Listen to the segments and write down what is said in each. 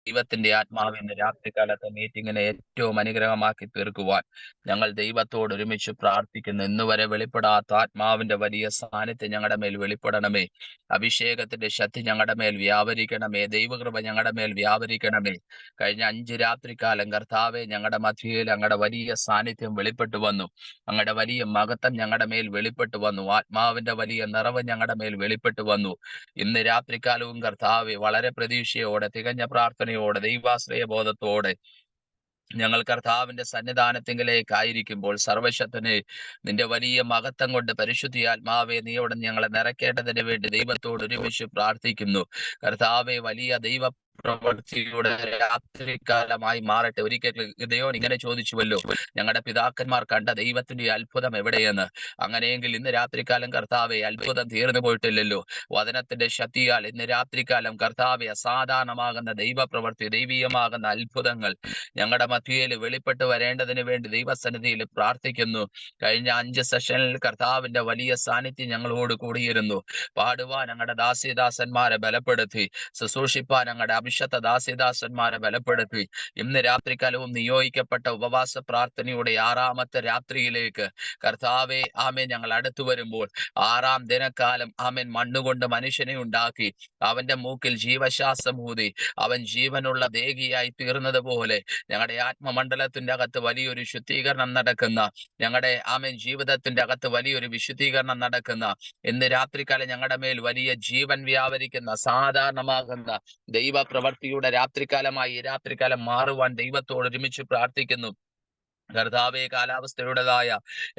ദൈവത്തിന്റെ ആത്മാവിന്റെ രാത്രികാലത്തെ മീറ്റിങ്ങിനെ ഏറ്റവും അനുഗ്രഹമാക്കി തീർക്കുവാൻ ഞങ്ങൾ ദൈവത്തോട് ഒരുമിച്ച് പ്രാർത്ഥിക്കുന്നു. ഇന്നുവരെ വെളിപ്പെടാത്ത ആത്മാവിന്റെ വലിയ സാന്നിധ്യം ഞങ്ങളുടെ മേൽ വെളിപ്പെടണമേ. അഭിഷേകത്തിന്റെ ശക്തി ഞങ്ങളുടെ മേൽ വ്യാപരിക്കണമേ. ദൈവകൃപ ഞങ്ങളുടെ മേൽ വ്യാപരിക്കണമേ. കഴിഞ്ഞ 5 രാത്രികാലം കർത്താവെ ഞങ്ങളുടെ മധ്യയിൽ അങ്ങയുടെ വലിയ സാന്നിധ്യം വെളിപ്പെട്ടു വന്നു. അങ്ങയുടെ വലിയ മഹത്വം ഞങ്ങളുടെ മേൽ വെളിപ്പെട്ടു വന്നു. ആത്മാവിന്റെ വലിയ നിറവ് ഞങ്ങളുടെ മേൽ വെളിപ്പെട്ടു വന്നു. ഇന്ന് രാത്രികാലവും കർത്താവെ വളരെ പ്രതീക്ഷയോടെ, തികഞ്ഞ പ്രാർത്ഥനയോടെ, ദൈവാശ്രയ ബോധത്തോടെ ഞങ്ങൾ കർത്താവിന്റെ സന്നിധാനത്തിങ്കിലേക്ക് ആയിരിക്കുമ്പോൾ സർവശക്തനെ നിന്റെ വലിയ മഹത്വം കൊണ്ട് പരിശുദ്ധി ആത്മാവെ നീ അവിടെ ഞങ്ങളെ നിറയ്ക്കേണ്ടതിന് വേണ്ടി ദൈവത്തോട് ഒരുമിച്ച് പ്രാർത്ഥിക്കുന്നു. കർത്താവെ വലിയ ദൈവ പ്രവൃത്തിയുടെ രാത്രികാലമായി മാറട്ടെ. ഒരിക്കൽ ഗിദെയോൻ ഇങ്ങനെ ചോദിച്ചുവല്ലോ, ഞങ്ങളുടെ പിതാക്കന്മാർ കണ്ട ദൈവത്തിന്റെ അത്ഭുതം എവിടെയെന്ന്. അങ്ങനെയെങ്കിൽ ഇന്ന് രാത്രികാലം കർത്താവെ അത്ഭുതം തീർന്നു പോയിട്ടില്ലല്ലോ. വചനത്തിന്റെ ശക്തിയാൽ ഇന്ന് രാത്രികാലം കർത്താവെ അസാധാരണമാകുന്ന ദൈവ പ്രവൃത്തി, ദൈവീയമാകുന്ന അത്ഭുതങ്ങൾ ഞങ്ങളുടെ മധ്യയിൽ വെളിപ്പെട്ട് വരേണ്ടതിന് വേണ്ടി ദൈവസന്നിധിയിൽ പ്രാർത്ഥിക്കുന്നു. കഴിഞ്ഞ 5 സെഷനിൽ കർത്താവിന്റെ വലിയ സാന്നിധ്യം ഞങ്ങളോട് കൂടിയിരുന്നു. പാടുവാൻ ഞങ്ങളുടെ ദാസിദാസന്മാരെ ബലപ്പെടുത്തി, ശുശ്രൂഷിപ്പാൻ ഞങ്ങളുടെ അഭിഷത്ത ദാസിദാസന്മാരെ ബലപ്പെടുത്തി. ഇന്ന് രാത്രികാലവും നിയോഗിക്കപ്പെട്ട ഉപവാസ പ്രാർത്ഥനയുടെ 6ാമത്തെ രാത്രിയിലേക്ക് കർത്താവെ ആമേൻ ഞങ്ങൾ അടുത്തു വരുമ്പോൾ 6ാം ദിനക്കാലം ആമേൻ മണ്ണുകൊണ്ട് മനുഷ്യനെ ഉണ്ടാക്കി അവന്റെ മൂക്കിൽ ജീവശ്വാസം ഊതി അവൻ ജീവനുള്ള ദേഹിയായി തീർന്നത് പോലെ ഞങ്ങളുടെ ആത്മമണ്ഡലത്തിന്റെ അകത്ത് വലിയൊരു ശുദ്ധീകരണം നടക്കുന്ന, ഞങ്ങളുടെ ആമേൻ ജീവിതത്തിന്റെ അകത്ത് വലിയൊരു വിശുദ്ധീകരണം നടക്കുന്ന, ഇന്ന് രാത്രികാലം ഞങ്ങളുടെ മേൽ വലിയ ജീവൻ വ്യാപരിക്കുന്ന, സാധാരണമാകുന്ന ദൈവ പ്രവൃത്തിയുടെ രാത്രികാലമായി ഈ രാത്രികാലം മാറുവാൻ ദൈവത്തോട് ഒരുമിച്ച് പ്രാർത്ഥിക്കുന്നു. കർത്താവെ കാലാവസ്ഥയുടേതായ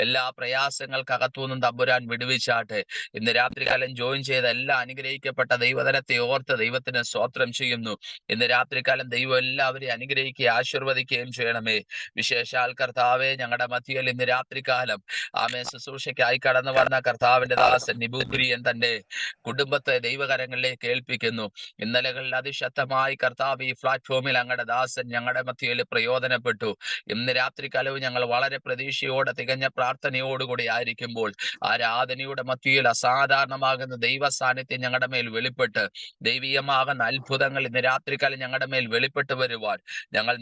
എല്ലാ പ്രയാസങ്ങൾക്കകത്തുനിന്നും തമ്പുരാൻ വിടുവിച്ചാട്ടെ. ഇന്ന് രാത്രികാലം ജോയിൻ ചെയ്ത എല്ലാ അനുഗ്രഹിക്കപ്പെട്ട ദൈവതരത്തെ ഓർത്ത് ദൈവത്തിന് സ്തോത്രം ചെയ്യുന്നു. ഇന്ന് രാത്രികാലം ദൈവം എല്ലാവരെയും അനുഗ്രഹിക്കുകയും ആശീർവദിക്കുകയും ചെയ്യണമേ. വിശേഷാൽ കർത്താവെ ഞങ്ങളുടെ മധ്യയിൽ ഇന്ന് രാത്രികാലം ആമേ ശുശ്രൂഷയ്ക്കായി കടന്നു വന്ന കർത്താവിന്റെ ദാസൻ നിബൂകുര്യൻ തന്റെ കുടുംബത്തെ ദൈവകരങ്ങളിലേക്ക് ഏൽപ്പിക്കുന്നു. ഇന്നലകളിൽ അതിശക്തമായി കർത്താവ് ഈ പ്ലാറ്റ്ഫോമിൽ അങ്ങയുടെ ദാസൻ ഞങ്ങളുടെ മധ്യയിൽ പ്രയോജനപ്പെട്ടു. ഇന്ന് രാത്രികാലവും ഞങ്ങൾ വളരെ പ്രതീക്ഷയോടെ, തികഞ്ഞ പ്രാർത്ഥനയോടുകൂടി ആയിരിക്കുമ്പോൾ ആരാധനയുടെ മധ്യയിൽ അസാധാരണമാകുന്ന ദൈവ സാന്നിധ്യം ഞങ്ങളുടെ മേൽ വെളിപ്പെട്ട് ദൈവീയമാകുന്ന അത്ഭുതങ്ങൾ ഇന്ന് രാത്രികാലം ഞങ്ങളുടെ മേൽ വെളിപ്പെട്ട് വരുവാൻ ഞങ്ങൾ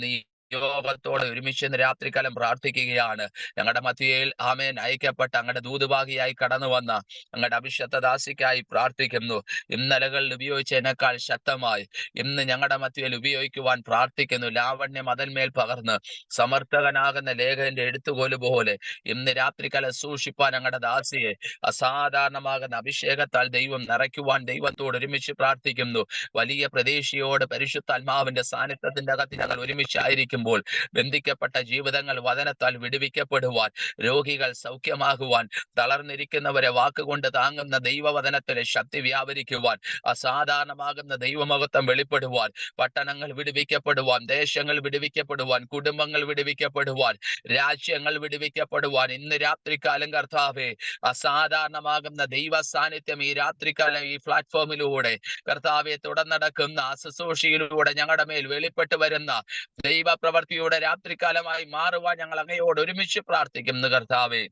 യോഗത്തോടെ ഒരുമിച്ച് ഇന്ന് രാത്രികാലം പ്രാർത്ഥിക്കുകയാണ്. ഞങ്ങളുടെ മധ്യയിൽ ആമേൻ അയക്കപ്പെട്ട അങ്ങയുടെ ദൂതുഭാഗിയായി കടന്നു വന്ന അങ്ങയുടെ അഭിഷത്ത ദാസിക്കായി പ്രാർത്ഥിക്കുന്നു. ഇന്നലകളിൽ ഉപയോഗിച്ചതിനേക്കാൾ ശക്തമായി ഇന്ന് ഞങ്ങളുടെ മധ്യയിൽ ഉപയോഗിക്കുവാൻ പ്രാർത്ഥിക്കുന്നു. ലാവണ്യം അതിന്മേൽ പകർന്ന് സമർത്ഥകനാകുന്ന ലേഖകന്റെ എഴുത്തുകോല് പോലെ ഇന്ന് രാത്രികാലം സൂക്ഷിപ്പാൻ ഞങ്ങളുടെ ദാസിയെ അസാധാരണമാകുന്ന അഭിഷേകത്താൽ ദൈവം നിറയ്ക്കുവാൻ ദൈവത്തോട് ഒരുമിച്ച് പ്രാർത്ഥിക്കുന്നു. വലിയ പ്രതീക്ഷയോട് പരിശുദ്ധാത്മാവിന്റെ സാന്നിധ്യത്തിന്റെ അകത്ത് ഞങ്ങൾ ഒരുമിച്ചായിരിക്കും. ബന്ധിക്കപ്പെട്ട ജീവിതങ്ങൾ വചനത്താൽ വിടുവിക്കപ്പെടുവാൻ, രോഗികൾ സൗഖ്യമാകുവാൻ, തളർന്നിരിക്കുന്നവരെ വാക്കുകൊണ്ട് താങ്ങുന്ന ദൈവവചനത്തിലെ ശക്തി വ്യാപരിക്കുവാൻ, അസാധാരണമാകുന്ന ദൈവമഹത്വം വെളിപ്പെടുവാൻ, പട്ടണങ്ങൾ വിടുവിക്കപ്പെടുവാൻ, ദേശങ്ങൾ വിടുവിക്കപ്പെടുവാൻ, കുടുംബങ്ങൾ വിടുവിക്കപ്പെടുവാൻ, രാജ്യങ്ങൾ വിടുവിക്കപ്പെടുവാൻ ഇന്ന് രാത്രികാലം കർത്താവേ അസാധാരണമാകുന്ന ദൈവ സാന്നിധ്യം ഈ രാത്രികാലം ഈ പ്ലാറ്റ്ഫോമിലൂടെ കർത്താവെ തുടർന്നടക്കുന്ന ശുശ്രൂഷയിലൂടെ ഞങ്ങളുടെ മേൽ വെളിപ്പെട്ട് വരുന്ന ദൈവ പ്രവൃത്തിയുടെ രാത്രികാലമായി മാറുവാൻ ഞങ്ങൾ അങ്ങയോട് ഒരുമിച്ച് പ്രാർത്ഥിക്കുന്നു. കർത്താവേ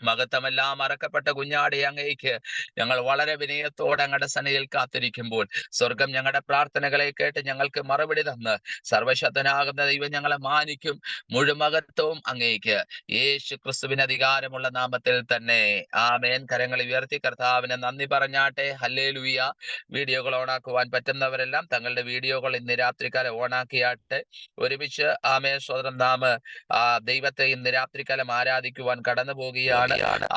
മഹത്വമെല്ലാം മറക്കപ്പെട്ട കുഞ്ഞാടി അങ്ങേക്ക് ഞങ്ങൾ വളരെ വിനയത്തോടെ അങ്ങയുടെ സന്നിധിയിൽ കാത്തിരിക്കുമ്പോൾ സ്വർഗം ഞങ്ങളുടെ പ്രാർത്ഥനകളെ കേട്ട് ഞങ്ങൾക്ക് മറുപടി തന്ന് സർവശക്തനാകുന്ന ദൈവം ഞങ്ങളെ മാനിക്കും. മുഴുമഹത്വവും അങ്ങേക്ക് യേശു ക്രിസ്തുവിന് അധികാരമുള്ള നാമത്തിൽ തന്നെ ആമേൻ. കരങ്ങൾ ഉയർത്തി കർത്താവിന് നന്ദി പറഞ്ഞാട്ടെ. ഹല്ലേലൂയ. വീഡിയോകൾ ഓണാക്കുവാൻ പറ്റുന്നവരെല്ലാം തങ്ങളുടെ വീഡിയോകൾ ഇന്ന് രാത്രികാലം ഓണാക്കിയാട്ടെ. ഒരുമിച്ച് ആമേൻ സ്വതന്ത്രം നാമ ദൈവത്തെ ഇന്ന് രാത്രികാലം ആരാധിക്കുവാൻ കടന്നു പോവുകയാണ്.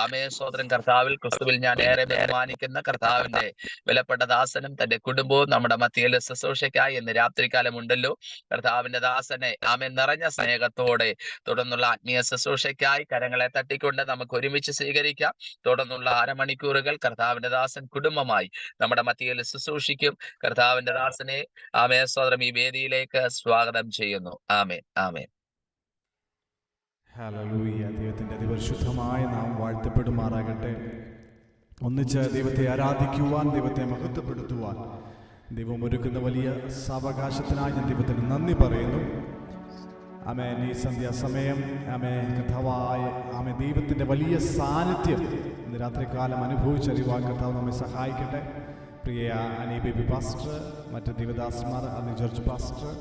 ആമേ സ്വതന്ത്രം. കർത്താവിൽ ക്രിസ്തുവിൽ ഞാൻ ഏറെ ബഹുമാനിക്കുന്ന കർത്താവിന്റെ വിലപ്പെട്ട ദാസനും തന്റെ കുടുംബവും നമ്മുടെ മധ്യയിൽ ശുശ്രൂഷയ്ക്കായി ഇന്ന് രാത്രികാലം ഉണ്ടല്ലോ. കർത്താവിന്റെ ദാസനെ ആമേൻ നിറഞ്ഞ സ്നേഹത്തോടെ തുടർന്നുള്ള ആത്മീയ ശുശ്രൂഷയ്ക്കായി കരങ്ങളെ തട്ടിക്കൊണ്ട് നമുക്ക് ഒരുമിച്ച് സ്വീകരിക്കാം. തുടർന്നുള്ള അരമണിക്കൂറുകൾ കർത്താവിന്റെ ദാസൻ കുടുംബമായി നമ്മുടെ മധ്യയിൽ ശുശ്രൂഷിക്കും. കർത്താവിന്റെ ദാസനെ ആമേ സ്വതന്ത്രം ഈ വേദിയിലേക്ക് സ്വാഗതം ചെയ്യുന്നു. ആമേൻ ആമേൻ. ഹല്ലേലൂയ. ദൈവത്തിൻ്റെ അതിപരിശുദ്ധമായ നാം വാഴ്ത്തപ്പെടുമാറാകട്ടെ. ഒന്നിച്ച് ദൈവത്തെ ആരാധിക്കുവാൻ, ദൈവത്തെ മഹത്വപ്പെടുത്തുവാൻ ദൈവം ഒരുക്കുന്ന വലിയ സാവകാശത്തിനായി ഞാൻ ദൈവത്തിന് നന്ദി പറയുന്നു. ആമേൻ. ഈ സന്ധ്യാസമയം ആമേൻ കർത്താവായ ആമേൻ ദൈവത്തിൻ്റെ വലിയ സാന്നിധ്യം ഇന്ന് രാത്രികാലം അനുഭവിച്ചറിയുവാൻ കർത്താവ് നമ്മെ സഹായിക്കട്ടെ. പ്രിയ അനി ബേബി പാസ്റ്റർ, മറ്റ് ദൈവദാസന്മാർ, അനി ജോർജ് പാസ്റ്റർ,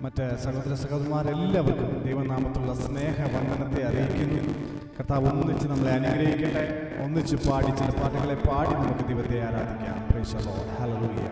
മറ്റ് സഹോദര സഹോദരന്മാരെല്ലാവർക്കും ദൈവനാമത്തിലുള്ള സ്നേഹവന്ദനത്തെ അറിയിക്കുന്നു. കർത്താവ് ഒന്നിച്ച് നമ്മളെ അനുഗ്രഹിക്കട്ടെ. ഒന്നിച്ച് പാടി ചില പാട്ടുകളെ പാടി നമുക്ക് ദൈവത്തെ ആരാധിക്കാം. Price the Lord. ഹല്ലേലൂയ.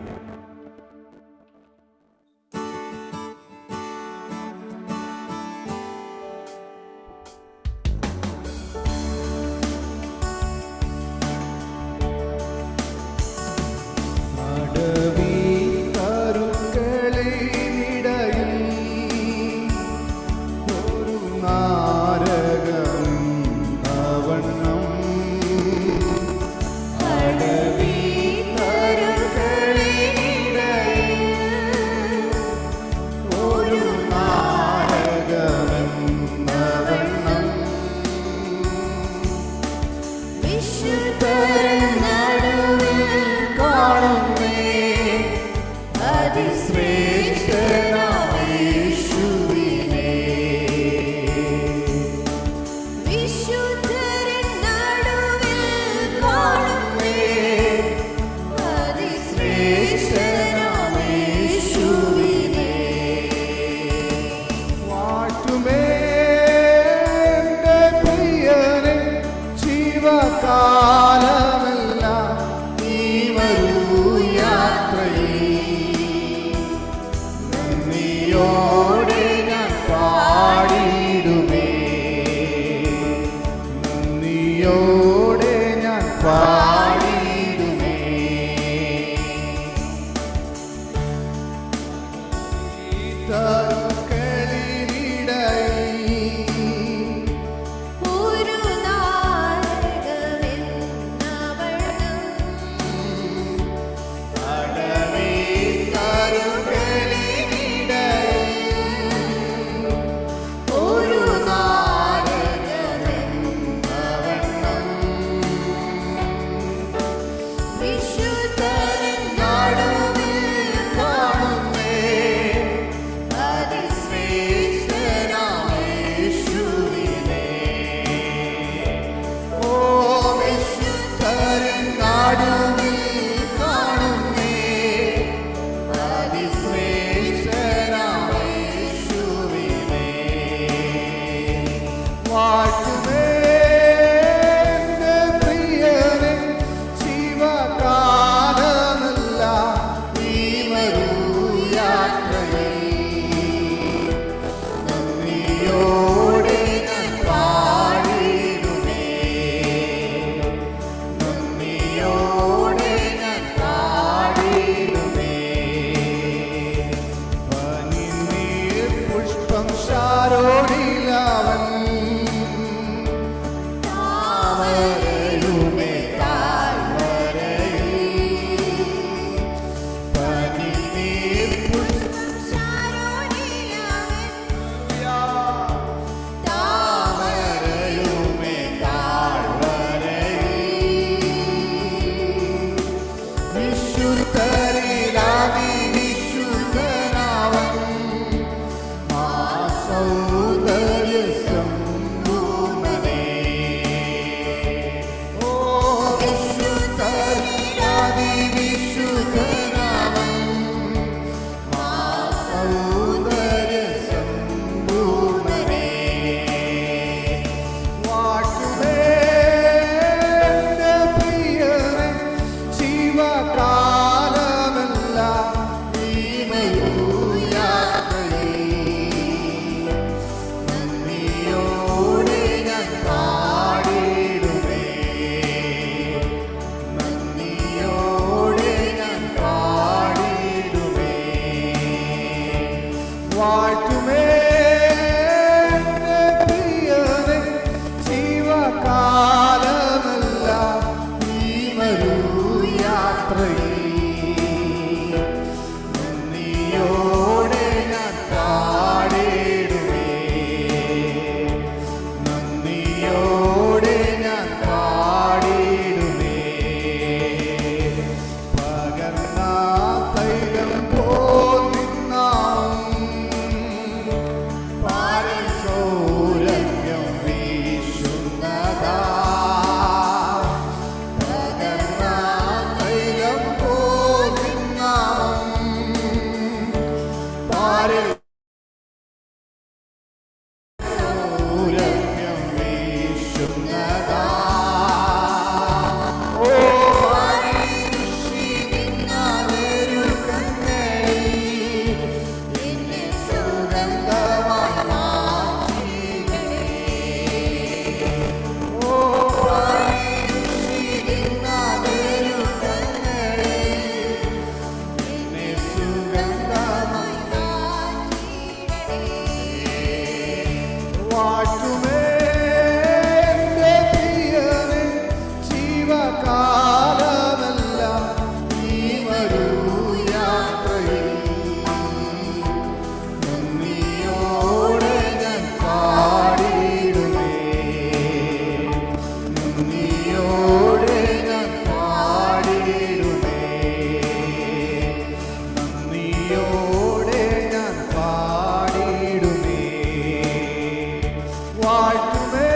വാഴ്ത്തുമേ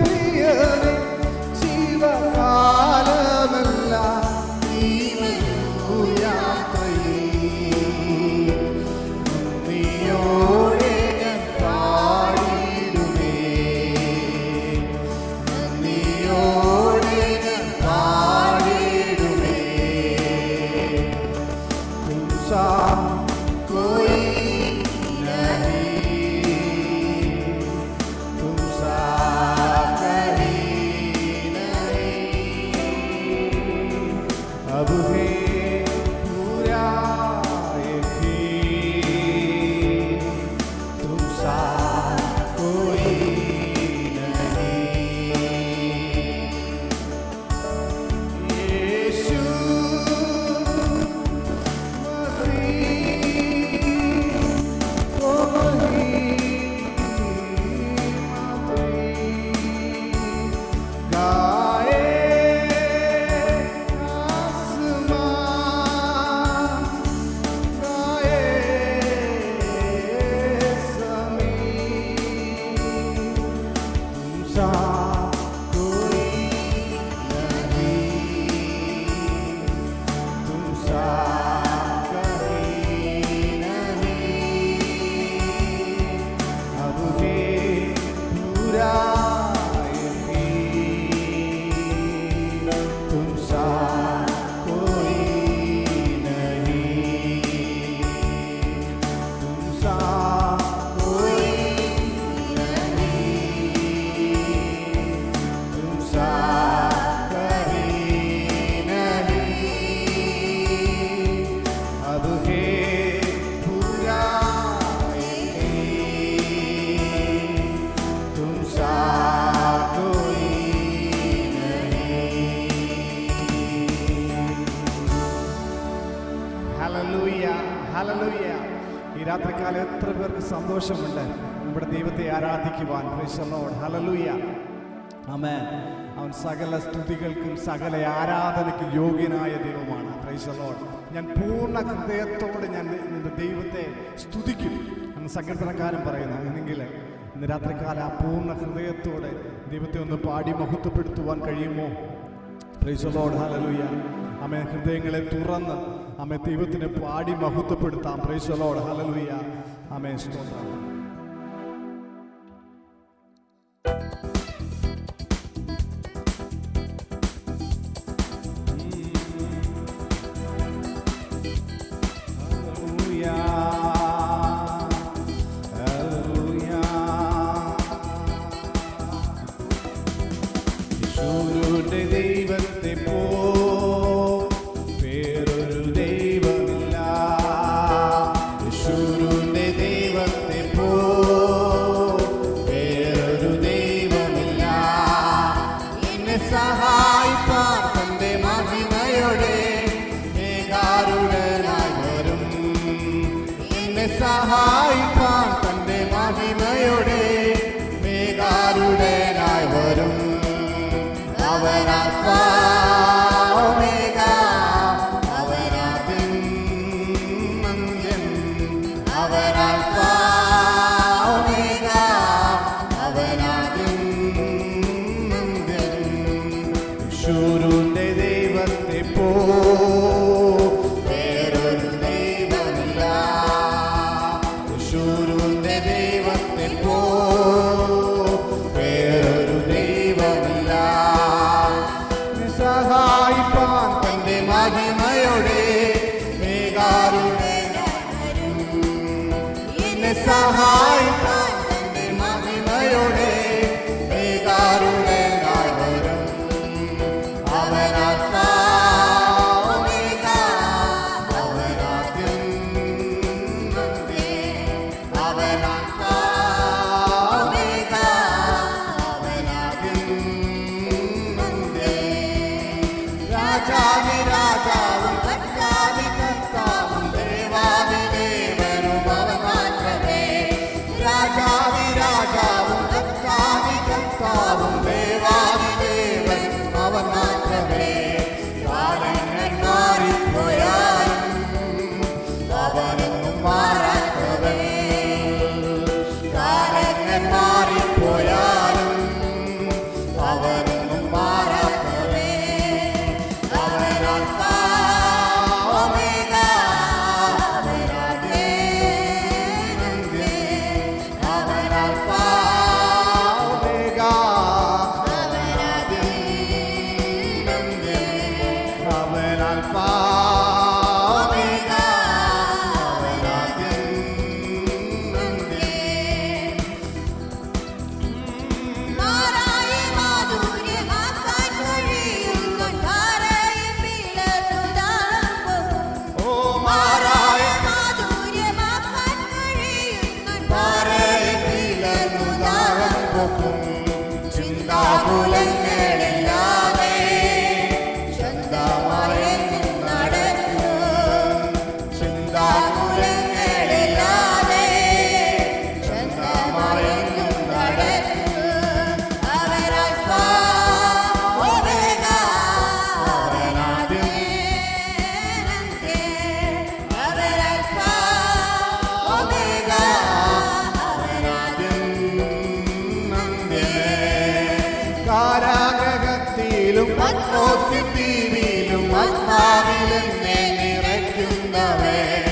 പ്രിയനെ ജീവകാലമെല്ലാം നീയോടെ ഞാൻ പാടിടുമേ, നീയോടെ ഞാൻ പാടിടുമേ. തുംസാ कोई नहीं, तुमसा कहीं नहीं, अब है पूरा यकीन, तुमसा कोई नहीं. यीशु ഈ രാത്രികാലം എത്ര പേർക്ക് സന്തോഷമുണ്ട് നമ്മുടെ ദൈവത്തെ ആരാധിക്കുവാൻ. Praise the Lord. ഹല്ലേലൂയ. ആമേൻ. അവൻ സകല സ്തുതികൾക്കും സകല ആരാധനയ്ക്കും യോഗ്യനായ ദൈവമാണ്. Praise the Lord. ഞാൻ പൂർണ്ണ ഹൃദയത്തോടെ ഞാൻ നിന്റെ ദൈവത്തെ സ്തുതിക്കും എന്ന് സങ്കീർത്തനക്കാരൻ പറയുന്നു. അങ്ങനെയെങ്കിൽ ഇന്ന് രാത്രികാലം ആ പൂർണ്ണ ഹൃദയത്തോടെ ദൈവത്തെ ഒന്ന് പാടി മഹത്വപ്പെടുത്തുവാൻ കഴിയുമോ? Praise the Lord. ഹല്ലേലൂയ. ആമേൻ. ഹൃദയങ്ങളെ തുറന്ന് ആമേൻ ദൈവത്തിനെ പാടി മഹത്വപ്പെടുത്താം. Praise the Lord. ഹല്ലേലൂയ. ആമേൻ. സ്തോത്രം. ദൈവത്തെ പോ വേറൊരു ദൈവമില്ല. യേശുവിന്റെ ദൈവത്തെ പോ വേറൊരു ദൈവമില്ല. എന്നെ സഹായിപ്പാൻ തന്റെ മഹിമയോടെ ഏകാരുടനായി വരും. എന്നെ സഹായിപ്പാൻ തന്റെ മഹിമയോടെ ഏകാരുടനായി വരും. അവരാൽഫ ഒമേഗ, അവരാദ്യം അന്ത്യം. അവരാൽഫ ഒമേഗ, അവരാദ്യം അന്ത്യം. യേശുവിന്റെ ദൈവത്തെ പോ വേറൊരു ദൈവമില്ല. യേശുവിന്റെ ദൈവത്തെ പോ വേറൊരു ദൈവമില്ല. കാലങ്ങൾ മാറിപ്പോയാലും അവനൊന്നും മാറാത്തവേ. അവൻ അൽഫ ഒമേഗ, അവൻ ആദ്യം അന്ത്യം. അവൻ അൽഫ ഒമേഗ, അവൻ ആദ്യം അന്ത്യം. അവൻ അൽഫ ഒമേഗ, അവൻ ആദ്യം അന്ത്യം. മാറായി മാധുര്യമാക്കാൻ കഴിയുന്ന ധാരയും പിളർന്നുതാകും. ഓ മാറായ മാധുര്യമാക്കാൻ കഴിയുന്ന പാറയിലനുദാഹം ചിന്താകുലങ്ങളില്ലാതെ സ്വന്തമായി നടന്നു. ചിന്താകുലങ്ങളില്ലാതെ സ്വന്തമായി നടന്നു. അവൻ അൽഫ ഒമേഗ, അവൻ ആദ്യം അവൻ അൽഫ ഒമേഗ, അവൻ കാരാഗ്രഹത്തിലും പത്മോസിദ്ധിയിലും ആത്മാവിലെന്നെ നിറയ്ക്കുന്നവൻ.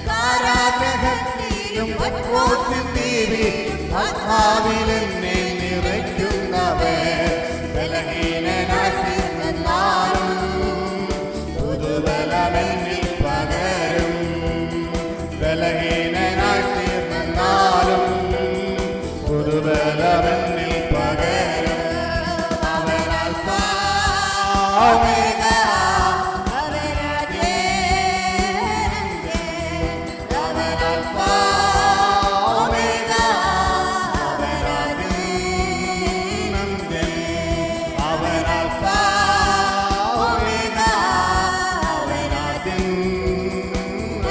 കാരാഗ്രഹത്തിലും പത്മോസിദ്ധിയിലും ആത്മാവിലെന്നെ നിറയ്ക്കുന്നവൻ. ബലഹീനനായി നിന്നാലും പുതുബലമെന്നിൽ പകരും. ബലഹീനനായി നിന്നാലും പുതുബലമെന്നിൽ പകരും. അവൻ അൽഫ ഒമേഗ, അവൻ ആദ്യം അവൻ അൽഫ ഒമേഗ, അവൻ ആദ്യം അന്ത്യം. അവൻ അൽഫ ഒമേഗ, അവൻ ആദ്യം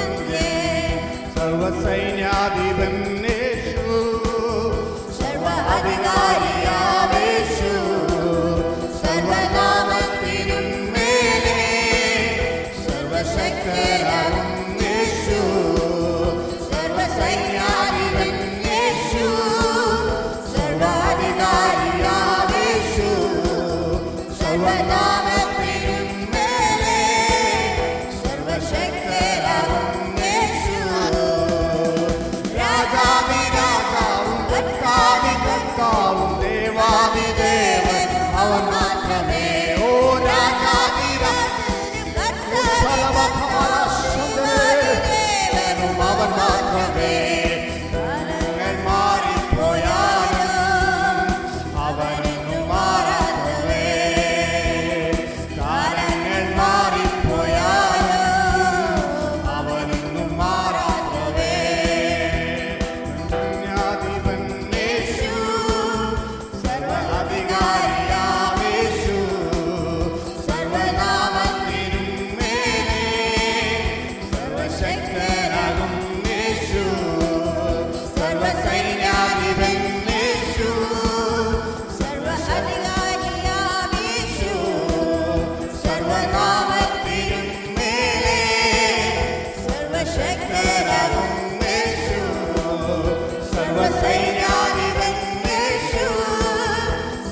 അന്ത്യം. സർവസൈന്യാധിപൻ യേശു, സർവാധികാരിയാം യേശു, സർവനാമത്തിനും മേലെ സർവശക്തനാകും യേശു. സർവസൈന്യാധിപൻ യേശു, സർവാധികാരിയാം യേശു, സർവനാമത്തിനും മേലെ സർവശക്തനാകും യേശു. രാജാവിരാജാവും കർത്താവികർത്താവും ദേവാദിദേവൻ അവൻ മാത്രമേ. ഓ രാജാവിരാജാവും അവൻ മാത്രമേ. കാലങ്ങൾ മാറിപ്പോയാലും അവനൊന്നും മാറാത്തവേ. കാലങ്ങൾ മാറിപ്പോയാലും അവനൊന്നും മാറാത്തവേ. പുണ്യാധിപൻ യേശു, സർവ്വാധികാരിയാം യേശു, സർവനാമത്തിനും മേലെ സർവശക്തനാകും യേശു. സർവസൈന്യാധിപൻ യേശു, സർവ്വാധികാരിയാം യേശു, സർവനാമത്തിനും മേലെ സർവശക്തനാകും യേശു. സർവസൈന്യാധിപൻ യേശു,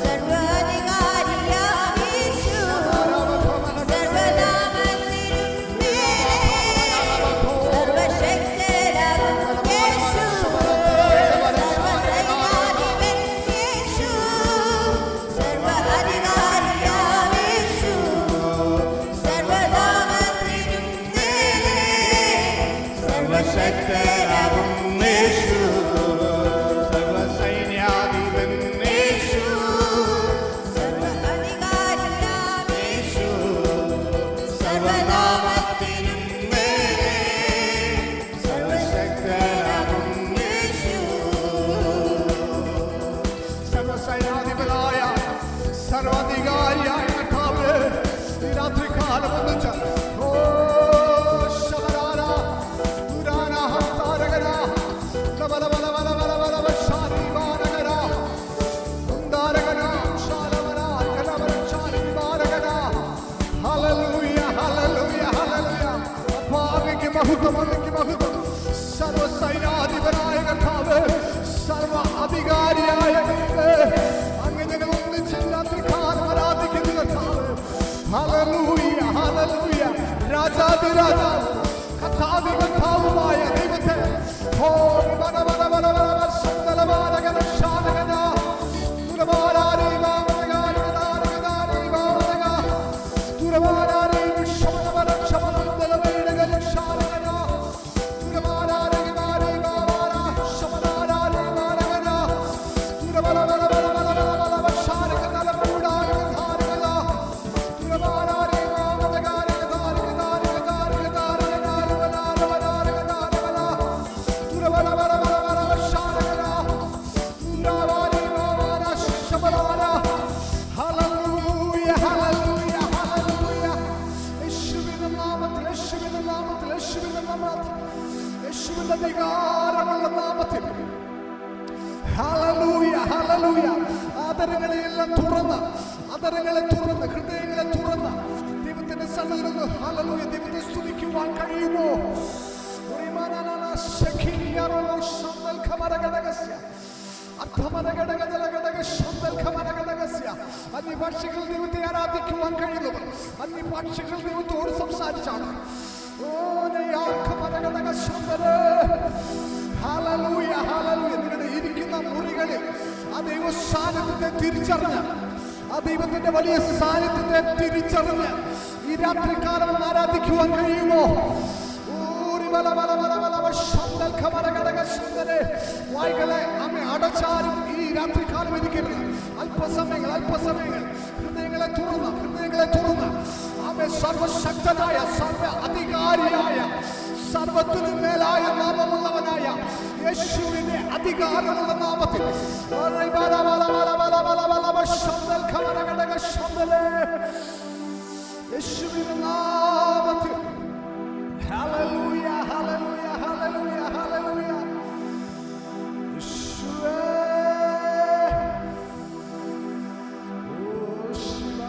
സർവ്വാധികാരിയാം യേശു, സർവനാമത്തിനും മേലെ സർവശക്തനാകും യേശു, സർവസൈന്യാധിപൻ യേശു, സർവ്വാധികാരിയാം യേശു, സർവനാമത്തിനും മേലെ സർവശക്തനാകും യേശു. സർവസൈന്യാധിപൻ യേശു, സർവ്വാധികാരിയാം യേശു, സർവനാമത്തിനും മേലെ സർവശക്തനാകും യേശു. സർവസൈന്യാധിപനായ സർവാധികാരിയായ കർത്താവ്, ഈ രാത്രികാലം ഒന്നിച്ച് ഓ ശബരാന പുരാന ഹസ്താരകര കബല ബല ബല ബല ബല ബല ശാരിവാനകര കുന്ദാരകര ശാലവന കലവര ശാരിവാനകര. ഹല്ലേലൂയ ഹല്ലേലൂയ ഹല്ലേലൂയ. അപ്പാവിക്ക് മഹത്വം, അങ്ങേക്ക് മഹത്വം. സർവസൈന്യാധിപനായ കർത്താവ്, സർവ അധികാരി അധികാരിയായ അങ്ങനെ ഞങ്ങൾ ഒന്നിച്ച് രാത്രികാലം ആരാധിക്കുന്നു കർത്താവേ. Hallelujah, hallelujah. രാജാധിരാജാവ് കർത്താവി കർത്താവുമായ ദൈവത്തെ ഓ വന വന വന വന സന്തലമാനകന ശാനകന തുരമാരാരി വാമനഗാരി ഗാരി ഗാരി വാമനഗ തുരമാരാരി വിശ്വമന ശമനന്തലവേടഗ ശാനകന തുരമാരാരി ഗാരി വാമന ശമനാരാരി വാനഗന തുരമല വല വല വല വല വല ശാനകന ലൂടാരി ധാരകന തുരമാരാരി വാമനഗാരി ഗാരി ഗാരി ഗാരി ഗാരി ഗാരി വല വല വല വല തുരമല വല വല വല ശാനകന തുരമാരാരി വാമന ശമനാര. ഹല്ലേലൂയ, ഹല്ലേലൂയ, ഹല്ലേലൂയ. യേശുവിന്റെ നാമത്തിൽ, യേശുവിന്റെ നാമത്തിൽ, യേശുവിന്റെ നാമത്തിൽ, യേശുവിന്റെ അധികാരമുള്ള നാമത്തിൽ. Hallelujah, hallelujah. ആദരങ്ങളെയെല്ലാം തുറന്ന്, ആദരങ്ങളെ തുറന്ന്, ഹൃദയങ്ങളെ തുറന്ന് ദൈവത്തിന്റെ സന്നിധിയിൽ ഹല്ലേലൂയ ദൈവത്തെ സ്തുതിക്കുവാൻ കഴിയുമോ? അന്യഭാഷകൾ ദൈവത്തെ ആരാധിക്കുവാൻ കഴിയുന്നവർ അന്യഭാഷകൾ ദൈവത്തോട് സംസാരിച്ചാണ്. നിങ്ങളുടെ ഇരിക്കുന്ന മുറികളിൽ ആ ദൈവ സാന്നിധ്യത്തെ തിരിച്ചറിഞ്ഞ്, ആ ദൈവത്തിന്റെ വലിയ സാന്നിധ്യത്തെ തിരിച്ചറിഞ്ഞ് ഈ രാത്രികാലം ആരാധിക്കുവാൻ കഴിയുമോ? വായ്കളെ അങ്ങ് അടച്ചാലും ഈ രാത്രികാലം ഇരിക്കരുത്. അല്പസമയങ്ങൾ ഹൃദയങ്ങളെ തുറന്ന് ആമേ സർവശക്തനായ സർവ അധികാരിയായ സർവത്തിന്മേലായ നാമമുള്ളവനായ യേശുവിന്റെ അധികാരമുള്ള നാമത്തിൽ യേശുവിന്റെ നാമത്തിൽ. ഹല്ലേലൂയ, ഹല്ലേലൂയ, ഹല്ലേലൂയ, ഹല്ലേലൂയ. യേശുവേ ഓ ശിവ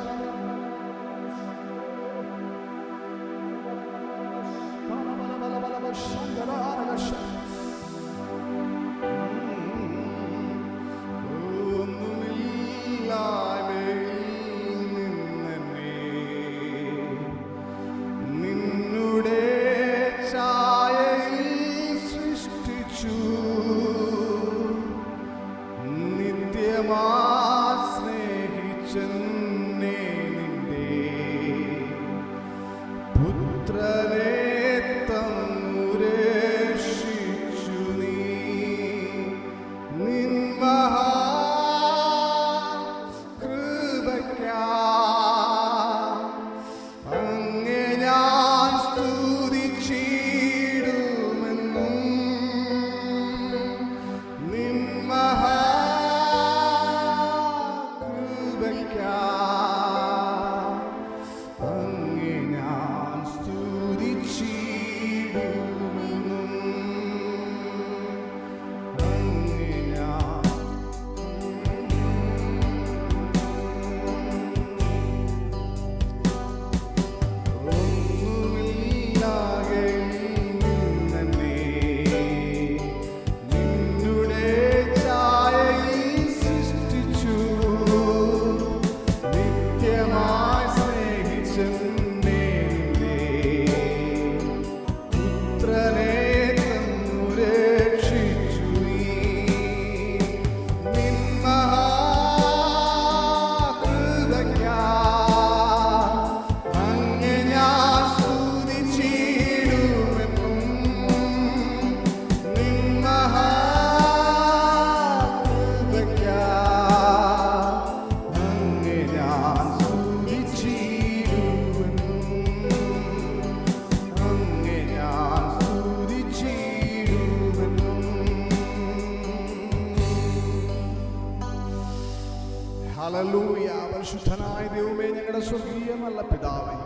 ഹല്ലേലൂയ. പരിശുദ്ധനായ ദൈവമേ, ഞങ്ങളുടെ സ്വർഗീയ നല്ല പിതാവേ,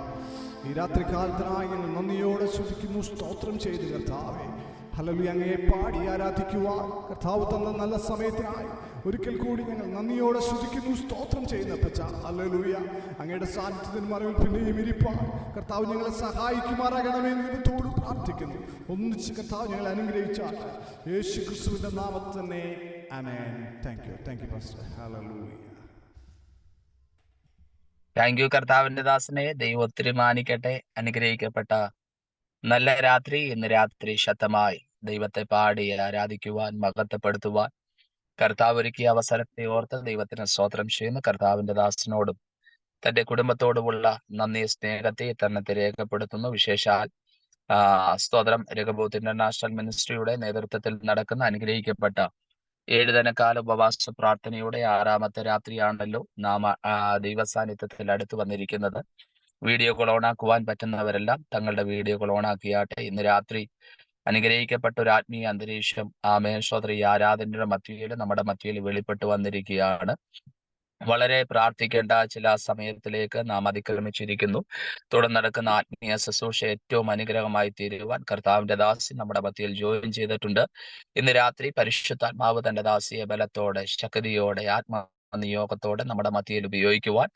ഈ രാത്രികാലത്തിനായി ഞങ്ങൾ നന്ദിയോടെ സ്തുതിക്കുന്നു, സ്തോത്രം ചെയ്തു കർത്താവേ. ഹല്ലേലൂയ. അങ്ങയെ പാടി ആരാധിക്കുവാൻ കർത്താവ് തന്ന നല്ല സമയത്തിനായി ഒരിക്കൽ കൂടി ഞങ്ങൾ നന്ദിയോടെ സ്തുതിക്കുന്നു, സ്തോത്രം ചെയ്യുന്ന പച്ച. ഹല്ലേലൂയ. അങ്ങയുടെ സാന്നിധ്യത്തിന് മറവിൽ പിന്നെയും ഇരിപ്പാൻ കർത്താവ് ഞങ്ങളെ സഹായിക്കുമാറാകണമേ എന്ന് ദൈവത്തോട് പ്രാർത്ഥിക്കുന്നു. ഒന്നിച്ച് കർത്താവ് ഞങ്ങളെ അനുഗ്രഹിച്ചാൽ യേശു ക്രിസ്തുവിന്റെ നാമത്തിൽ തന്നെ ആമേൻ. Thank you pastor. ഹല്ലേലൂയ. താങ്ക് യു കർത്താവിന്റെ ദാസനെ. ദൈവം ഒത്തിരി മാനിക്കട്ടെ. അനുഗ്രഹിക്കപ്പെട്ട നല്ല രാത്രി. ഇന്ന് രാത്രി ശക്തമായി ദൈവത്തെ പാടി ആരാധിക്കുവാൻ, മഹത്വപ്പെടുത്തുവാൻ കർത്താവ് ഒരുക്കിയ അവസരത്തെ ഓർത്ത് ദൈവത്തിന് സ്തോത്രം ചെയ്യുന്നു. കർത്താവിന്റെ ദാസനോടും തന്റെ കുടുംബത്തോടുമുള്ള നന്ദി, സ്നേഹത്തെ തന്നെ രേഖപ്പെടുത്തുന്നു. വിശേഷാൽ സ്തോത്രം രഘുബോത്ത് ഇന്റർനാഷണൽ മിനിസ്ട്രിയുടെ നേതൃത്വത്തിൽ നടക്കുന്ന അനുഗ്രഹിക്കപ്പെട്ട 7 ദിനകാല ഉപവാസ പ്രാർത്ഥനയുടെ 6ാമത്തെ രാത്രിയാണല്ലോ നാം ദൈവസാന്നിധ്യത്തിൽ അടുത്ത് വന്നിരിക്കുന്നത്. വീഡിയോകൾ ഓണാക്കുവാൻ പറ്റുന്നവരെല്ലാം തങ്ങളുടെ വീഡിയോകൾ ഓണാക്കിയാട്ടെ. ഇന്ന് രാത്രി അനുഗ്രഹിക്കപ്പെട്ട ഒരു ആത്മീയ അന്തരീക്ഷം ആമേശ്വത്ര ഈ ആരാധനയുടെ മധ്യയിൽ നമ്മുടെ മധ്യയിൽ വെളിപ്പെട്ട് വന്നിരിക്കുകയാണ്. വളരെ പ്രാർത്ഥിക്കേണ്ട ചില സമയത്തിലേക്ക് നാം അതിക്രമിച്ചിരിക്കുന്നു. തുടർന്ന് നടക്കുന്ന ആത്മീയ ശുശ്രൂഷ ഏറ്റവും അനുഗ്രഹമായി തീരുവാൻ കർത്താവിന്റെ ദാസി നമ്മുടെ മധ്യയിൽ ജോയിൻ ചെയ്തിട്ടുണ്ട്. ഇന്ന് രാത്രി പരിശുദ്ധാത്മാവ് തന്റെ ദാസിയെ ബലത്തോടെ, ശക്തിയോടെ, ആത്മനിയോഗത്തോടെ നമ്മുടെ മധ്യയിൽ ഉപയോഗിക്കുവാൻ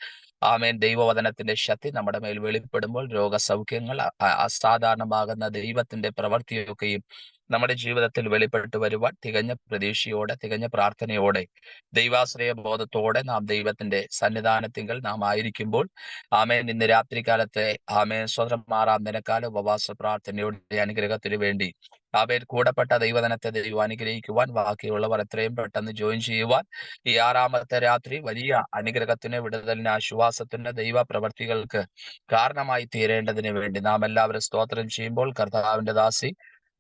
ആമേൻ. ദൈവവചനത്തിന്റെ ശക്തി നമ്മുടെ മേൽ വെളിപ്പെടുമ്പോൾ രോഗസൗഖ്യങ്ങൾ, അസാധാരണമാകുന്ന ദൈവത്തിന്റെ പ്രവൃത്തിയൊക്കെയും നമ്മുടെ ജീവിതത്തിൽ വെളിപ്പെട്ടു വരുവാൻ തികഞ്ഞ പ്രതീക്ഷയോടെ, തികഞ്ഞ പ്രാർത്ഥനയോടെ, ദൈവാശ്രയ ബോധത്തോടെ നാം ദൈവത്തിന്റെ സന്നിധാനത്തിങ്കൽ നാം ആയിരിക്കുമ്പോൾ ആമേൻ. ഇന്ന് രാത്രികാലത്തെ ആമേൻ സ്വതന്ത്രം 6ാം ദിനകാല ഉപവാസ പ്രാർത്ഥനയുടെ അനുഗ്രഹത്തിന് വേണ്ടി ആമേൻ കൂടപ്പെട്ട ദൈവജനത്തെ ദൈവം അനുഗ്രഹിക്കുവാൻ, ബാക്കിയുള്ളവർ എത്രയും പെട്ടെന്ന് ജോയിൻ ചെയ്യുവാൻ ഈ 6ാമത്തെ രാത്രി വലിയ അനുഗ്രഹത്തിന്, വിടുതലിന്, ആശ്വാസത്തിന്, ദൈവ പ്രവർത്തികൾക്ക് കാരണമായി തീരേണ്ടതിന് വേണ്ടി നാം എല്ലാവരും സ്തോത്രം ചെയ്യുമ്പോൾ കർത്താവിന്റെ ദാസി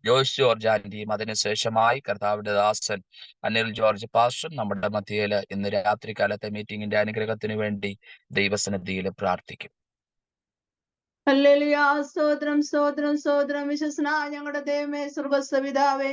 ജോയ്സ് ജോർജ് ആന്റിയും അതിനുശേഷമായി കർത്താവിന്റെ ദാസൻ അനിൽ ജോർജ് പാസ്റ്ററും നമ്മുടെ മധ്യയിൽ ഇന്ന് രാത്രി കാലത്തെ മീറ്റിംഗിന്റെ അനുഗ്രഹത്തിന് വേണ്ടി ദൈവസന്നിധിയിൽ പ്രാർത്ഥിക്കും. ഹല്ലേലൂയ. സ്തോത്രം സ്തോത്രം സ്തോത്രം. വിശ്വസനായ ഞങ്ങളുടെ ദൈവമേ, സ്വർഗ്ഗസ്ഥപിതാവേ,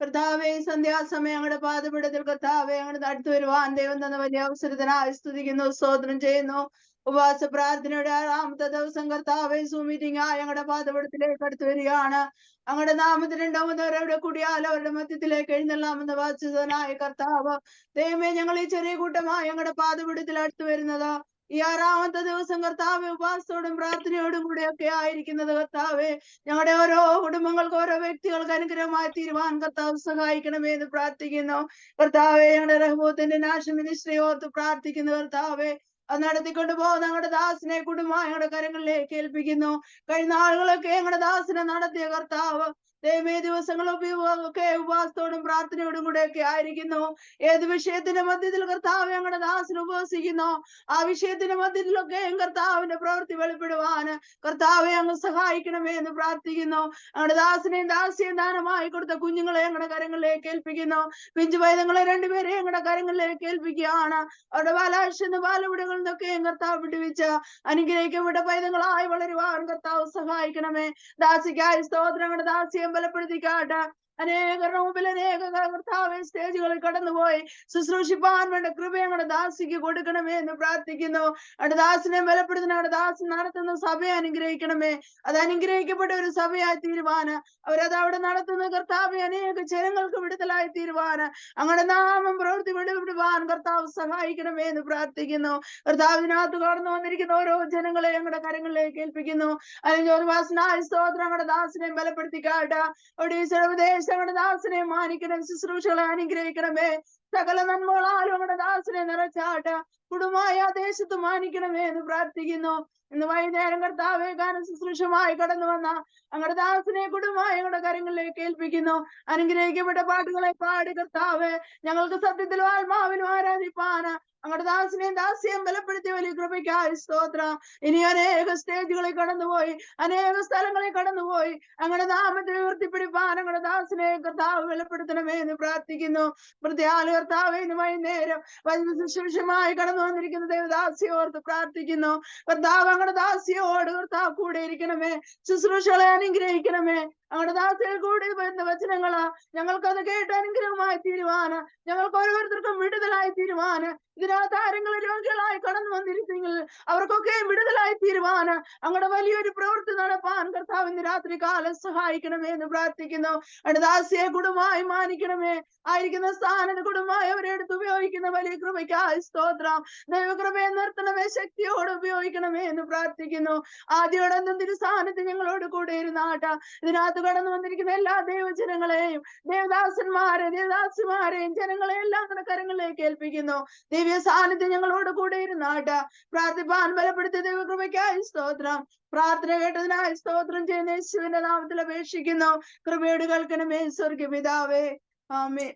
കർത്താവേ, സന്ധ്യാസമയം ഞങ്ങളുടെ പാദപീഠത്തിൽ കർത്താവേ ഞങ്ങളുടെ അടുത്ത് വരുവാൻ ദൈവം തന്ന വലിയ അവസരത്തിനായി സ്തുതിക്കുന്നു, സ്തോത്രം ചെയ്യുന്നു. ഉപവാസ പ്രാർത്ഥനയുടെ 6ാമത്തെ ദിവസം കർത്താവേ സൂം മീറ്റിംഗ് ആയി ഞങ്ങളുടെ പാദപീഠത്തിലേക്ക് അടുത്ത് വരികയാണ്. ഞങ്ങളുടെ നാമത്തിലുണ്ടാവുന്നവരവിടെ കൂടിയാൽ അവരുടെ മധ്യത്തിലേക്ക് എഴുന്നള്ളാമെന്ന് വാചിതനായ കർത്താവ് ദൈവമേ, ഞങ്ങൾ ഈ ചെറിയ കൂട്ടമായി ഞങ്ങളുടെ പാദപീഠത്തിൽ അടുത്ത് വരുന്നത് ഈ 6ാമത്തെ ദിവസം കർത്താവെ ഉപവാസത്തോടും പ്രാർത്ഥനയോടും കൂടെയൊക്കെ ആയിരിക്കുന്നത് കർത്താവെ, ഞങ്ങളുടെ ഓരോ കുടുംബങ്ങൾക്ക്, ഓരോ വ്യക്തികൾക്ക് അനുഗ്രഹമായി തീരുവാൻ കർത്താവ് സഹായിക്കണമേ എന്ന് പ്രാർത്ഥിക്കുന്നു. കർത്താവെ, ഞങ്ങളുടെ റഹ്ബോത്തിന്റെ നാഷണൽ മിനിസ്ട്രി ഓർത്ത് പ്രാർത്ഥിക്കുന്നു. കർത്താവെ, അത് നടത്തിക്കൊണ്ട് പോകുന്ന ഞങ്ങളുടെ ദാസിനെ കുടുംബമായി ഞങ്ങളുടെ കരങ്ങളിലേക്ക് ഏൽപ്പിക്കുന്നു. കഴിഞ്ഞ ആളുകളൊക്കെ ഞങ്ങളുടെ ദാസിനെ നടത്തിയ കർത്താവ് ദൈവമേ, ദിവസങ്ങളൊക്കെ ഉപവാസത്തോടും പ്രാർത്ഥനയോടും കൂടെയൊക്കെ ആയിരിക്കുന്നു. ഏത് വിഷയത്തിന്റെ മധ്യത്തിൽ കർത്താവ് ഞങ്ങളുടെ ദാസിന് ഉപവസിക്കുന്നു, ആ വിഷയത്തിന്റെ മധ്യത്തിലൊക്കെ കർത്താവിന്റെ പ്രവൃത്തി വെളിപ്പെടുവാന് കർത്താവെ അങ്ങ് സഹായിക്കണമേ എന്ന് പ്രാർത്ഥിക്കുന്നു. ഞങ്ങളുടെ ദാസിനെയും ദാസിയും ദാനമായി കൊടുത്ത കുഞ്ഞുങ്ങളെ ഞങ്ങളുടെ കരങ്ങളിലേക്ക് ഏൽപ്പിക്കുന്നു. പിഞ്ചു പൈതങ്ങളെ രണ്ടുപേരെ ഞങ്ങളുടെ കരങ്ങളിലേക്ക് ഏൽപ്പിക്കുകയാണ്. അവരുടെ ബാലാശന്ന് ബാലവിടകളിൽ നിന്നൊക്കെ കർത്താവ് വിടുവിച്ച് അനുഗ്രഹിക്കപ്പെട്ട പൈതങ്ങളായി വളരുവാൻ കർത്താവ് സഹായിക്കണമേ. ദാസിക്കായി സ്തോത്രങ്ങളുടെ ദാസിയെ ബലപ്പെടുത്തിക്കാട്ടെ. അനേക റൂമിൽ അനേക കർത്താവെ സ്റ്റേജുകളിൽ കടന്നുപോയി ശുശ്രൂഷിപ്പാൻ വേണ്ട കൃപ ഞങ്ങളുടെ ദാസിക്ക് കൊടുക്കണമേ എന്ന് പ്രാർത്ഥിക്കുന്നു. അവിടെ ദാസിനെ ബലപ്പെടുത്തുന്ന അവിടെ ദാസൻ നടത്തുന്ന സഭയെ അനുഗ്രഹിക്കണമേ. അത് അനുഗ്രഹിക്കപ്പെട്ട ഒരു സഭയായി തീരുവാന്, അവരത് അവിടെ നടത്തുന്ന കർത്താവെ അനേക ജനങ്ങൾക്ക് വിടുതലായി തീരുവാന്, അങ്ങനെ നാമം പ്രവൃത്തി വെളിപ്പെടുവാൻ കർത്താവ് സഹായിക്കണമേ എന്ന് പ്രാർത്ഥിക്കുന്നു. കർത്താവിനകത്ത് കടന്നു വന്നിരിക്കുന്ന ഓരോ ജനങ്ങളെ ഞങ്ങളുടെ കരങ്ങളിലേക്ക് ഏൽപ്പിക്കുന്നു. അല്ലെങ്കിൽ ഒരു വാസനായ സ്തോത്രം ഞങ്ങളുടെ ദാസിനെ ബലപ്പെടുത്തിക്കാട്ടെ. അവിടെ ഈ സർവദേശ ഞങ്ങളുടെ ദാസിനെ മാനിക്കണം, ശുശ്രൂഷകളെ അനുഗ്രഹിക്കണമേ. സകല നന്മകളാലും ഞങ്ങളുടെ ദാസിനെ നിറച്ചാട്ട് കുടുംബമായ ദേശത്ത് മാനിക്കണമേ എന്ന് പ്രാർത്ഥിക്കുന്നു. ഇന്ന് വൈകുന്നേരം കർത്താവെ ഗാന ശുശ്രൂഷമായി കടന്നു വന്ന ഞങ്ങളുടെ ദാസിനെ കുടുംബമായി ഞങ്ങളുടെ കരങ്ങളിലേക്ക് ഏൽപ്പിക്കുന്നു. അനുഗ്രഹിക്കപ്പെട്ട പാട്ടുകളെ പാടി കർത്താവെ ഞങ്ങൾക്ക് സത്യത്തിലും ആത്മാവിനും ആരാധിപ്പാന് ഞങ്ങളുടെ ദാസിനെയും ദാസിയെയും ബലപ്പെടുത്തിയ വലിയ കൃപയ്ക്കായി സ്തോത്രം. ഇനി അനേക സ്റ്റേജുകളിൽ കടന്നുപോയി, അനേക സ്ഥലങ്ങളിൽ കടന്നുപോയി ഞങ്ങളുടെ നാമത്തെ ഉയർത്തിപ്പിടിപ്പാൻ ഞങ്ങളുടെ ദാസിനെ കർത്താവ് ബലപ്പെടുത്തണമേ എന്ന് പ്രാർത്ഥിക്കുന്നു. പ്രത്യാല് കർത്താവ് ഇന്ന് വൈകുന്നേരം വലിയ ശുശ്രൂഷമായി കടന്നു വന്നിരിക്കുന്ന ദേവദാസിയെ ഓർത്ത് പ്രാർത്ഥിക്കുന്നു. കർത്താവ് ഞങ്ങളുടെ ദാസിയോട് കർത്താവ് കൂടെ ഇരിക്കണമേ, ശുശ്രൂഷകളെ അനുഗ്രഹിക്കണമേ. ഞങ്ങളുടെ ദാസിയെ കൂടി വരുന്ന വചനങ്ങള് ഞങ്ങൾക്കത് കേട്ട് അനുഗ്രഹമായി തീരുവാന്, ഞങ്ങൾക്ക് ഓരോരുത്തർക്കും വിടുതലായി തീരുവാന്, ഇതിനകത്ത് ആരെങ്കിലും രോഗികളായി കടന്നു വന്നിരിക്കുമെങ്കിൽ അവർക്കൊക്കെ വിടുതലായി തീരുവാന് അങ്ങയുടെ വലിയൊരു പ്രവൃത്തി നടപ്പാൻ കർത്താവ് ഇന്ന് രാത്രി കാലം സഹായിക്കണമേ എന്ന് പ്രാർത്ഥിക്കുന്നു. അവിടെ ദാസിയെ കുടുംബമായി മാനിക്കണമേ. ആയിരിക്കുന്ന സ്ഥാനത്ത് കുടുംബമായി അവരെ എടുത്ത് ഉപയോഗിക്കുന്ന വലിയ കൃപയ്ക്കായി സ്തോത്രം. ദൈവകൃപയെ നിർത്തണമേ, ശക്തിയോട് ഉപയോഗിക്കണമേ എന്ന് പ്രാർത്ഥിക്കുന്നു. ആദ്യോടൊന്നും തിരുസ്ഥാനത്ത് ഞങ്ങളോട് കൂടെ ഇരുന്നാട്ട ഇതിനകത്ത് ഇതിനകത്ത് കടന്നു വന്നിരിക്കുന്ന എല്ലാ ദൈവജനങ്ങളെയും, ദേവദാസന്മാരെയും ജനങ്ങളെ എല്ലാം അങ്ങനെ കരങ്ങളിലേക്ക് ഏൽപ്പിക്കുന്നു. ദിവ്യ സാന്നിധ്യം ഞങ്ങളോട് കൂടെ ഇരുന്നാട്ട് പ്രാർത്ഥിപ്പാൻ ബലപ്പെടുത്തിയ ദൈവകൃപയ്ക്കായി സ്തോത്രം. പ്രാർത്ഥന കേട്ടതിനായി സ്തോത്രം ചെയ്യുന്ന യേശുവിന്റെ നാമത്തിൽ അപേക്ഷിക്കുന്നു. കൃപയോട് കേൾക്കണമേ സ്വർഗ്ഗ പിതാവേ. ആമേൻ.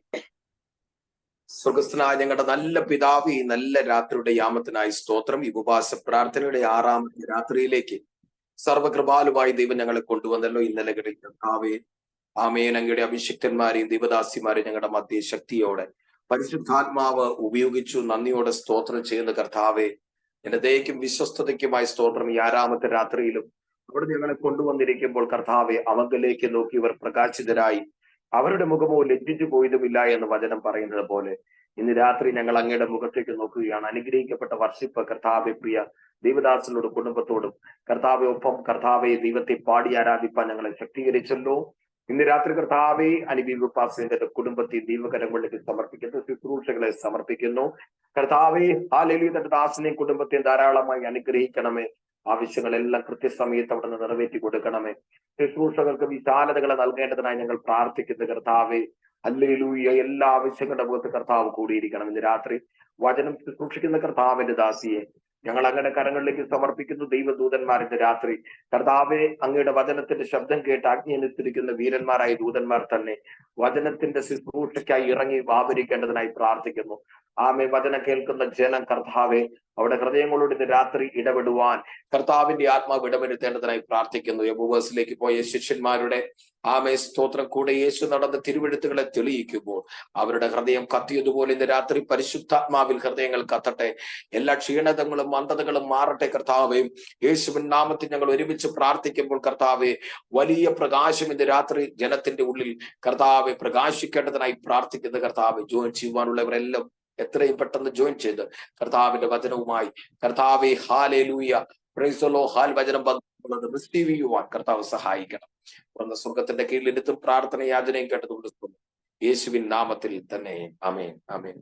സ്വർഗസ്ഥനായ ഞങ്ങളുടെ നല്ല പിതാവ്, ഈ നല്ല രാത്രിയുടെ യാമത്തിനായി സ്തോത്രം. ഈ ഉപവാസ പ്രാർത്ഥനയുടെ 6ാമത്തെ രാത്രിയിലേക്ക് സർവകൃപാലുമായി ദൈവം ഞങ്ങളെ കൊണ്ടുവന്നല്ലോ. ഇന്നലകളിൽ കർത്താവേ, ആമേൻ, അങ്ങയുടെ അഭിഷിക്തന്മാരെയും ദൈവദാസിമാരെയും ഞങ്ങളുടെ മധ്യ ശക്തിയോടെ പരിശുദ്ധാത്മാവ് ഉപയോഗിച്ചു. നന്ദിയോടെ സ്തോത്രം ചെയ്യുന്ന കർത്താവേ, എന്റെ ദയക്കും വിശ്വസ്തതയ്ക്കുമായി സ്തോത്രം. ഈ 6ാമത്തെ രാത്രിയിലും അവിടെ ഞങ്ങളെ കൊണ്ടുവന്നിരിക്കുമ്പോൾ കർത്താവെ, അവങ്കിലേക്ക് നോക്കിയവർ പ്രകാശിതരായി, അവരുടെ മുഖമോ ലജ്ജിച്ചു പോയതുമില്ല എന്ന് വചനം പറയുന്നത് പോലെ ഇന്ന് രാത്രി ഞങ്ങൾ അങ്ങയുടെ മുഖത്തേക്ക് നോക്കുകയാണ്. അനുഗ്രഹിക്കപ്പെട്ട വർഷിപ്പ് കർത്താവെ, പ്രിയ ദൈവദാസനോട് കുടുംബത്തോടും കർത്താവെ ഒപ്പം കർത്താവെ ദൈവത്തെ പാടി ആരാധിപ്പാൻ ഞങ്ങളെ ശക്തീകരിച്ചല്ലോ. ഇന്ന് രാത്രി കർത്താവെ, അനുബീബ് പാസ്റ്ററിന്റെ കുടുംബത്തെ ദൈവകരങ്ങളിലേക്ക് സമർപ്പിക്കുന്നു, ശുശ്രൂഷകളെ സമർപ്പിക്കുന്നു. കർത്താവെ, ഹല്ലേലൂയ, തന്റെ ദാസനെയും കുടുംബത്തെയും ധാരാളമായി അനുഗ്രഹിക്കണമേ. ആവശ്യങ്ങളെല്ലാം കൃത്യസമയത്ത് അവിടെ നിന്ന് നിറവേറ്റി കൊടുക്കണമേ. ശുശ്രൂഷകൾക്ക് വിശാലതകളെ നൽകേണ്ടതിനായി ഞങ്ങൾ പ്രാർത്ഥിക്കുന്നു കർത്താവെ. ഹല്ലേലൂയ, എല്ലാ ആവശ്യങ്ങളുടെ മുഖത്ത് കർത്താവ് കൂടിയിരിക്കണം. ഇന്ന് രാത്രി വചനം ശുശ്രൂഷിക്കുന്ന കർത്താവിന്റെ ദാസിയെ ഞങ്ങൾ അങ്ങയുടെ കരങ്ങളിലേക്ക് സമർപ്പിക്കുന്നു. ദൈവദൂതന്മാരിന്റെ രാത്രി കർത്താവെ, അങ്ങയുടെ വചനത്തിന്റെ ശബ്ദം കേട്ട് ആജ്ഞയെത്തിരിക്കുന്ന വീരന്മാരായ ദൂതന്മാർ തന്നെ വചനത്തിന്റെ ശുശ്രൂഷയ്ക്കായി ഇറങ്ങി വ്യാപരിക്കേണ്ടതിനായി പ്രാർത്ഥിക്കുന്നു. ആമേ, വചനം കേൾക്കുന്ന ജനം കർത്താവെ, അവിടെ ഹൃദയങ്ങളോട് ഇന്ന് രാത്രി ഇടപെടുവാൻ കർത്താവിന്റെ ആത്മാവ് ഇടപെടുത്തേണ്ടതിനായി പ്രാർത്ഥിക്കുന്നു. എബൂബസിലേക്ക് പോയ ശിഷ്യന്മാരുടെ ആമേ സ്തോത്രം കൂടെ യേശു നടന്ന തിരുവെഴുത്തുകളെ തെളിയിക്കുമ്പോൾ അവരുടെ ഹൃദയം കത്തിയതുപോലെ ഇന്ന് രാത്രി പരിശുദ്ധാത്മാവിൽ ഹൃദയങ്ങൾ കത്തട്ടെ. എല്ലാ ക്ഷീണതകളും മന്ദതകളും മാറട്ടെ കർത്താവേ. യേശുവിൻ നാമത്തിൽ ഞങ്ങൾ ഒരുമിച്ച് പ്രാർത്ഥിക്കുമ്പോൾ കർത്താവെ, വലിയ പ്രകാശം ഇന്ന് രാത്രി ജനത്തിന്റെ ഉള്ളിൽ കർത്താവെ പ്രകാശിക്കേണ്ടതിനായി പ്രാർത്ഥിക്കുന്ന കർത്താവെ, ജോയിൻ ചെയ്യുവാനുള്ളവരെല്ലാം എത്രയും പെട്ടെന്ന് ജോയിൻ ചെയ്ത് കർത്താവിന്റെ വചനവുമായി കർത്താവെ, ഹല്ലേലൂയ, പ്രൈസ് ദി ലോർഡ്, ഹാൽ വചനം റിസീവ് ചെയ്യുവാൻ കർത്താവ് സഹായിക്കണം. വന്ന സ്വർഗത്തിന്റെ കീഴിലിരുത്തും പ്രാർത്ഥന യാചനയും കേട്ടതുകൊണ്ട് യേശുവിൻ നാമത്തിൽ തന്നെ ആമേൻ, ആമേൻ,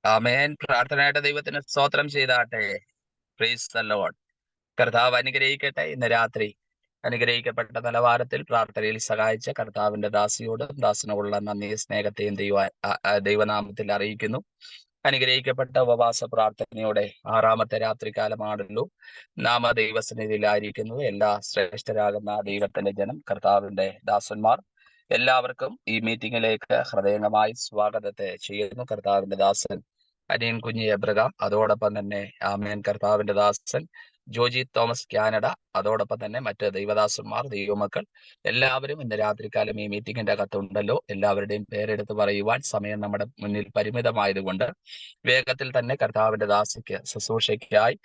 ആമേൻ. പ്രാർത്ഥനയായിട്ട് ദൈവത്തിന് സ്തോത്രം ചെയ്താട്ടെ. Price the Lord. കർത്താവ് അനുഗ്രഹിക്കട്ടെ. ഇന്ന് രാത്രി അനുഗ്രഹിക്കപ്പെട്ട നിലവാരത്തിൽ പ്രാർത്ഥനയിൽ സഹായിച്ച കർത്താവിന്റെ ദാസിയോടും ദാസനോടുള്ള നന്ദി സ്നേഹത്തെയും ദൈവനാമത്തിൽ അറിയിക്കുന്നു. അനുഗ്രഹിക്കപ്പെട്ട ഉപവാസ പ്രാർത്ഥനയോടെ 6ാമത്തെ രാത്രികാലമാണല്ലോ നാം ദൈവസന്നിധിയിലായിരിക്കുന്നത്. എല്ലാ ശ്രേഷ്ഠരാകുന്ന ദൈവത്തിന്റെ ജനം, കർത്താവിന്റെ ദാസന്മാർ എല്ലാവർക്കും ഈ മീറ്റിംഗിലേക്ക് ഹൃദയംഗമായി സ്വാഗതത്തെ ചെയ്യുന്നു. കർത്താവിന്റെ ദാസൻ അനിയൻ കുഞ്ഞി എബ്രഹാം, അതോടൊപ്പം തന്നെ ആമേൻ കർത്താവിന്റെ ദാസൻ ജോജി തോമസ് കാനഡ, അതോടൊപ്പം തന്നെ മറ്റ് ദൈവദാസന്മാർ, ദൈവമക്കൾ എല്ലാവരും ഇന്ന് രാത്രികാലം ഈ മീറ്റിംഗിന്റെ അകത്തുണ്ടല്ലോ. എല്ലാവരുടെയും പേരെടുത്ത് പറയുവാൻ സമയം നമ്മുടെ മുന്നിൽ പരിമിതമായതുകൊണ്ട് വേഗത്തിൽ തന്നെ കർത്താവിന്റെ ദാസിക്ക് ശുശ്രൂഷയ്ക്കായി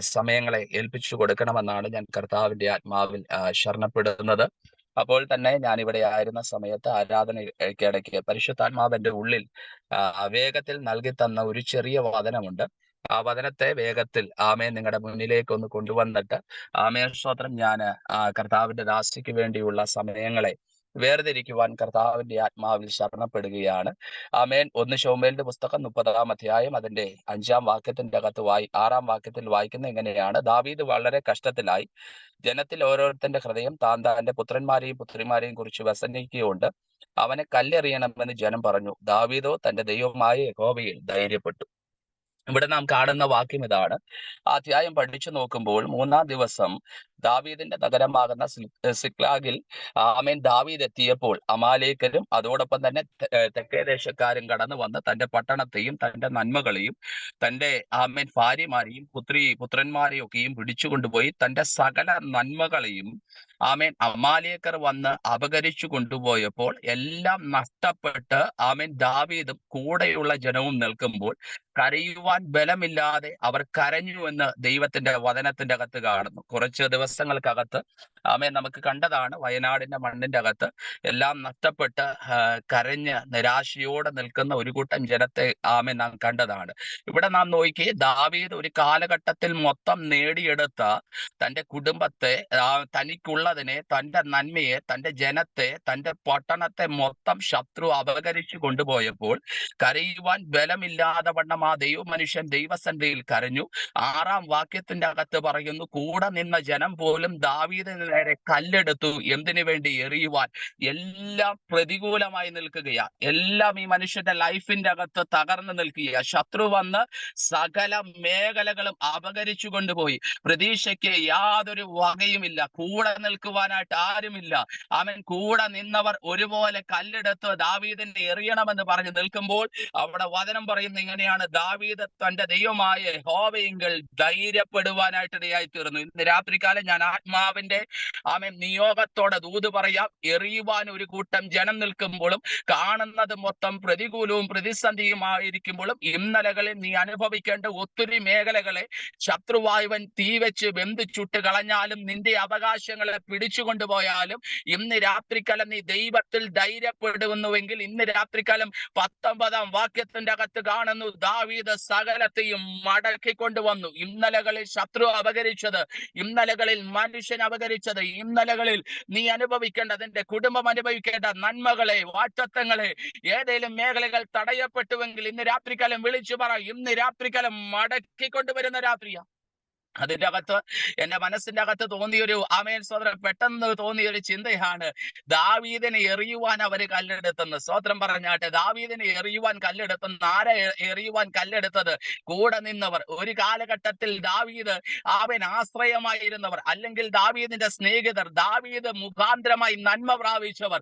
സമയങ്ങളെ ഏൽപ്പിച്ചു കൊടുക്കണമെന്നാണ് ഞാൻ കർത്താവിന്റെ ആത്മാവിൽ ശരണപ്പെടുന്നത്. അപ്പോൾ തന്നെ ഞാൻ ഇവിടെ ആയിരുന്ന സമയത്ത് ആരാധനയ്ക്കിടയ്ക്ക് പരിശുദ്ധാത്മാവിന്റെ ഉള്ളിൽ വേഗത്തിൽ നൽകി തന്ന ഒരു ചെറിയ വചനമുണ്ട്. ആ വചനത്തെ വേഗത്തിൽ ആമേൻ നിങ്ങളുടെ മുന്നിലേക്ക് ഒന്ന് കൊണ്ടുവന്നിട്ട് ആമേൻ സ്തോത്രം ഞാൻ കർത്താവിന്റെ ദാസിക്ക് വേണ്ടിയുള്ള സമയങ്ങളെ വേർതിരിക്കുവാൻ കർത്താവിന്റെ ആത്മാവിൽ ശരണപ്പെടുകയാണ്. ആമേൻ. 1 ശമൂവേലിന്റെ പുസ്തകം 30-ാം അധ്യായം അതിന്റെ 5-ാം വാക്യത്തിന്റെ അകത്ത് 6-ാം വാക്യത്തിൽ വായിക്കുന്ന എങ്ങനെയാണ്: ദാവീദ് വളരെ കഷ്ടത്തിലായി, ജനത്തിൽ ഓരോരുത്തന്റെ ഹൃദയം താന്റെ പുത്രന്മാരെയും പുത്രിമാരെയും കുറിച്ച് വ്യസനിക്കുകയുണ്ട്. അവനെ കല്ലെറിയണമെന്ന് ജനം പറഞ്ഞു. ദാവീദോ തന്റെ ദൈവമായ യഹോവയിൽ ധൈര്യപ്പെട്ടു. ഇവിടെ നാം കാണുന്ന വാക്യം ഇതാണ്. ആ അധ്യായം പഠിച്ചു നോക്കുമ്പോൾ 3-ാം ദിവസം ദാവീദിന്റെ നഗരമാകുന്ന സിക്ലാഗിൽ ആമേൻ ദാവീദ് എത്തിയപ്പോൾ അമാലേക്കരും അതോടൊപ്പം തന്നെ തെക്കേ ദേശക്കാരും കടന്നു വന്ന് തന്റെ പട്ടണത്തെയും തന്റെ നന്മകളെയും തന്റെ ആമേൻ ഭാര്യമാരെയും പുത്രന്മാരെയും ഒക്കെയും പിടിച്ചുകൊണ്ടുപോയി തന്റെ സകല നന്മകളെയും ആമേൻ അമാലേക്കർ വന്ന് അപകരിച്ചു കൊണ്ടുപോയപ്പോൾ എല്ലാം നഷ്ടപ്പെട്ട് ആമേൻ ദാവീദും കൂടെയുള്ള ജനവും നിൽക്കുമ്പോൾ കരയുവാൻ ബലമില്ലാതെ അവർ കരഞ്ഞു എന്ന് ദൈവത്തിന്റെ വചനത്തിന്റെ അകത്ത് കാണുന്നു. കുറച്ച് ദിവസങ്ങൾക്കകത്ത് ആമേൻ നമുക്ക് കണ്ടതാണ്. വയനാടിന്റെ മണ്ണിന്റെ അകത്ത് എല്ലാം നഷ്ടപ്പെട്ട് കരഞ്ഞ് നിരാശയോടെ നിൽക്കുന്ന ഒരു കൂട്ടം ജനത്തെ ആമേൻ നാം കണ്ടതാണ്. ഇവിടെ നാം നോക്കി, ദാവീദ് ഒരു കാലഘട്ടത്തിൽ മൊത്തം നേടിയെടുത്ത തന്റെ കുടുംബത്തെ, തനിക്കുള്ളതിനെ, തന്റെ നന്മയെ, തന്റെ ജനത്തെ, തന്റെ പട്ടണത്തെ മൊത്തം ശത്രു അപകരിച്ചു കൊണ്ടുപോയപ്പോൾ കരയുവാൻ ബലമില്ലാതെ വണ്ണം ആ ദൈവമനുഷ്യൻ ദൈവസന്നിധിയിൽ കരഞ്ഞു. 6-ാം വാക്യത്തിന്റെ അകത്ത് പറയുന്നു, കൂടെ നിന്ന ജനം പോലും ദാവീദിന് നേരെ കല്ലെടുത്തു. എന്തിനു വേണ്ടി? എറിയുവാൻ. എല്ലാം പ്രതികൂലമായി നിൽക്കുകയാ. എല്ലാം ഈ മനുഷ്യന്റെ ലൈഫിന്റെ അകത്ത് തകർന്നു നിൽക്കുകയാ. ശത്രു വന്ന് സകല മേഖലകളും അപകരിച്ചു കൊണ്ടുപോയി. പ്രതീക്ഷയ്ക്ക് യാതൊരു വകയുമില്ല. കൂടെ നിൽക്കുവാനായിട്ട് ആരുമില്ല. അവൻ കൂടെ നിന്നവർ ഒരുപോലെ കല്ലെടുത്ത് ദാവീദിനെ എറിയണമെന്ന് പറഞ്ഞു നിൽക്കുമ്പോൾ അവിടെ വചനം പറയുന്ന ഇങ്ങനെയാണ്: ദാവീദ് തന്റെ ദൈവമായ യഹോവയിങ്കൽ ധൈര്യപ്പെടുവാനായിട്ട് ഇടയായി തീർന്നു. ഇന്ന് രാത്രികാലം ഞാൻ ആത്മാവിന്റെ നിയോഗത്തോടെ ദൂത് പറയാം. എറിയുവാൻ ഒരു കൂട്ടം ജനം നിൽക്കുമ്പോഴും കാണുന്നത് മൊത്തം പ്രതികൂലവും പ്രതിസന്ധിയുമായിരിക്കുമ്പോഴും ഇന്നലകളിൽ നീ അനുഭവിക്കേണ്ട ഒത്തിരി മേഖലകളെ ശത്രുവായവൻ തീ വെച്ച് ബന്ധിച്ചുട്ട് കളഞ്ഞാലും നിന്റെ അവകാശങ്ങളെ പിടിച്ചുകൊണ്ടുപോയാലും ഇന്ന് രാത്രികാലം നീ ദൈവത്തിൽ ധൈര്യപ്പെടുന്നുവെങ്കിൽ ഇന്ന് രാത്രികാലം 19-ാം വാക്യത്തിന്റെ അകത്ത് കാണുന്നു: ദാവീദ് സകലത്തെയും മടക്കിക്കൊണ്ടുവന്നു. ഇന്നലകളിൽ ശത്രു അപകരിച്ചത്, ഇന്നലകളിൽ മനുഷ്യൻ അപകരിച്ചത്, ഇന്നലകളിൽ നീ അനുഭവിക്കേണ്ട, നിന്റെ കുടുംബം അനുഭവിക്കേണ്ട നന്മകളെ, വാറ്റത്വങ്ങളെ, ഏതെങ്കിലും മേഖലകൾ തടയപ്പെട്ടുവെങ്കിൽ ഇന്ന് രാത്രികാലം വിളിച്ചു പറ: ഇന്ന് രാത്രികാലം മടക്കിക്കൊണ്ടുവരുന്ന രാത്രിയാ. അതിന്റെ അകത്ത് എന്റെ മനസ്സിന്റെ അകത്ത് തോന്നിയൊരു സോദരൻ പെട്ടെന്ന് തോന്നിയൊരു ചിന്തയാണ്: ദാവീദിനെ എറിയുവാൻ അവര് കല്ലെടുത്തെന്ന്. സ്തോത്രം പറഞ്ഞാട്ടെ. ദാവീദിനെ എറിയുവാൻ കല്ലെടുത്തെന്ന്. ആരെ എറിയുവാൻ കല്ലെടുത്തത്? കൂടെ നിന്നവർ. ഒരു കാലഘട്ടത്തിൽ ദാവീദ് ആശ്രയമായിരുന്നവർ, അല്ലെങ്കിൽ ദാവീദിന്റെ സ്നേഹിതർ, ദാവീദ് മുഖാന്തരമായി നന്മ പ്രാപിച്ചവർ.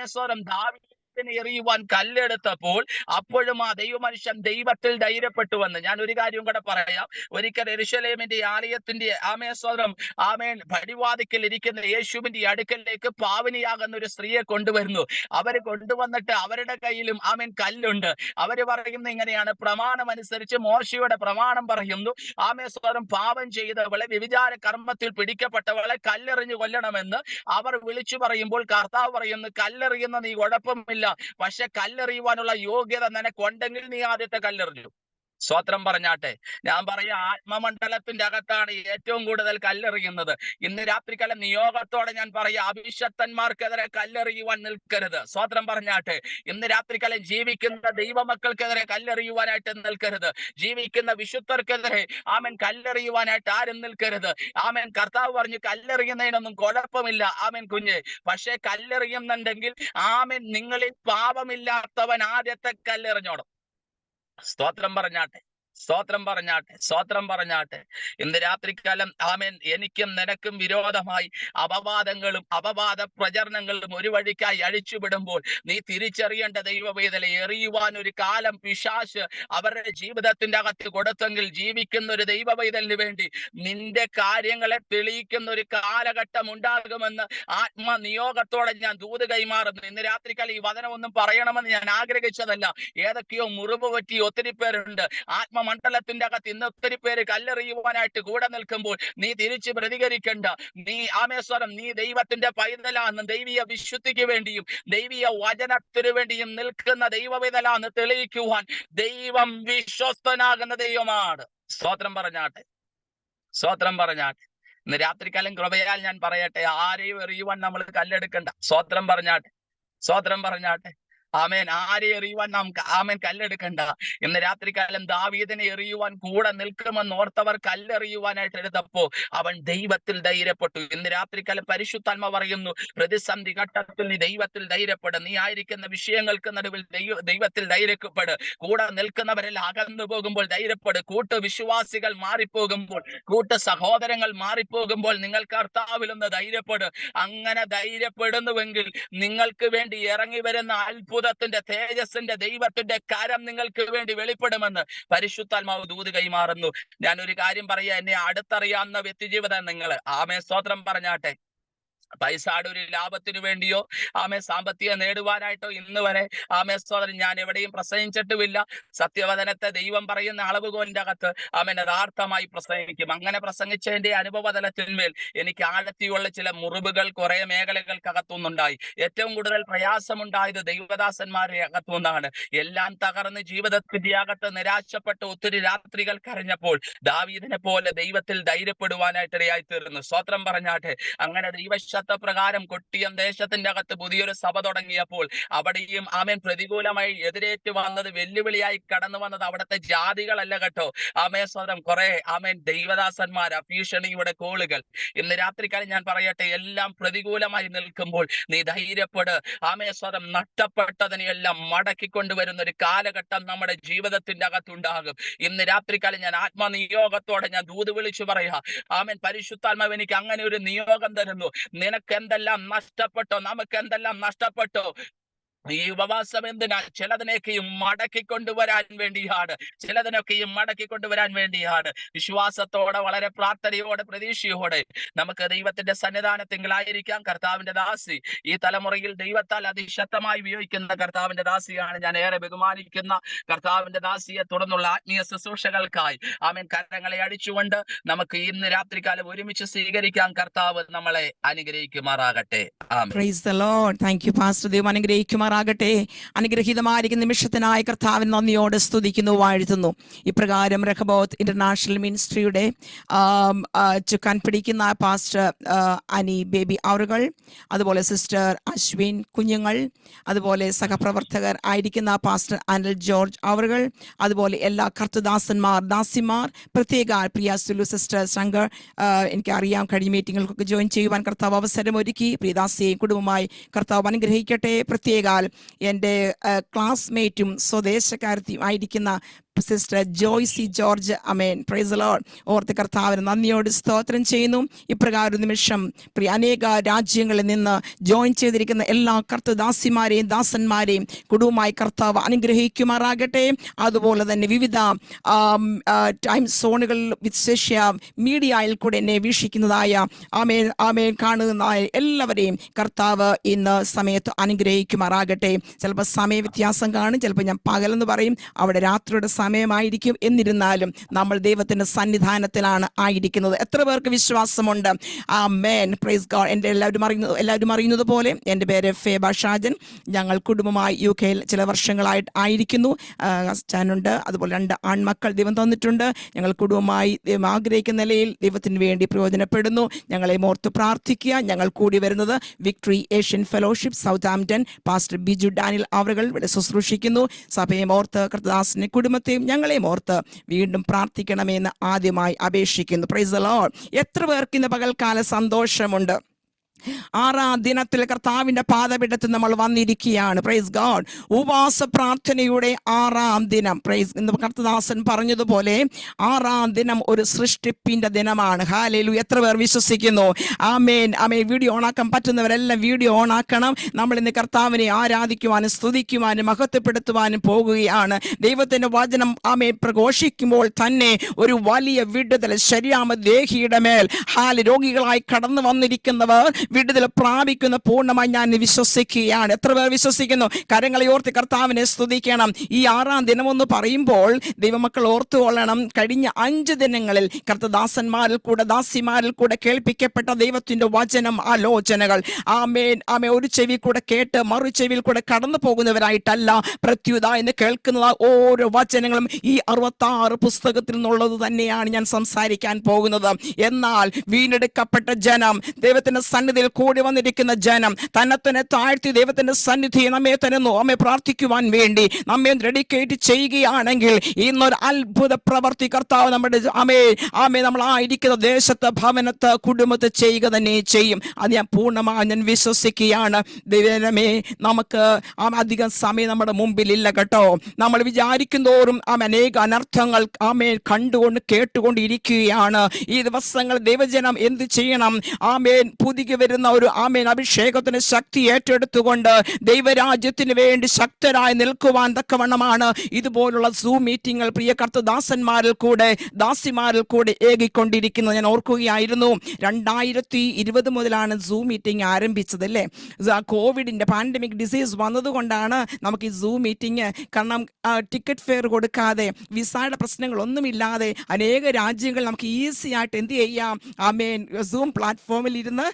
സോദരം ദാവീദ് എറിയുവാൻ കല്ലെടുത്തപ്പോൾ അപ്പോഴും ആ ദൈവമനുഷ്യൻ ദൈവത്തിൽ ധൈര്യപ്പെട്ടുവെന്ന്. ഞാൻ ഒരു കാര്യം കൂടെ പറയാം. ഒരിക്കൽ യെരൂശലേമിന്റെ ആലയത്തിന്റെ സോദരം പടിവാതിക്കൽ ഇരിക്കുന്ന യേശുവിന്റെ അടുക്കലേക്ക് പാവനിയാകുന്ന ഒരു സ്ത്രീയെ കൊണ്ടുവരുന്നു. അവര് കൊണ്ടുവന്നിട്ട് അവരുടെ കയ്യിലും കല്ലുണ്ട്. അവര് പറയുന്നത് ഇങ്ങനെയാണ്: പ്രമാണം അനുസരിച്ച് മോശയുടെ പ്രമാണം പറയുന്നു, സോദരം പാപം ചെയ്തവളെ, വ്യഭിചാര കർമ്മത്തിൽ പിടിക്കപ്പെട്ടവളെ കല്ലെറിഞ്ഞു കൊല്ലണമെന്ന് അവർ വിളിച്ചു പറയുമ്പോൾ കർത്താവ് പറയുന്നു: കല്ലെറിയുന്ന നീ കുഴപ്പമില്ല, പക്ഷെ കല്ലെറിയുവാനുള്ള യോഗ്യത നിനക്കുണ്ടെങ്കിൽ നീ ആദ്യത്തെ കല്ലെറിഞ്ഞു. സ്തോത്രം പറഞ്ഞാട്ടെ. ഞാൻ പറയാം, ആത്മമണ്ഡലത്തിന്റെ അകത്താണ് ഏറ്റവും കൂടുതൽ കല്ലെറിയുന്നത്. ഇന്ന് രാത്രികാലം നിയോഗത്തോടെ ഞാൻ പറയാം: അഭിഷക്തന്മാർക്കെതിരെ കല്ലെറിയുവാൻ നിൽക്കരുത്. സ്തോത്രം പറഞ്ഞാട്ടെ. ഇന്ന് രാത്രികാലം ജീവിക്കുന്ന ദൈവമക്കൾക്കെതിരെ കല്ലെറിയുവാനായിട്ട് നിൽക്കരുത്. ജീവിക്കുന്ന വിശുദ്ധർക്കെതിരെ കല്ലെറിയുവാനായിട്ട് ആരും നിൽക്കരുത്. കർത്താവ് പറഞ്ഞു: കല്ലെറിയുന്നതിനൊന്നും കുഴപ്പമില്ല കുഞ്ഞെ, പക്ഷെ കല്ലെറിയുന്നുണ്ടെങ്കിൽ നിങ്ങളിൽ പാപമില്ലാത്തവൻ ആദ്യത്തെ കല്ലെറിഞ്ഞോടും. സ്തോത്രം പറഞ്ഞാട്ടെ. സ്തോത്രം പറഞ്ഞാട്ടെ. സ്തോത്രം പറഞ്ഞാട്ടെ. ഇന്ന് രാത്രികാലം എനിക്കും നിനക്കും വിരോധമായി അപവാദങ്ങളും അപവാദ പ്രചരണങ്ങളും ഒരു വഴിക്കായി അഴിച്ചുവിടുമ്പോൾ നീ തിരിച്ചറിയേണ്ട ദൈവവേദന, എറിയുവാൻ ഒരു കാലം പിശാച് അവരുടെ ജീവിതത്തിന്റെ അകത്ത് കൊടുത്തെങ്കിൽ ജീവിക്കുന്ന ഒരു ദൈവവേദലിന് വേണ്ടി നിന്റെ കാര്യങ്ങളെ തെളിയിക്കുന്ന ഒരു കാലഘട്ടം ഉണ്ടാകുമെന്ന് ആത്മനിയോഗത്തോടെ ഞാൻ ദൂത് കൈമാറുന്നു. ഇന്ന് രാത്രികാലം ഈ വചനമൊന്നും പറയണമെന്ന് ഞാൻ ആഗ്രഹിച്ചതല്ല. ഏതൊക്കെയോ മുറിവ് പറ്റി ഒത്തിരി പേരുണ്ട്. മണ്ഡലത്തിന്റെ അകത്ത് ഇന്ന് ഒത്തിരി പേര് കല്ലെറിയുവാനായിട്ട് കൂടെ നിൽക്കുമ്പോൾ നീ തിരിച്ച് പ്രതികരിക്കണ്ട. നീ നീ ദൈവത്തിന്റെ പൈതലാന്ന്, ദൈവീയ വിശുദ്ധിക്ക് വേണ്ടിയും ദൈവീയ വചനത്തിനു വേണ്ടിയും നിൽക്കുന്ന ദൈവവിതലാന്ന് തെളിയിക്കുവാൻ ദൈവം വിശ്വസ്തനാകുന്ന ദൈവമാണ്. സ്തോത്രം പറഞ്ഞാട്ടെ. സ്തോത്രം പറഞ്ഞാട്ടെ. ഇന്ന് രാത്രികാലം കൃപയാൽ ഞാൻ പറയട്ടെ, ആരെയും എറിയുവാൻ നമ്മൾ കല്ലെടുക്കണ്ട. സ്തോത്രം പറഞ്ഞാട്ടെ. സ്തോത്രം പറഞ്ഞാട്ടെ. ആരെ എറിയുവാൻ നാം കല്ലെടുക്കണ്ട. ഇന്ന് രാത്രികാലം ദാവീദിനെ എറിയുവാൻ കൂടെ നിൽക്കുമെന്ന് ഓർത്തവർ കല്ലെറിയുവാനായിട്ട് എടുത്തപ്പോ അവൻ ദൈവത്തിൽ ധൈര്യപ്പെട്ടു. ഇന്ന് രാത്രികാലം പരിശുദ്ധാത്മ പറയുന്നു: പ്രതിസന്ധി ഘട്ടത്തിൽ നീ ദൈവത്തിൽ ധൈര്യപ്പെടും. നീ ആയിരിക്കുന്ന വിഷയങ്ങൾക്ക് നടുവിൽ ദൈവത്തിൽ ധൈര്യപ്പെട്. കൂടെ നിൽക്കുന്നവരെല്ലാം അകന്നു പോകുമ്പോൾ ധൈര്യപ്പെട്. കൂട്ട് വിശ്വാസികൾ മാറിപ്പോകുമ്പോൾ, കൂട്ട് സഹോദരങ്ങൾ മാറിപ്പോകുമ്പോൾ നിങ്ങൾ കർത്താവിലൊന്ന് ധൈര്യപ്പെട്. അങ്ങനെ ധൈര്യപ്പെടുന്നുവെങ്കിൽ നിങ്ങൾക്ക് വേണ്ടി ഇറങ്ങി വരുന്ന അത്ഭുതത്തിന്റെ തേജസ്സിന്റെ ദൈവത്തിന്റെ കരം നിങ്ങൾക്ക് വേണ്ടി വെളിപ്പെടുമെന്ന് പരിശുദ്ധാത്മാവ് ദൂത് കൈമാറുന്നു. ഞാൻ ഒരു കാര്യം പറയാം, എന്നെ അടുത്തറിയാവുന്ന വ്യക്തിജീവിതം നിങ്ങൾ സ്തോത്രം പറഞ്ഞാട്ടെ. പൈസയുടെ ഒരു ലാഭത്തിനു വേണ്ടിയോ സാമ്പത്തിക നേടുവാനായിട്ടോ ഇന്ന് വരെ സഹോദരൻ ഞാൻ എവിടെയും പ്രസംഗിച്ചിട്ടുമില്ല. സത്യവചനത്തെ ദൈവം പറയുന്ന അളവുകോലിന്റെ അകത്ത് യഥാർത്ഥമായി പ്രസംഗിക്കും. അങ്ങനെ പ്രസംഗിച്ചതിന്റെ അനുഭവതലത്തിന്മേൽ എനിക്ക് ആഴത്തിയുള്ള ചില മുറിവുകൾ കുറെ മേഖലകൾക്കകത്തുനിന്നുണ്ടായി. ഏറ്റവും കൂടുതൽ പ്രയാസമുണ്ടായത് ദൈവദാസന്മാരെ അകത്തുനിന്നാണ്. എല്ലാം തകർന്ന് ജീവിതത്തിന്റെ അകത്ത് നിരാശപ്പെട്ട് ഒത്തിരി രാത്രികൾ കരഞ്ഞപ്പോൾ ദാവീദിനെ പോലെ ദൈവത്തിൽ ധൈര്യപ്പെടുവാനായിട്ട് ഇടയായി തീർന്നു. സ്തോത്രം പറഞ്ഞാട്ടെ. അങ്ങനെ ദൈവ വാക്തത്വ പ്രകാരം കൊട്ടിയം ദേശത്തിന്റെ അകത്ത് പുതിയൊരു സഭ തുടങ്ങിയപ്പോൾ അവിടെയും ആമേൻ പ്രതികൂലമായി എതിരേറ്റ് വന്നത്, വെല്ലുവിളിയായി കടന്നു വന്നത് അവിടുത്തെ ജാതികളല്ല കേട്ടോ. ആമേൻ സ്വതം കുറെ ആമേൻ ദൈവദാസന്മാർ, ഭീഷണിയുടെ കോളുകൾ. ഇന്ന് രാത്രിക്കാലം ഞാൻ പറയട്ടെ, എല്ലാം പ്രതികൂലമായി നിൽക്കുമ്പോൾ നീ ധൈര്യപ്പെട്. ആമേൻ സ്വതം നഷ്ടപ്പെട്ടതിനെയെല്ലാം മടക്കിക്കൊണ്ടുവരുന്ന ഒരു കാലഘട്ടം നമ്മുടെ ജീവിതത്തിന്റെ അകത്തുണ്ടാകും. ഇന്ന് രാത്രിക്കാലം ഞാൻ ആത്മനിയോഗത്തോടെ ഞാൻ ദൂത് വിളിച്ചു പറയാ, ആമേൻ പരിശുദ്ധാത്മാവ് എനിക്ക് അങ്ങനെ ഒരു നിയോഗം തരുന്നു. നിനക്ക് എന്തെല്ലാം നഷ്ടപ്പെട്ടോ, നമുക്ക് എന്തെല്ലാം നഷ്ടപ്പെട്ടോ, ഈ ഉപവാസം എന്തിനാ? ചിലതിനൊക്കെയും മടക്കിക്കൊണ്ടുവരാൻ വേണ്ടിയാണ്, ചിലതിനൊക്കെയും മടക്കിക്കൊണ്ടുവരാൻ വേണ്ടിയാണ്. വിശ്വാസത്തോടെ, വളരെ പ്രാർത്ഥനയോടെ, പ്രതീക്ഷയോടെ നമുക്ക് ദൈവത്തിന്റെ സന്നിധാനത്തിലായിരിക്കാം. കർത്താവിന്റെ ദാസി ഈ തലമുറയിൽ ദൈവത്താൽ അതിശക്തമായി ഉപയോഗിക്കുന്ന കർത്താവിന്റെ ദാസിയാണ്. ഞാൻ ഏറെ ബഹുമാനിക്കുന്ന കർത്താവിന്റെ ദാസിയെ തുടർന്നുള്ള ആത്മീയ ശുശ്രൂഷകൾക്കായി ആമേൻ കരങ്ങളെ അടിച്ചുകൊണ്ട് നമുക്ക് ഇന്ന് രാത്രികാലം ഒരുമിച്ച് സ്വീകരിക്കാം. കർത്താവ് നമ്മളെ അനുഗ്രഹിക്കുമാറാകട്ടെ. ആമേൻ. Praise the Lord. Thank you pastor. ദൈവം അനുഗ്രഹിക്കുമാറാകട്ടെ. അനുഗ്രഹീതമായിരിക്കുന്ന നിമിഷത്തിനായി കർത്താവിന് നന്ദിയോടെ സ്തുതിക്കുന്നു, വാഴ്ത്തുന്നു. ഇപ്രകാരം റഹബോത്ത് ഇന്റർനാഷണൽ മിനിസ്ട്രിയുടെ ചുക്കാൻ പിടിക്കുന്ന പാസ്റ്റർ അനി ബേബി അവറുകൾ, അതുപോലെ സിസ്റ്റർ അശ്വിൻ കുഞ്ഞുങ്ങൾ, അതുപോലെ സഹപ്രവർത്തകർ ആയിരിക്കുന്ന പാസ്റ്റർ അനിൽ ജോർജ് അവറുകൾ, അതുപോലെ എല്ലാ കർത്തദാസന്മാർ, ദാസിമാർ, പ്രത്യേക പ്രിയ സുലു സിസ്റ്റർ ശങ്കർ, എനിക്കറിയാം കഴിഞ്ഞ മീറ്റിങ്ങുകൾക്കൊക്കെ ജോയിൻ ചെയ്യുവാൻ കർത്താവ് അവസരമൊരുക്കി. പ്രിയദാസിയെയും കുടുംബമായി കർത്താവ് അനുഗ്രഹിക്കട്ടെ. പ്രത്യേക എൻ്റെ ക്ലാസ്മേറ്റും സ്വദേശക്കാരത്തിയും ആയിരിക്കുന്ന sister Joicy George, amen. Price the Lord. ഓർത്ത് കർത്താവിന് നന്ദിയോട് സ്തോത്രം ചെയ്യുന്നു. ഇപ്രകാരം നിമിഷം പ്രിയ അനേക രാജ്യങ്ങളിൽ നിന്ന് ജോയിൻ ചെയ്തിരിക്കുന്ന എല്ലാ കർത്തദാസിമാരെയും ദാസന്മാരെയും കുടുംബമായി കർത്താവ് അനുഗ്രഹിക്കുമാറാകട്ടെ. അതുപോലെ തന്നെ വിവിധ ടൈം സോണുകളിൽ വിശേഷ്യ മീഡിയയിൽ കൂടെ എന്നെ വീക്ഷിക്കുന്നതായ ആമേൻ കാണുന്ന എല്ലാവരെയും കർത്താവ് ഇന്ന് സമയത്ത് അനുഗ്രഹിക്കുമാറാകട്ടെ. ചിലപ്പോൾ സമയ വ്യത്യാസം കാണും, ചിലപ്പോൾ ഞാൻ പകലെന്ന് പറയും, അവിടെ രാത്രിയുടെ സമയമായിരിക്കും. എന്നിരുന്നാലും നമ്മൾ ദൈവത്തിന്റെ സന്നിധാനത്തിലാണ് ആയിരിക്കുന്നത്. എത്ര പേർക്ക് വിശ്വാസമുണ്ട്? ആമേൻ. Praise God. എൻ്റെ എല്ലാവരും അറിയുന്നത് പോലെ എൻ്റെ പേര് ഫേബ ഷാജൻ. ഞങ്ങൾ കുടുംബമായി UK ചില വർഷങ്ങളായിട്ട് ആയിരിക്കുന്നു. അച്ഛനുണ്ട്, അതുപോലെ 2 ആൺമക്കൾ ദൈവം തന്നിട്ടുണ്ട്. ഞങ്ങൾ കുടുംബമായി ദൈവം ആഗ്രഹിക്കുന്ന നിലയിൽ ദൈവത്തിന് വേണ്ടി പ്രയോജനപ്പെടുന്നു. ഞങ്ങളെ ഓർത്ത് പ്രാർത്ഥിക്കുക. ഞങ്ങൾ കൂടി വരുന്നത് victory Asian fellowship Southampton. Pastor Biju Daniel അവറുകൾ ഇവിടെ ശുശ്രൂഷിക്കുന്നു. സഭയെ ഓർത്ത് കർത്തദാസിനെ കുടുംബത്തെയും ഞങ്ങളെയും ഓർത്ത് വീണ്ടും പ്രാർത്ഥിക്കണമെന്ന് ആദ്യമായി അപേക്ഷിക്കുന്നു. Price the Lord. എത്ര പേർക്ക് ഇന്ന് പകൽക്കാല സന്തോഷമുണ്ട്? 6ാം ദിനത്തിൽ കർത്താവിന്റെ പാദപീഠത്തിൽ നമ്മൾ വന്നിരിക്കുകയാണ്. Praise God. ഉപവാസ പ്രാർത്ഥനയുടെ 6ാം ദിനം. പ്രൈസ്. ഇന്ന് കർത്തദാസൻ പറഞ്ഞതുപോലെ 6ാം ദിനം ഒരു സൃഷ്ടിപ്പിന്റെ ദിനമാണ്. ഹല്ലേലൂയ. എത്ര പേർ വിശ്വസിക്കുന്നു? ആമേൻ. ആമേൻ. വീഡിയോ ഓണാക്കാൻ പറ്റുന്നവരെല്ലാം വീഡിയോ ഓണാക്കണം. നമ്മൾ ഇന്ന് കർത്താവിനെ ആരാധിക്കുവാനും സ്തുതിക്കുവാനും മഹത്വപ്പെടുത്തുവാനും പോകുകയാണ്. ദൈവത്തിന്റെ വചനം ആമേൻ പ്രഘോഷിക്കുമ്പോൾ തന്നെ ഒരു വലിയ വിടുതൽ ശരീരദേഹിയുടെ മേൽ രോഗികളായി കടന്നു വന്നിരിക്കുന്നവർ വിടുതൽ പ്രാപിക്കുന്ന പൂർണ്ണമായി ഞാൻ വിശ്വസിക്കുകയാണ്. എത്ര പേർ വിശ്വസിക്കുന്നു? കരങ്ങളെ ഓർത്ത് കർത്താവിനെ സ്തുതിക്കണം. ഈ 6ാം ദിനമെന്ന് പറയുമ്പോൾ ദൈവമക്കൾ ഓർത്തുകൊള്ളണം, കഴിഞ്ഞ 5 ദിനങ്ങളിൽ കർത്തദാസന്മാരിൽ കൂടെ ദാസിമാരിൽ കൂടെ കേൾപ്പിക്കപ്പെട്ട ദൈവത്തിന്റെ വചനം, ആലോചനകൾ ആമേൻ ആമേ ഒരു ചെവി കൂടെ കേട്ട് മറു ചെവിയിൽ കൂടെ കടന്നു പോകുന്നവരായിട്ടല്ല, പ്രത്യുത എന്ന് കേൾക്കുന്ന ഓരോ വചനങ്ങളും ഈ 66 പുസ്തകത്തിൽ നിന്നുള്ളത് തന്നെയാണ് ഞാൻ സംസാരിക്കാൻ പോകുന്നത്. എന്നാൽ വീണ്ടെടുക്കപ്പെട്ട ജനം, ദൈവത്തിന്റെ സന്നിധിയിൽ കൂടി വന്നിരിക്കുന്ന ജനം, തന്നെ താഴ്ത്തി ദൈവത്തിന്റെ സന്നിധി നമ്മെ തരുന്നു. നമ്മെ പ്രാർത്ഥിക്കുവാൻ വേണ്ടി നമ്മെ ഡെഡിക്കേറ്റ് ചെയ്യുകയാണെങ്കിൽ ഇന്നൊരു അത്ഭുത പ്രവർത്തി കർത്താവ് നമ്മുടെ ആമേ നമ്മളായിരിക്കുന്ന ദേശത്ത്, ഭവനത്ത്, കുടുംബത്ത് ചെയ്യുക തന്നെ ചെയ്യും. അത് ഞാൻ പൂർണ്ണമായി ഞാൻ വിശ്വസിക്കുകയാണ്. ദൈവമേ, നമുക്ക് അധികം സമയം നമ്മുടെ മുമ്പിലില്ല കേട്ടോ. നമ്മൾ വിചാരിക്കുന്നതോറും അനേക അനർത്ഥങ്ങൾ കണ്ടുകൊണ്ട് കേട്ടുകൊണ്ടിരിക്കുകയാണ്. ഈ ദിവസങ്ങൾ ദൈവജനം എന്ത് ചെയ്യണം? പുതിയ വരുന്ന ഒരു അഭിഷേകത്തിന് ശക്തി ഏറ്റെടുത്തുകൊണ്ട് ദൈവരാജ്യത്തിന് വേണ്ടി ശക്തരായി നിൽക്കുവാൻ തക്കവണ്ണമാണ് ഇതുപോലുള്ള സൂം മീറ്റിങ്ങൾ പ്രിയ കർത്തദാസന്മാരിൽ കൂടെ ദാസിമാരിൽ കൂടെ ഏകിക്കൊണ്ടിരിക്കുന്നത്. ഞാൻ ഓർക്കുകയായിരുന്നു, 2020 മുതലാണ് സൂം മീറ്റിംഗ് ആരംഭിച്ചത് അല്ലേ. കോവിഡിന്റെ പാൻഡമിക് ഡിസീസ് വന്നതുകൊണ്ടാണ് നമുക്ക് ഈ സൂം മീറ്റിംഗ്, കാരണം ടിക്കറ്റ് ഫെയർ കൊടുക്കാതെ വിസയുടെ പ്രശ്നങ്ങളൊന്നുമില്ലാതെ അനേക രാജ്യങ്ങൾ നമുക്ക് ഈസി ആയിട്ട് എന്ത് ചെയ്യാം, സൂം പ്ലാറ്റ്ഫോമിൽ ഇരുന്ന്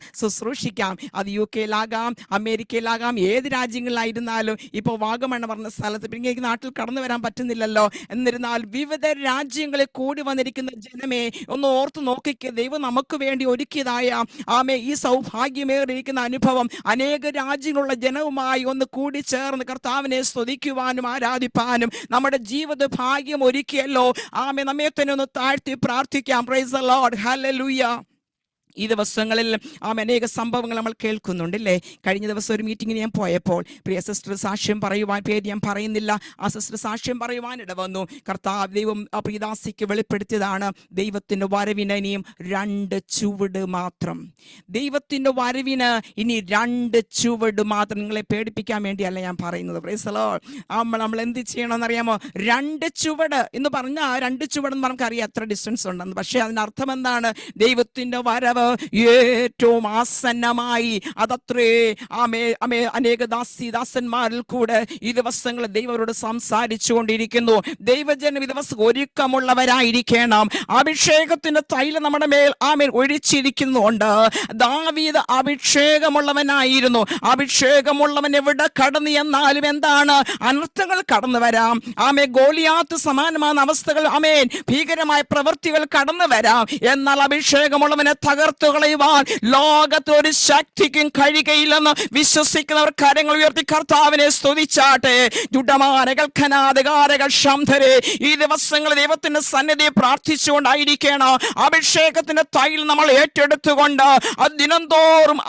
ശുശ്രൂഷിക്കാം. അത് UK-യിലാകാം, അമേരിക്കയിലാകാം, ഏത് രാജ്യങ്ങളിലായിരുന്നാലും. ഇപ്പോൾ വാഗമൺ പറഞ്ഞ സ്ഥലത്ത് പിന്നെ എനിക്ക് നാട്ടിൽ കടന്നു വരാൻ പറ്റുന്നില്ലല്ലോ. എന്നിരുന്നാൽ വിവിധ രാജ്യങ്ങളിൽ കൂടി വന്നിരിക്കുന്ന ജനമേ, ഒന്ന് ഓർത്ത് നോക്കിക്കുക. ദൈവം നമുക്ക് വേണ്ടി ഒരുക്കിയതായ ഈ സൗഭാഗ്യമേറിയിരിക്കുന്ന അനുഭവം അനേക രാജ്യങ്ങളുള്ള ജനവുമായി ഒന്ന് കൂടി ചേർന്ന് കർത്താവിനെ സ്തുതിക്കുവാനും ആരാധിപ്പാനും നമ്മുടെ ജീവിത ഭാഗ്യം ഒരുക്കിയല്ലോ. നമ്മെ തന്നെ ഒന്ന് താഴ്ത്തി പ്രാർത്ഥിക്കാം. Price the Lord, hallelujah. ഈ ദിവസങ്ങളിൽ അനേക സംഭവങ്ങൾ നമ്മൾ കേൾക്കുന്നുണ്ടല്ലേ. കഴിഞ്ഞ ദിവസം ഒരു മീറ്റിങ്ങിന് ഞാൻ പോയപ്പോൾ പ്രിയ സിസ്റ്റർ സാക്ഷ്യം പറയുവാൻ, പേര് ഞാൻ പറയുന്നില്ല, ആ സിസ്റ്റർ സാക്ഷ്യം പറയുവാൻ ഇടവന്നു. കർത്താവ് ദൈവം പ്രിയദാസിക്ക് വെളിപ്പെടുത്തിയതാണ്, ദൈവത്തിൻ്റെ വരവിന് ഇനിയും 2 ചുവട് മാത്രം. ദൈവത്തിൻ്റെ വരവിന് ഇനി 2 ചുവട് മാത്രം. നിങ്ങളെ പേടിപ്പിക്കാൻ വേണ്ടിയല്ല ഞാൻ പറയുന്നത്. Price the Lord. നമ്മൾ എന്ത് ചെയ്യണമെന്നറിയാമോ? 2 ചുവട് എന്ന് പറഞ്ഞാൽ 2 ചുവടെന്ന് നമുക്കറിയാം എത്ര ഡിസ്റ്റൻസ് ഉണ്ടെന്ന്. പക്ഷേ അതിനർത്ഥം എന്താണ്? ദൈവത്തിൻ്റെ വരവ് ഏറ്റവും ആസന്നമായി. അതത്രേ അനേക ദാസന്മാരിൽ കൂടെ ഈ ദിവസങ്ങൾ ദൈവരോട് സംസാരിച്ചു കൊണ്ടിരിക്കുന്നു. ദൈവജനം ഈ ദിവസം ഒരുക്കമുള്ളവരായിരിക്കണം. അഭിഷേകത്തിന്റെ തൈലം നമ്മുടെ മേൽ ഒഴിച്ചിരിക്കുന്നുണ്ട്. ദാവീദ് അഭിഷേകമുള്ളവനായിരുന്നു. അഭിഷേകമുള്ളവൻ എവിടെ കടന്നു എന്നാലും എന്താണ്? അനർത്ഥങ്ങൾ കടന്നു വരാം. ഗോലിയാത്ത് സമാനമായ അവസ്ഥകൾ, ഭീകരമായ പ്രവൃത്തികൾ കടന്നു വരാം. എന്നാൽ അഭിഷേകമുള്ളവനെ തകർത്തുകളയുവാൻ ലോകത്ത് ഒരു ശക്തിക്കും കഴിയുകയില്ലെന്ന് വിശ്വസിക്കുന്നവർ കരങ്ങൾ ഉയർത്തി കർത്താവിനെ സ്തുതിച്ചാട്ടെ. ജുഡമാനകൾ ഖനാദകാരകൾ ശംധരെ ഈ ദിവസങ്ങൾ ദൈവത്തിന്റെ സന്നിധി പ്രാർത്ഥിച്ചുകൊണ്ടായിരിക്കണം. അഭിഷേകത്തിന്റെ തൈൽ നമ്മൾ ഏറ്റെടുത്തുകൊണ്ട് അത് ദിനംതോറും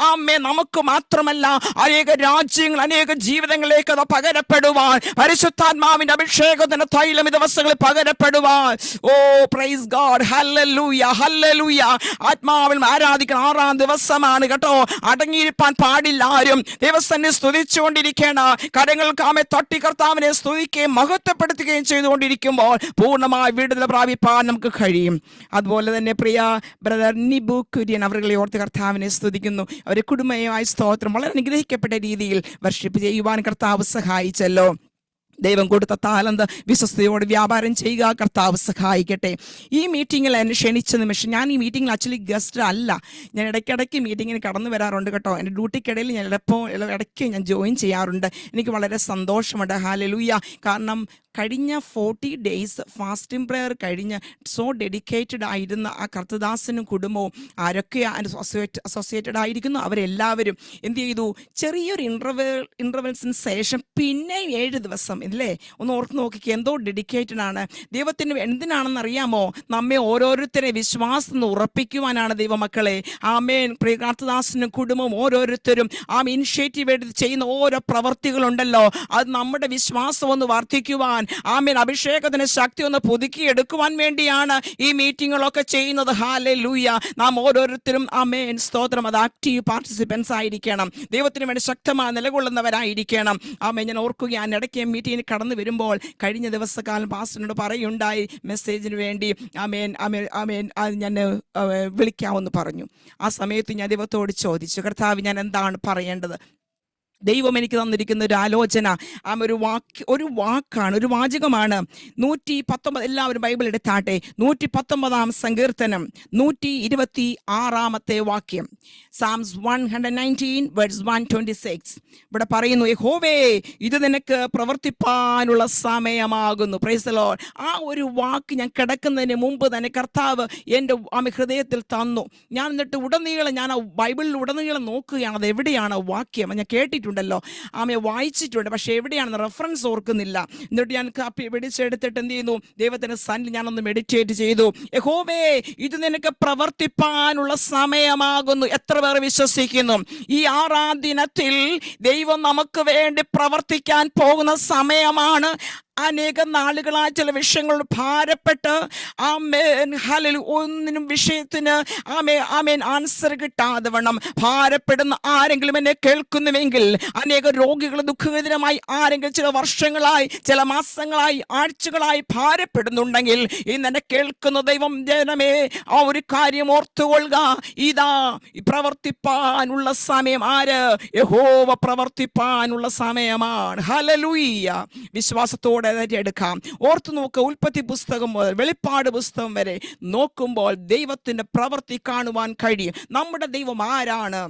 നമുക്ക് മാത്രമല്ല അനേക രാജ്യങ്ങൾ, അനേക ജീവിതങ്ങളിലേക്ക് അത് പകരപ്പെടുവാൻ, പരിശുദ്ധാത്മാവിന്റെ അഭിഷേകത്തിന്റെ തൈലം ഈ ദിവസങ്ങളിൽ പകരപ്പെടുവാൻ. ഓ പ്രൈസ് ഗോഡ്, ഹല്ലേലൂയ, ഹല്ലേലൂയ. ആത്മാവിൽ ആരാധിക്കണം. 6-ാം ദിവസമാണ് കേട്ടോ. അടങ്ങിയിരിക്കാൻ പാടില്ല ആരും. ദൈവസന്നെ സ്തുതിച്ചുകൊണ്ടിരിക്കണം. കരങ്ങൾക്ക് തട്ടി കർത്താവിനെ സ്തുതിക്കുകയും മഹത്വപ്പെടുത്തുകയും ചെയ്തുകൊണ്ടിരിക്കുമ്പോൾ പൂർണ്ണമായ വിടുതൽ പ്രാപിപ്പാൻ നമുക്ക് കഴിയും. അതുപോലെ തന്നെ പ്രിയ ബ്രദർ നിബു കുര്യൻ അവരെ ഓർത്ത് കർത്താവിനെ സ്തുതിക്കുന്നു. അവരെ കുടുംബമായി സ്തോത്രം. വളരെ അനുഗ്രഹിക്കപ്പെട്ട രീതിയിൽ വർഷിപ്പ് ചെയ്യുവാൻ കർത്താവ് സഹായിച്ചല്ലോ. ദൈവം കൊടുത്ത താലന്ത് വിശ്വസ്തയോടെ വ്യാപാരം ചെയ്യുക. കർത്താവ് സഹായിക്കട്ടെ. ഈ മീറ്റിങ്ങിൽ എന്നെ ക്ഷണിച്ച നിമിഷം, ഞാൻ ഈ മീറ്റിങ്ങിൽ ആക്ച്വലി ഗസ്റ്റ് അല്ല, ഞാൻ ഇടയ്ക്കിടയ്ക്ക് മീറ്റിങ്ങിന് കടന്നു വരാറുണ്ട് കേട്ടോ. എൻ്റെ ഡ്യൂട്ടിക്കിടയിൽ ഞാൻ ഇടയ്ക്ക് ഞാൻ ജോയിൻ ചെയ്യാറുണ്ട്. എനിക്ക് വളരെ സന്തോഷമുണ്ട്. ഹല്ലേലൂയ. കാരണം കഴിഞ്ഞ 40 days ഫാസ്റ്റിംഗ് പ്രെയർ കഴിഞ്ഞ് സോ ഡെഡിക്കേറ്റഡ് ആയിരുന്ന ആ കർത്തദാസനും കുടുംബവും ആരൊക്കെ അസോസിയേറ്റഡ് ആയിരിക്കുന്നു അവരെല്ലാവരും എന്ത് ചെയ്തു? ചെറിയൊരു ഇൻ്റർവെൽസിന് ശേഷം പിന്നെ 7 ദിവസം ഇല്ലേ, ഒന്ന് ഓർത്ത് നോക്കിക്കുക. എന്തോ ഡെഡിക്കേറ്റഡ് ആണ് ദൈവത്തിന്. എന്തിനാണെന്ന് അറിയാമോ? നമ്മെ ഓരോരുത്തരെ വിശ്വാസം ഉറപ്പിക്കുവാനാണ് ദൈവമക്കളെ. പ്രിയ കർത്തദാസനും കുടുംബവും ഓരോരുത്തരും ഇനിഷ്യേറ്റീവ് എടുത്ത് ചെയ്യുന്ന ഓരോ പ്രവർത്തികളുണ്ടല്ലോ, അത് നമ്മുടെ വിശ്വാസം ഒന്ന് വർദ്ധിക്കുവാൻ, അഭിഷേകത്തിന് ശക്തി ഒന്ന് പുതുക്കിയെടുക്കുവാൻ വേണ്ടിയാണ് ഈ മീറ്റിങ്ങുകളൊക്കെ ചെയ്യുന്നത്. ഹല്ലേലൂയ. നാം ഓരോരുത്തരും സ്തോത്രം, അത് ആക്റ്റീവ് പാർട്ടിസിപ്പൻസ് ആയിരിക്കണം. ദൈവത്തിന് വേണ്ടി ശക്തമായി നിലകൊള്ളുന്നവരായിരിക്കണം. ഞാൻ ഓർക്കുകയാണ്, ഇടയ്ക്ക് മീറ്റിങ്ങിന് കടന്നു വരുമ്പോൾ കഴിഞ്ഞ ദിവസക്കാലം പാസ്റ്ററിനോട് പറയുണ്ടായി മെസ്സേജിന് വേണ്ടി ഞാൻ വിളിക്കാമെന്ന് പറഞ്ഞു. ആ സമയത്ത് ഞാൻ ദൈവത്തോട് ചോദിച്ചു, കർത്താവ് ഞാൻ എന്താണ് പറയേണ്ടത്? ദൈവം എനിക്ക് തന്നിരിക്കുന്ന ഒരു ആലോചന, ഒരു വാക്കാണ്, ഒരു വാചകമാണ്. 119, എല്ലാവരും ബൈബിൾ എടുത്താട്ടെ. 119-ാം സങ്കീർത്തനം 126-ാമത്തെ വാക്യം, സാംസ് 119 verse 126. ഇവിടെ പറയുന്നു, യഹോവേ ഇത് നിനക്ക് പ്രവർത്തിപ്പാനുള്ള സമയമാകുന്നു. Praise the Lord. ആ ഒരു വാക്ക് ഞാൻ കിടക്കുന്നതിന് മുമ്പ് തന്നെ കർത്താവ് എൻ്റെ ഹൃദയത്തിൽ തന്നു. ഞാൻ എന്നിട്ട് ഉടനീളം ഞാൻ ബൈബിളിൽ ഉടനീളം നോക്കുകയാണ്, അത് എവിടെയാണ് വാക്യം. ഞാൻ കേട്ടിട്ടുണ്ട്, വായിച്ചിട്ടുണ്ട്, പക്ഷെ എവിടെയാണെന്ന് റെഫറൻസ് ഓർക്കുന്നില്ല. എന്നിട്ട് ഞാൻ പിടിച്ചെടുത്തിട്ട് എന്ത് ചെയ്യുന്നു? ദൈവത്തിന്റെ സന്നിധിയിൽ ഞാനൊന്ന് മെഡിറ്റേറ്റ് ചെയ്തു. യഹോവേ ഇത് നിനക്ക് പ്രവർത്തിപ്പാനുള്ള സമയമാകുന്നു. എത്ര പേർ വിശ്വസിക്കുന്നു? ഈ 6-ാം ദിനത്തിൽ ദൈവം നമുക്ക് വേണ്ടി പ്രവർത്തിക്കാൻ പോകുന്ന സമയമാണ്. അനേക നാളുകളായി ചില വിഷയങ്ങൾ ഭാരപ്പെട്ട് ഒന്നിനും വിഷയത്തിന് ആൻസർ കിട്ടാതെ വണ്ണം ഭാരപ്പെടുന്ന ആരെങ്കിലും എന്നെ കേൾക്കുന്നുവെങ്കിൽ, അനേക രോഗികൾ ദുഃഖകരമായി ആരെങ്കിലും ചില വർഷങ്ങളായി, ചില മാസങ്ങളായി, ആഴ്ചകളായി ഭാരപ്പെടുന്നുണ്ടെങ്കിൽ, ഇന്ന് എന്നെ കേൾക്കുന്ന ദൈവം ജനമേ ആ ഒരു കാര്യം ഓർത്തുകൊള്ളുക. ഇതാ പ്രവർത്തിപ്പാനുള്ള സമയം. ആര്? യഹോവ പ്രവർത്തിപ്പാനുള്ള സമയമാണ്. ഹല്ലേലൂയ. വിശ്വാസത്തോടെ എടുക്കാം. ഓർത്തു നോക്കുക, ഉൽപ്പത്തി പുസ്തകം മുതൽ വെളിപ്പാട് പുസ്തകം വരെ നോക്കുമ്പോൾ ദൈവത്തിന്റെ പ്രവൃത്തി കാണുവാൻ കഴിയും. നമ്മുടെ ദൈവം ആരാണ്?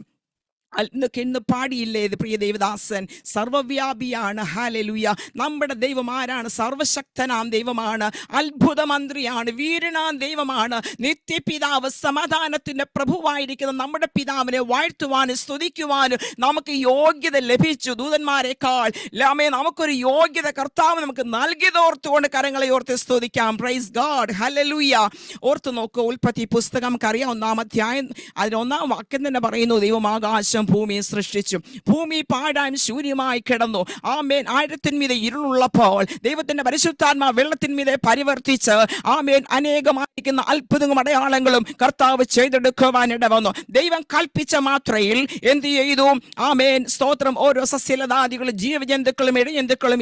ഇന്ന് പാടിയില്ലേ ഇത് പ്രിയ ദേവദാസൻ? സർവവ്യാപിയാണ്. ഹല്ലേലൂയ. നമ്മുടെ ദൈവം ആരാണ്? സർവശക്തനാം ദൈവമാണ്, അത്ഭുത മന്ത്രിയാണ്, വീരനാം ദൈവമാണ്, നിത്യപിതാവ്, സമാധാനത്തിന്റെ പ്രഭുവായിരിക്കുന്ന നമ്മുടെ പിതാവിനെ വാഴ്ത്തുവാനും സ്തുതിക്കുവാനും നമുക്ക് യോഗ്യത ലഭിച്ചു. ദൂതന്മാരെക്കാൾ നമുക്കൊരു യോഗ്യത കർത്താവ് നമുക്ക് നൽകിയതോർത്തുകൊണ്ട് കരങ്ങളെ ഓർത്ത് സ്തുതിക്കാം. Praise God. ഹല്ലേലൂയ. ഓർത്ത് നോക്കൂ, ഉൽപ്പത്തി പുസ്തകം നമുക്കറിയാം, 1-ാം അധ്യായം അതിന് 1-ാം വാക്യം തന്നെ പറയുന്നു, ദൈവം ആകാശം ഭൂമിയെ സൃഷ്ടിച്ചു, ഭൂമി പാഴായും ശൂന്യമായി കിടന്നു. ആമേൻ. ആഴത്തിന്മീതെ ഇരുളുള്ളപ്പോൾ ദൈവത്തിന്റെ പരിശുദ്ധാത്മാ വെള്ളത്തിന്മീതെ പരിവർത്തിച്ച് ആമേൻ അനേകമായിരിക്കുന്ന അത്ഭുതങ്ങളും അടയാളങ്ങളും കർത്താവ് ചെയ്തെടുക്കുവാനിട വന്നു. ദൈവം കൽപ്പിച്ച മാത്രയിൽ എന്ത് ചെയ്തു? ആമേൻ, സ്തോത്രം. ഓരോ സസ്യലതാദികളും ജീവജന്തുക്കളും ഇഴജന്തുക്കളും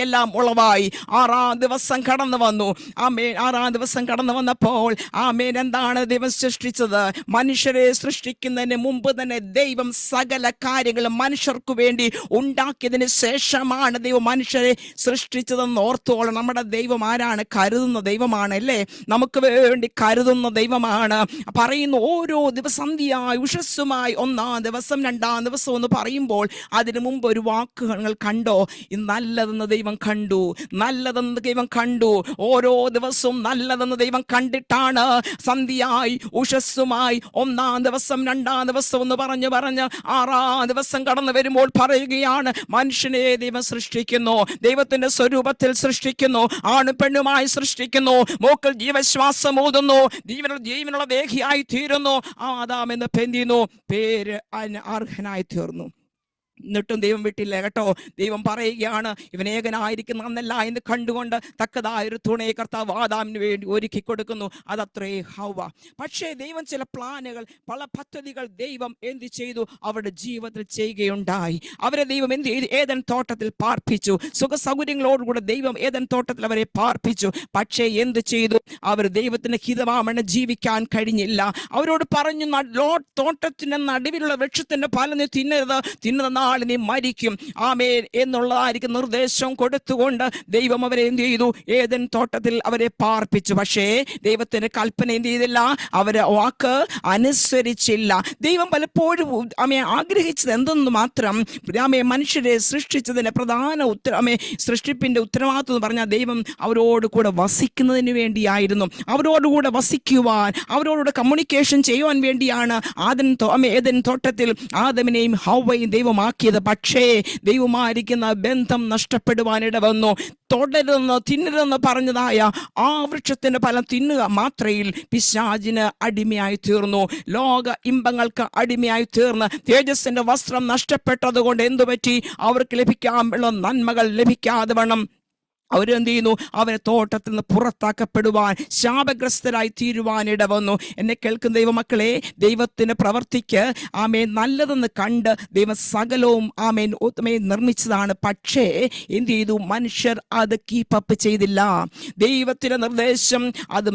എല്ലാം ഉളവായി. 6-ാം ദിവസം കടന്നു വന്നു. ആമേൻ. 6-ാം ദിവസം കടന്നു വന്നപ്പോൾ ആമേൻ എന്താണ് ദൈവം സൃഷ്ടിച്ചത്? മനുഷ്യരെ സൃഷ്ടിക്കുന്നതിന് മുമ്പ് തന്നെ ദൈവം സകല കാര്യങ്ങളും മനുഷ്യർക്ക് വേണ്ടി ഉണ്ടാക്കിയതിന് ശേഷമാണ് ദൈവം മനുഷ്യരെ സൃഷ്ടിച്ചതെന്ന് ഓർത്തോളം. നമ്മുടെ ദൈവം ആരാണ്? കരുതുന്ന ദൈവമാണ്, അല്ലേ? നമുക്ക് വേണ്ടി കരുതുന്ന ദൈവമാണ്. പറയുന്നു, ഓരോ ദിവസന്ധിയായി ഉഷസ്സുമായി 1-ാം ദിവസം 2-ാം ദിവസം എന്ന് പറയുമ്പോൾ അതിനു മുമ്പ് ഒരു വാക്കുകൾ കണ്ടോ? നല്ലതെന്ന് ദൈവം കണ്ടു, നല്ലതെന്ന് ദൈവം കണ്ടു. ഓരോ ദിവസവും നല്ലതെന്ന് ദൈവം കണ്ടിട്ടാണ് സന്ധ്യയായി ഉഷസ്സുമായി 1-ാം ദിവസം 2-ാം ദിവസം എന്ന് പറഞ്ഞ് 6-ാം ദിവസം കടന്നു വരുമ്പോൾ പറയുകയാണ്, മനുഷ്യനെ ദൈവം സൃഷ്ടിക്കുന്നു, ദൈവത്തിന്റെ സ്വരൂപത്തിൽ സൃഷ്ടിക്കുന്നു, ആണും പെണ്ണുമായി സൃഷ്ടിക്കുന്നു, മൂക്കിൽ ജീവശ്വാസം ഊതുന്നു, ജീവനുള്ള ദേഹിയായി തീരുന്നു, ആദാം എന്ന് പേര് അർഹനായി തീർന്നു. എന്നിട്ടും ദൈവം വിട്ടില്ല കേട്ടോ. ദൈവം പറയുകയാണ്, ഇവൻ ഏകനായിരിക്കുന്ന അന്നല്ല എന്ന് കണ്ടുകൊണ്ട് തക്കതായൊരു തുണയെ കർത്താവ് ആദാമിന് വേണ്ടി ഒരുക്കി കൊടുക്കുന്നു. അതത്രേ ഹവ്വ. പക്ഷേ ദൈവം ചില പ്ലാനുകൾ, പല പദ്ധതികൾ ദൈവം എന്ത് ചെയ്തു? അവരുടെ ജീവിതത്തിൽ ചെയ്യുകയുണ്ടായി. അവരെ ദൈവം എന്ത് ചെയ്തു? ഏദൻ തോട്ടത്തിൽ പാർപ്പിച്ചു. സുഖ സൗകര്യങ്ങളോടുകൂടെ ദൈവം ഏദൻ തോട്ടത്തിൽ അവരെ പാർപ്പിച്ചു. പക്ഷേ എന്ത് ചെയ്തു? അവർ ദൈവത്തിന് ഹിതമാമണ്ണം ജീവിക്കാൻ കഴിഞ്ഞില്ല. അവരോട് പറഞ്ഞു, തോട്ടത്തിന്റെ നടുവിലുള്ള വൃക്ഷത്തിന്റെ ഫലം നീ തിന്നുന്ന നീ മരിക്കും, ആമേൻ എന്നുള്ളതായിരിക്കും നിർദ്ദേശം കൊടുത്തുകൊണ്ട് ദൈവം അവരെ എന്ത് ചെയ്തു? ഏദൻ തോട്ടത്തിൽ അവരെ പാർപ്പിച്ചു. പക്ഷേ ദൈവത്തിന്റെ കൽപ്പന എന്ത് ചെയ്തില്ല? അവരെ വാക്ക് അനുസരിച്ചില്ല. ദൈവം പലപ്പോഴും ആഗ്രഹിച്ചത് എന്തെന്ന് മാത്രം, മനുഷ്യരെ സൃഷ്ടിച്ചതിന്റെ പ്രധാന സൃഷ്ടിപ്പിന്റെ ഉത്തരവാദിത്വം എന്ന് പറഞ്ഞാൽ ദൈവം അവരോട് കൂടെ വസിക്കുന്നതിന് വേണ്ടിയായിരുന്നു. അവരോടുകൂടെ വസിക്കുവാൻ, അവരോട് കമ്മ്യൂണിക്കേഷൻ ചെയ്യുവാൻ വേണ്ടിയാണ് ഏദൻ തോട്ടത്തിൽ ആദമിനെയും ഹവ്വയും ദൈവമാക്കിയത്. പക്ഷേ ദൈവമായിരിക്കുന്ന ബന്ധം നഷ്ടപ്പെടുവാനിട വന്നു. തിന്നരുതെന്ന് പറഞ്ഞതായ ആ വൃക്ഷത്തിന്റെ ഫലം തിന്നുക മാത്രയിൽ പിശാചിന് അടിമയായി തീർന്നു. ലോക ഇമ്പങ്ങൾക്ക് അടിമയായി തീർന്ന് തേജസ്സിന്റെ വസ്ത്രം നഷ്ടപ്പെട്ടത് കൊണ്ട് എന്തുപറ്റി? അവർക്ക് ലഭിക്കാനുള്ള നന്മകൾ ലഭിക്കാതെ വണ്ണം അവരെന്ത് ചെയ്യുന്നു? അവരെ തോട്ടത്തിൽ നിന്ന് പുറത്താക്കപ്പെടുവാൻ, ശാപഗ്രസ്തരായി തീരുവാനിട വന്നു. എന്നെ കേൾക്കുന്ന ദൈവമക്കളെ, ദൈവത്തിന് പ്രവർത്തിക്ക് നല്ലതെന്ന് കണ്ട് ദൈവം സകലവും നിർമ്മിച്ചതാണ്. പക്ഷേ എന്ത് ചെയ്തു? മനുഷ്യർ അത് കീപ്പപ്പ് ചെയ്തില്ല. ദൈവത്തിന്റെ നിർദ്ദേശം അത്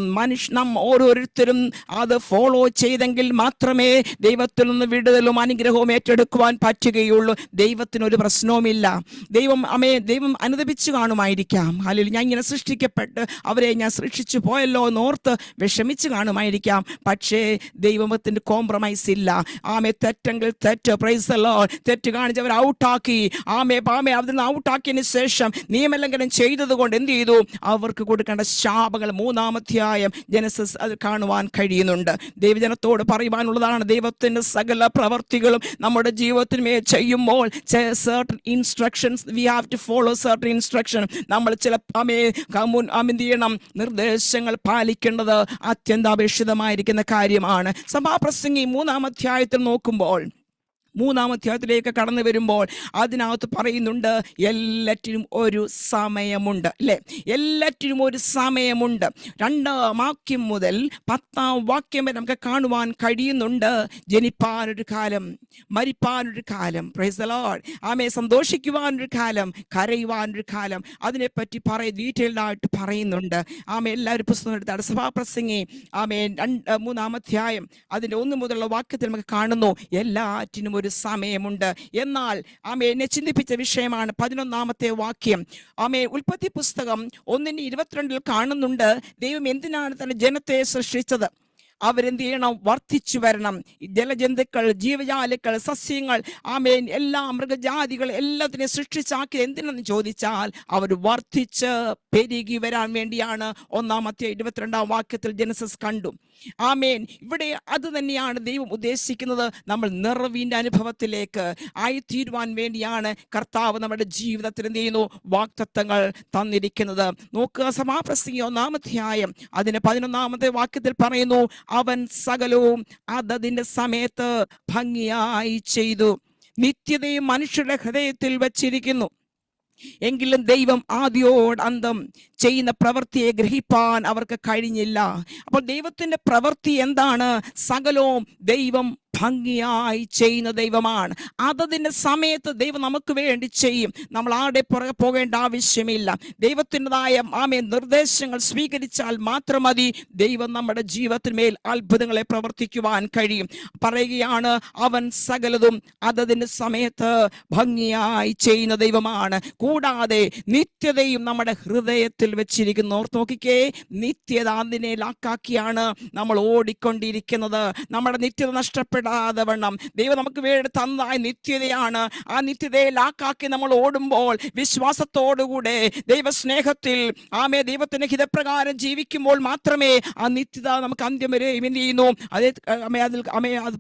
നാം ഓരോരുത്തരും അത് ഫോളോ ചെയ്തെങ്കിൽ മാത്രമേ ദൈവത്തിൽ നിന്ന് വിടുതലും അനുഗ്രഹവും ഏറ്റെടുക്കുവാൻ പറ്റുകയുള്ളൂ. ദൈവത്തിനൊരു പ്രശ്നവുമില്ല. ദൈവം അനുദപിച്ചു കാണുമായിരിക്കാം. അല്ലെങ്കിൽ ഞാൻ ഇങ്ങനെ സൃഷ്ടിക്കപ്പെട്ട് അവരെ ഞാൻ സൃഷ്ടിച്ചു പോയല്ലോ എന്നോർത്ത് വിഷമിച്ച് കാണുമായിരിക്കാം. പക്ഷേ ദൈവത്തിന്റെ കോംപ്രമൈസ് ഇല്ല. തെറ്റെങ്കിൽ തെറ്റ്, പ്രൈസ് ദി ലോർഡ്. തെറ്റ് കാണിച്ച് അവർ ഔട്ടാക്കി. അതിന് ഔട്ടാക്കിയതിന് ശേഷം നിയമലംഘനം ചെയ്തത് കൊണ്ട് എന്ത് ചെയ്തു? അവർക്ക് കൊടുക്കേണ്ട ശാപങ്ങൾ 3-ാം അധ്യായം ജനസിസ് അത് കാണുവാൻ കഴിയുന്നുണ്ട്. ദൈവജനത്തോട് പറയുവാനുള്ളതാണ്, ദൈവത്തിന്റെ സകല പ്രവർത്തികളും നമ്മുടെ ജീവിതത്തിന് ചെയ്യുമ്പോൾ certain instructions we have to follow certain instruction. നമ്മൾ ചില നിർദ്ദേശങ്ങൾ പാലിക്കേണ്ടത് അത്യന്താപേക്ഷിതമായിരിക്കുന്ന കാര്യമാണ്. സഭാപ്രസംഗി 3-ാം അധ്യായത്തിൽ നോക്കുമ്പോൾ, 3-ാം അധ്യായത്തിലേക്ക് കടന്നു വരുമ്പോൾ അതിനകത്ത് പറയുന്നുണ്ട്, എല്ലാറ്റിനും ഒരു സമയമുണ്ട്, അല്ലേ? എല്ലാറ്റിനും ഒരു സമയമുണ്ട്. 2-ാം വാക്യം മുതൽ 10-ാം വാക്യം വരെ നമുക്ക് കാണുവാൻ കഴിയുന്നുണ്ട്. ജനിപ്പാനൊരു കാലം, മരിപ്പാനൊരു കാലം, പ്രൈസ് ദി ലോർഡ്. സന്തോഷിക്കുവാനൊരു കാലം, കരയുവാനൊരു കാലം. അതിനെപ്പറ്റി ഡീറ്റെയിൽഡ് ആയിട്ട് പറയുന്നുണ്ട്. എല്ലാവരും പുസ്തകം എടുത്താണ്. സഭാപ്രസംഗി 3-ാം അധ്യായം അതിൻ്റെ 1 മുതലുള്ള വാക്യത്തിൽ നമുക്ക് കാണുന്നു, എല്ലാറ്റിനും ഒരു സമയമുണ്ട്. എന്നാൽ എന്നെ ചിന്തിപ്പിച്ച വിഷയമാണ് 11-ാമത്തെ വാക്യം. ഉൽപ്പത്തി പുസ്തകം 1:22 കാണുന്നുണ്ട്, ദൈവം എന്തിനാണ് തന്റെ ജനത്തെ സൃഷ്ടിച്ചത്? അവരെന്ത് ചെയ്യണം? വർദ്ധിച്ചു വരണം. ജലജന്തുക്കൾ, ജീവജാലുക്കൾ, സസ്യങ്ങൾ, ആമേൻ, എല്ലാ മൃഗജാതികൾ എല്ലാത്തിനെയും സൃഷ്ടിച്ചാക്കി എന്തിനെന്ന് ചോദിച്ചാൽ അവർ വർദ്ധിച്ച് പെരുകി വരാൻ വേണ്ടിയാണ്. 1:22 ജനസസ് കണ്ടു. ആമേൻ. ഇവിടെ അത് തന്നെയാണ് ദൈവം ഉദ്ദേശിക്കുന്നത്. നമ്മൾ നിറവിന്റെ അനുഭവത്തിലേക്ക് ആയിത്തീരുവാൻ വേണ്ടിയാണ് കർത്താവ് നമ്മുടെ ജീവിതത്തിൽ എന്ത് ചെയ്യുന്നു? വാഗ്ദത്തങ്ങൾ തന്നിരിക്കുന്നത്. നോക്കുക, സഭാപ്രസംഗി 1-ാം അതിന്റെ 11-ാമത്തെ വാക്യത്തിൽ പറയുന്നു, അവൻ സകലവും അതതിന്റെ സമയത്ത് ഭംഗിയായി ചെയ്തു, നിത്യതയും മനുഷ്യരുടെ ഹൃദയത്തിൽ വച്ചിരിക്കുന്നു. എങ്കിലും ദൈവം ആദ്യോട് അന്തം ചെയ്യുന്ന പ്രവൃത്തിയെ ഗ്രഹിപ്പാൻ അവർക്ക് കഴിഞ്ഞില്ല. അപ്പോൾ ദൈവത്തിന്റെ പ്രവൃത്തി എന്താണ്? സകലവും ദൈവം ഭംഗിയായി ചെയ്യുന്ന ദൈവമാണ്. അതതിൻ്റെ സമയത്ത് ദൈവം നമുക്ക് വേണ്ടി ചെയ്യും. നമ്മൾ ആരുടെ പുറകെ പോകേണ്ട ആവശ്യമില്ല. ദൈവത്തിൻ്റെതായ നിർദ്ദേശങ്ങൾ സ്വീകരിച്ചാൽ മാത്രം മതി ദൈവം നമ്മുടെ ജീവിതത്തിന്മേൽ അത്ഭുതങ്ങളെ പ്രവർത്തിക്കുവാൻ കഴിയും. പറയുകയാണ്, അവൻ സകലതും അതതിൻ്റെ സമയത്ത് ഭംഗിയായി ചെയ്യുന്ന ദൈവമാണ്. കൂടാതെ നിത്യതയും നമ്മുടെ ഹൃദയത്തിൽ വെച്ചിരിക്കുന്നു. ഓർത്ത് നോക്കിക്കേ, നിത്യത അതിനെ ലാക്കാക്കിയാണ് നമ്മൾ ഓടിക്കൊണ്ടിരിക്കുന്നത്. നമ്മുടെ നിത്യത നഷ്ടപ്പെടാതെ വണ്ണം ദൈവം നമുക്ക് വേണ്ടി തന്നതായ നിത്യതയാണ്. ആ നിത്യതയെ ലാക്കാക്കി നമ്മൾ ഓടുമ്പോൾ വിശ്വാസത്തോടുകൂടെ ദൈവസ്നേഹത്തിൽ ദൈവത്തിന്റെ ഹിതപ്രകാരം ജീവിക്കുമ്പോൾ മാത്രമേ ആ നിത്യത നമുക്ക് അന്ത്യം വരെ എന്ത് ചെയ്യുന്നു? അത്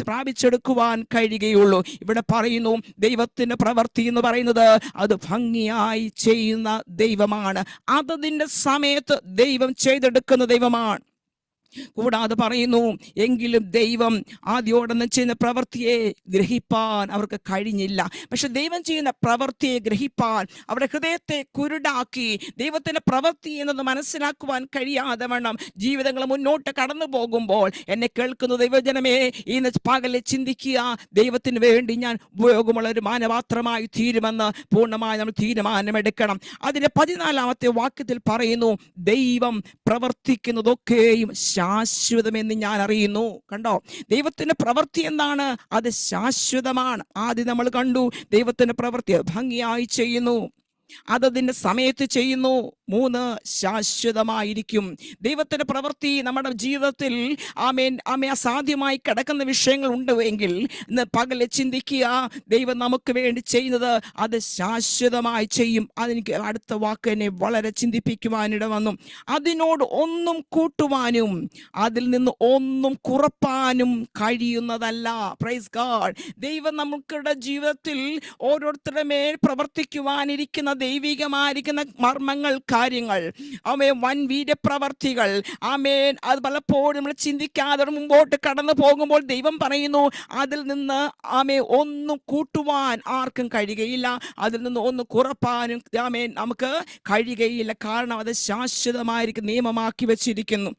പ്രാപിച്ചെടുക്കുവാൻ കഴിയുകയുള്ളൂ. ഇവിടെ പറയുന്നു, ദൈവത്തിന്റെ പ്രവൃത്തി എന്ന് പറയുന്നത് അത് ഭംഗിയായി ചെയ്യുന്ന ദൈവമാണ്. അതതിന്റെ സമയത്ത് ദൈവം ചെയ്തെടുക്കുന്ന ദൈവമാണ്. കൂടാതെ പറയുന്നു, എങ്കിലും ദൈവം ആദ്യോടൊന്നും ചെയ്യുന്ന പ്രവൃത്തിയെ ഗ്രഹിപ്പാൻ അവർക്ക് കഴിഞ്ഞില്ല. പക്ഷെ ദൈവം ചെയ്യുന്ന പ്രവൃത്തിയെ ഗ്രഹിപ്പാൻ അവരുടെ ഹൃദയത്തെ കുരുടാക്കി ദൈവത്തിന്റെ പ്രവൃത്തി എന്നത് മനസ്സിലാക്കുവാൻ കഴിയാതെ വണ്ണം ജീവിതങ്ങൾ മുന്നോട്ട് കടന്നു പോകുമ്പോൾ എന്നെ കേൾക്കുന്ന ദൈവജനമേ, ഇന്ന് പകലിൽ ചിന്തിക്കുക, ദൈവത്തിന് വേണ്ടി ഞാൻ ഉപയോഗമുള്ള ഒരു മാനപാത്രമായി തീരുമെന്ന് പൂർണ്ണമായി നമ്മൾ തീരുമാനമെടുക്കണം. അതിന്റെ 14-ാമത്തെ വാക്യത്തിൽ പറയുന്നു, ദൈവം പ്രവർത്തിക്കുന്നതൊക്കെയും ശാശ്വതമെന്ന് ഞാൻ അറിയുന്നു. കണ്ടോ, ദൈവത്തിന്റെ പ്രവൃത്തി എന്താണ്? അത് ശാശ്വതമാണ്. ആദ്യം നമ്മൾ കണ്ടു, ദൈവത്തിന്റെ പ്രവൃത്തി ഭംഗിയായി ചെയ്യുന്നു, അതതിന്റെ സമയത്ത് ചെയ്യുന്നു. 3, ശാശ്വതമായിരിക്കും. ദൈവത്തിന്റെ പ്രവൃത്തി നമ്മുടെ ജീവിതത്തിൽ അസാധ്യമായി കിടക്കുന്ന വിഷയങ്ങൾ ഉണ്ട് എങ്കിൽ ഇന്ന് പകലെ ചിന്തിക്കുക, ദൈവം നമുക്ക് വേണ്ടി ചെയ്യുന്നത് അത് ശാശ്വതമായി ചെയ്യും. അതെനിക്ക് അടുത്ത വാക്ക് എന്നെ വളരെ ചിന്തിപ്പിക്കുവാനിട വന്നു. അതിനോട് ഒന്നും കൂട്ടുവാനും അതിൽ നിന്ന് ഒന്നും കുറപ്പാനും കഴിയുന്നതല്ല. Praise God. ദൈവം നമുക്കുടെ ജീവിതത്തിൽ ഓരോരുത്തരുടെ മേൽ പ്രവർത്തിക്കുവാനിരിക്കുന്ന ദൈവികമായിരിക്കുന്ന മർമ്മങ്ങൾ, കാര്യങ്ങൾ, വൻ വീര്യപ്രവർത്തികൾ, അത് പലപ്പോഴും നമ്മൾ ചിന്തിക്കാതെ മുമ്പോട്ട് കടന്നു പോകുമ്പോൾ ദൈവം പറയുന്നു, അതിൽ നിന്ന് ഒന്നും കൂട്ടുവാൻ ആർക്കും കഴിയുകയില്ല, അതിൽ നിന്ന് ഒന്നും കുറപ്പാനും നമുക്ക് കഴിയുകയില്ല. കാരണം അത് ശാശ്വതമായിരിക്കും, നിയമമാക്കി വെച്ചിരിക്കുന്നു.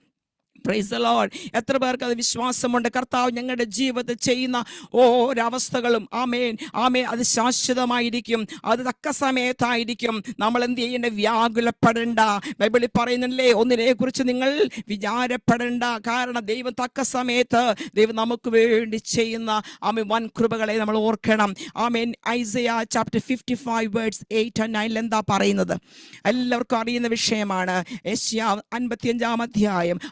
Price the Lord. എത്ര പേർക്ക് അത് വിശ്വാസമുണ്ട്? കർത്താവ് ഞങ്ങളുടെ ജീവിതത്തിൽ ചെയ്യുന്ന ഓരോവസ്ഥകളും അത് ശാശ്വതമായിരിക്കും, അത് തക്ക സമയത്തായിരിക്കും. നമ്മൾ എന്ത് ചെയ്യേണ്ട? വ്യാകുലപ്പെടേണ്ട. ബൈബിളിൽ പറയുന്നില്ലേ, ഒന്നിനെ കുറിച്ച് നിങ്ങൾ വിചാരപ്പെടേണ്ട. കാരണം ദൈവം തക്ക സമയത്ത് ദൈവം നമുക്ക് വേണ്ടി ചെയ്യുന്ന വൻ കൃപകളെ നമ്മൾ ഓർക്കണം. ഐസയ ചാപ്റ്റർ 55:8-9 എന്താ പറയുന്നത്? എല്ലാവർക്കും അറിയുന്ന വിഷയമാണ്. യെശയ്യാ 55-ാം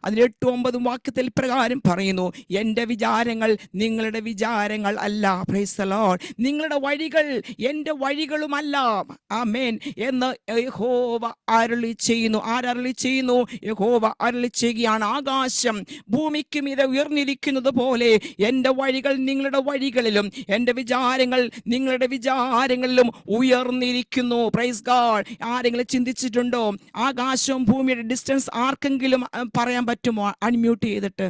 അതിൽ 8-9 വാക്യത്തിൽ പ്രകാരം പറയുന്നു, എൻ്റെ വിചാരങ്ങൾ നിങ്ങളുടെ വിചാരങ്ങൾ അല്ല. Price the Lord. നിങ്ങളുടെ വഴികൾ എൻ്റെ വഴികളുമല്ല. ആമേൻ എന്ന് യഹോവ അരുളി ചെയ്യുന്നു. ആരരുളി ചെയ്യുന്നു? യഹോവ അരുളി ചെയ്യുകയാണ്. ആകാശം ഭൂമിക്ക് മീതെ ഉയർന്നിരിക്കുന്നത് പോലെ എൻ്റെ വഴികൾ നിങ്ങളുടെ വഴികളിലും എൻ്റെ വിചാരങ്ങൾ നിങ്ങളുടെ വിചാരങ്ങളിലും ഉയർന്നിരിക്കുന്നു. Praise God. ആരെങ്കിലും ചിന്തിച്ചിട്ടുണ്ടോ ആകാശവും ഭൂമിയുടെ ഡിസ്റ്റൻസ് ആർക്കെങ്കിലും പറയാൻ പറ്റുമോ? അൺമ്യൂട്ട് ചെയ്തിട്ട്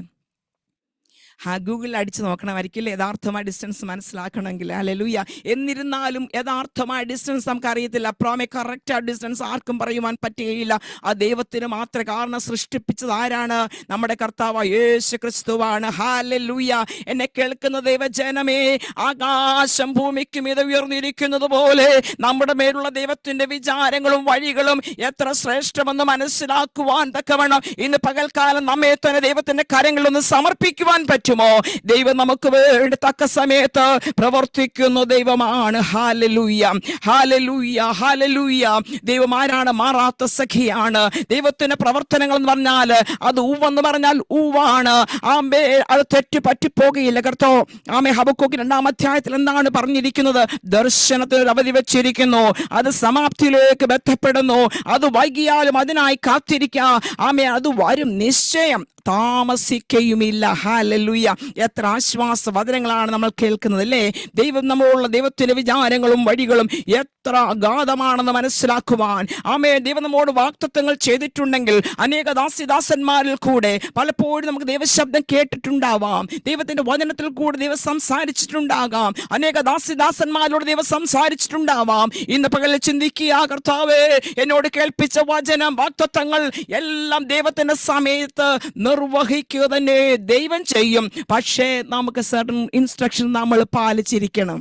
ഗൂഗിളിൽ അടിച്ച് നോക്കണമായിരിക്കില്ലേ യഥാർത്ഥമായ ഡിസ്റ്റൻസ് മനസ്സിലാക്കണമെങ്കിൽ. ഹല്ലേലൂയ. എന്നിരുന്നാലും യഥാർത്ഥമായ ഡിസ്റ്റൻസ് നമുക്കറിയത്തില്ല. കറക്റ്റ് ആ ഡിസ്റ്റൻസ് ആർക്കും പറയുവാൻ പറ്റുകയില്ല. ആ ദൈവത്തിന് മാത്രമേ. കാരണം സൃഷ്ടിപ്പിച്ചത് ആരാണ്? നമ്മുടെ കർത്താവ് യേശു ക്രിസ്തുവാണ്. ഹല്ലേലൂയ. എന്നെ കേൾക്കുന്ന ദൈവജനമേ, ആകാശം ഭൂമിക്ക് മീതെ ഉയർന്നിരിക്കുന്നത് പോലെ നമ്മുടെ മേലുള്ള ദൈവത്തിന്റെ വിചാരങ്ങളും വഴികളും എത്ര ശ്രേഷ്ഠമെന്ന് മനസ്സിലാക്കുവാൻ തക്കവണ്ണം ഇന്ന് പകൽക്കാലം നമ്മെ തന്നെ ദൈവത്തിന്റെ കരങ്ങളിലൊന്ന് സമർപ്പിക്കുവാൻ പറ്റും. പറ്റുമോ? ദൈവം നമുക്ക് വേണ്ടി തക്ക സമയത്ത് പ്രവർത്തിക്കുന്ന ദൈവമാണ്. ഹല്ലേലൂയ, ഹല്ലേലൂയ, ഹല്ലേലൂയ. ദൈവം ആരാണ്? മാറാത്ത സഖിയാണ്. ദൈവത്തിന്റെ പ്രവർത്തനങ്ങൾ എന്ന് പറഞ്ഞാൽ അത് ഊവെന്ന് പറഞ്ഞാൽ ഊവാണ്. ആമേ, അത് തെറ്റ് പറ്റിപ്പോകുകയില്ല കേട്ടോ. ആമേ, ഹബക്കൂക്ക് 2-ാം അധ്യായത്തിൽ എന്താണ് പറഞ്ഞിരിക്കുന്നത്? ദർശനത്തിന് ഒരു അവധി വെച്ചിരിക്കുന്നു, അത് സമാപ്തിയിലേക്ക് ബന്ധപ്പെടുന്നു, അത് വൈകിയാലും അതിനായി കാത്തിരിക്കാം. ആമേ, അത് വരും നിശ്ചയം, താമസിക്കുകയുമില്ല. ഹല്ലേലൂയ. എത്ര ആശ്വാസ വചനങ്ങളാണ് നമ്മൾ കേൾക്കുന്നത് അല്ലേ? ദൈവം നമ്മളുള്ള ദൈവത്തിന്റെ വിചാരങ്ങളും വഴികളും എത്ര അഗാധമാണെന്ന് മനസ്സിലാക്കുവാൻ. ആമേ, ദൈവം നമ്മോട് വാഗ്ദത്തങ്ങൾ ചെയ്തിട്ടുണ്ടെങ്കിൽ അനേക ദാസിദാസന്മാരിൽ കൂടെ പലപ്പോഴും നമുക്ക് ദൈവശബ്ദം കേട്ടിട്ടുണ്ടാവാം, ദൈവത്തിന്റെ വചനത്തിൽ കൂടെ ദൈവം സംസാരിച്ചിട്ടുണ്ടാകാം, അനേക ദാസിദാസന്മാരോട് ദൈവം സംസാരിച്ചിട്ടുണ്ടാവാം. ഇന്ന് പകലിൽ ചിന്തിക്കുക, കർത്താവേ എന്നോട് കേൾപ്പിച്ച വചനം, വാഗ്ദത്തങ്ങൾ എല്ലാം ദൈവത്തിന്റെ സമയത്ത് നിർവഹിക്കുക തന്നെ ദൈവം ചെയ്യും. പക്ഷേ നമുക്ക് സർട്ടൻ ഇൻസ്ട്രക്ഷൻ നമ്മൾ പാലിച്ചിരിക്കണം.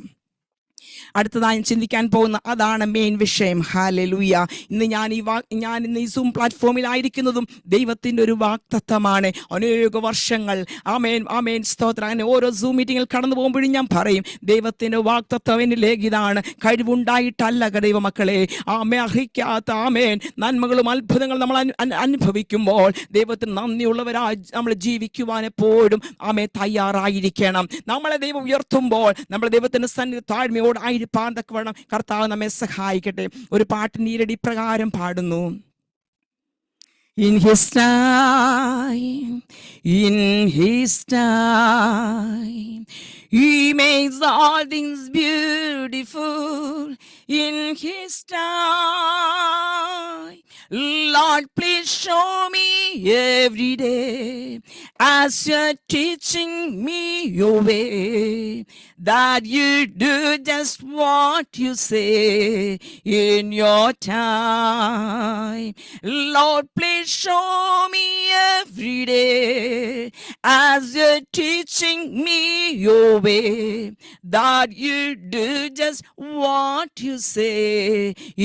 അടുത്തതായി ചിന്തിക്കാൻ പോകുന്ന അതാണ് മെയിൻ വിഷയം. ഹല്ലേലൂയ. ഇന്ന് ഞാൻ ഇന്ന് ഈ സൂം പ്ലാറ്റ്ഫോമിലായിരിക്കുന്നതും ദൈവത്തിൻ്റെ ഒരു വാഗ്ദത്തമാണ്. അനേക വർഷങ്ങൾ ആമേൻ ആമേൻ സ്തോത്രം. അങ്ങനെ ഓരോ സൂം മീറ്റിങ്ങിൽ കടന്നു പോകുമ്പോഴും ഞാൻ പറയും, ദൈവത്തിൻ്റെ വാഗ്ദത്തം എന്നിലേക്ക് ഇതാണ്. കഴിവുണ്ടായിട്ടല്ല ദൈവമക്കളെ, ആമേ അർഹിക്കാത്ത ആമേൻ നന്മകളും അത്ഭുതങ്ങളും നമ്മൾ അനുഭവിക്കുമ്പോൾ ദൈവത്തിന് നന്ദിയുള്ളവരായി നമ്മൾ ജീവിക്കുവാൻ എപ്പോഴും ആമേ തയ്യാറായിരിക്കണം. നമ്മളെ ദൈവം ഉയർത്തുമ്പോൾ നമ്മൾ ദൈവത്തിൻ്റെ സന്നിധി താഴ്മയോട് ആയിരിക്കാൻ തക്കവണ്ണം കർത്താവ് നമ്മെ സഹായിക്കട്ടെ. ഒരു പാട്ട് നീരടി പ്രകാരം പാടുന്നു. In his time, he makes all things beautiful. In his time, Lord, please show me every day as you're teaching me your way, that you do just what you say in your time. Lord, please show me every day as you're teaching me your way, that you do just what you say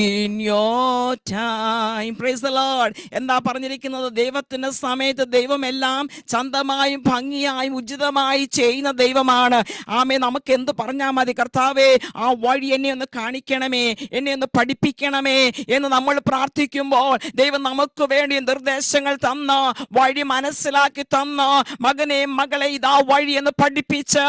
in your time. Praise the Lord. എന്താ പറഞ്ഞിരിക്കുന്നത്? ദൈവത്തിന്റെ സമയത്ത് ദൈവം എല്ലാം ചന്തമായും ഭംഗിയായും ഉചിതമായി ചെയ്യുന്ന ദൈവമാണ്. ആമേ, നമുക്ക് എന്ത് പറഞ്ഞാൽ മതി? കർത്താവേ, ആ വഴി എന്നെ ഒന്ന് കാണിക്കണമേ, എന്നെ ഒന്ന് പഠിപ്പിക്കണമേ എന്ന് നമ്മൾ പ്രാർത്ഥിക്കുമ്പോൾ ദൈവം നമുക്ക് വേണ്ടി നിർദ്ദേശങ്ങൾ തന്ന വഴി മനസ്സിലാക്കി തന്ന മകനെ മകളെ ഇതാ വഴി എന്ന് പഠിപ്പിച്ച്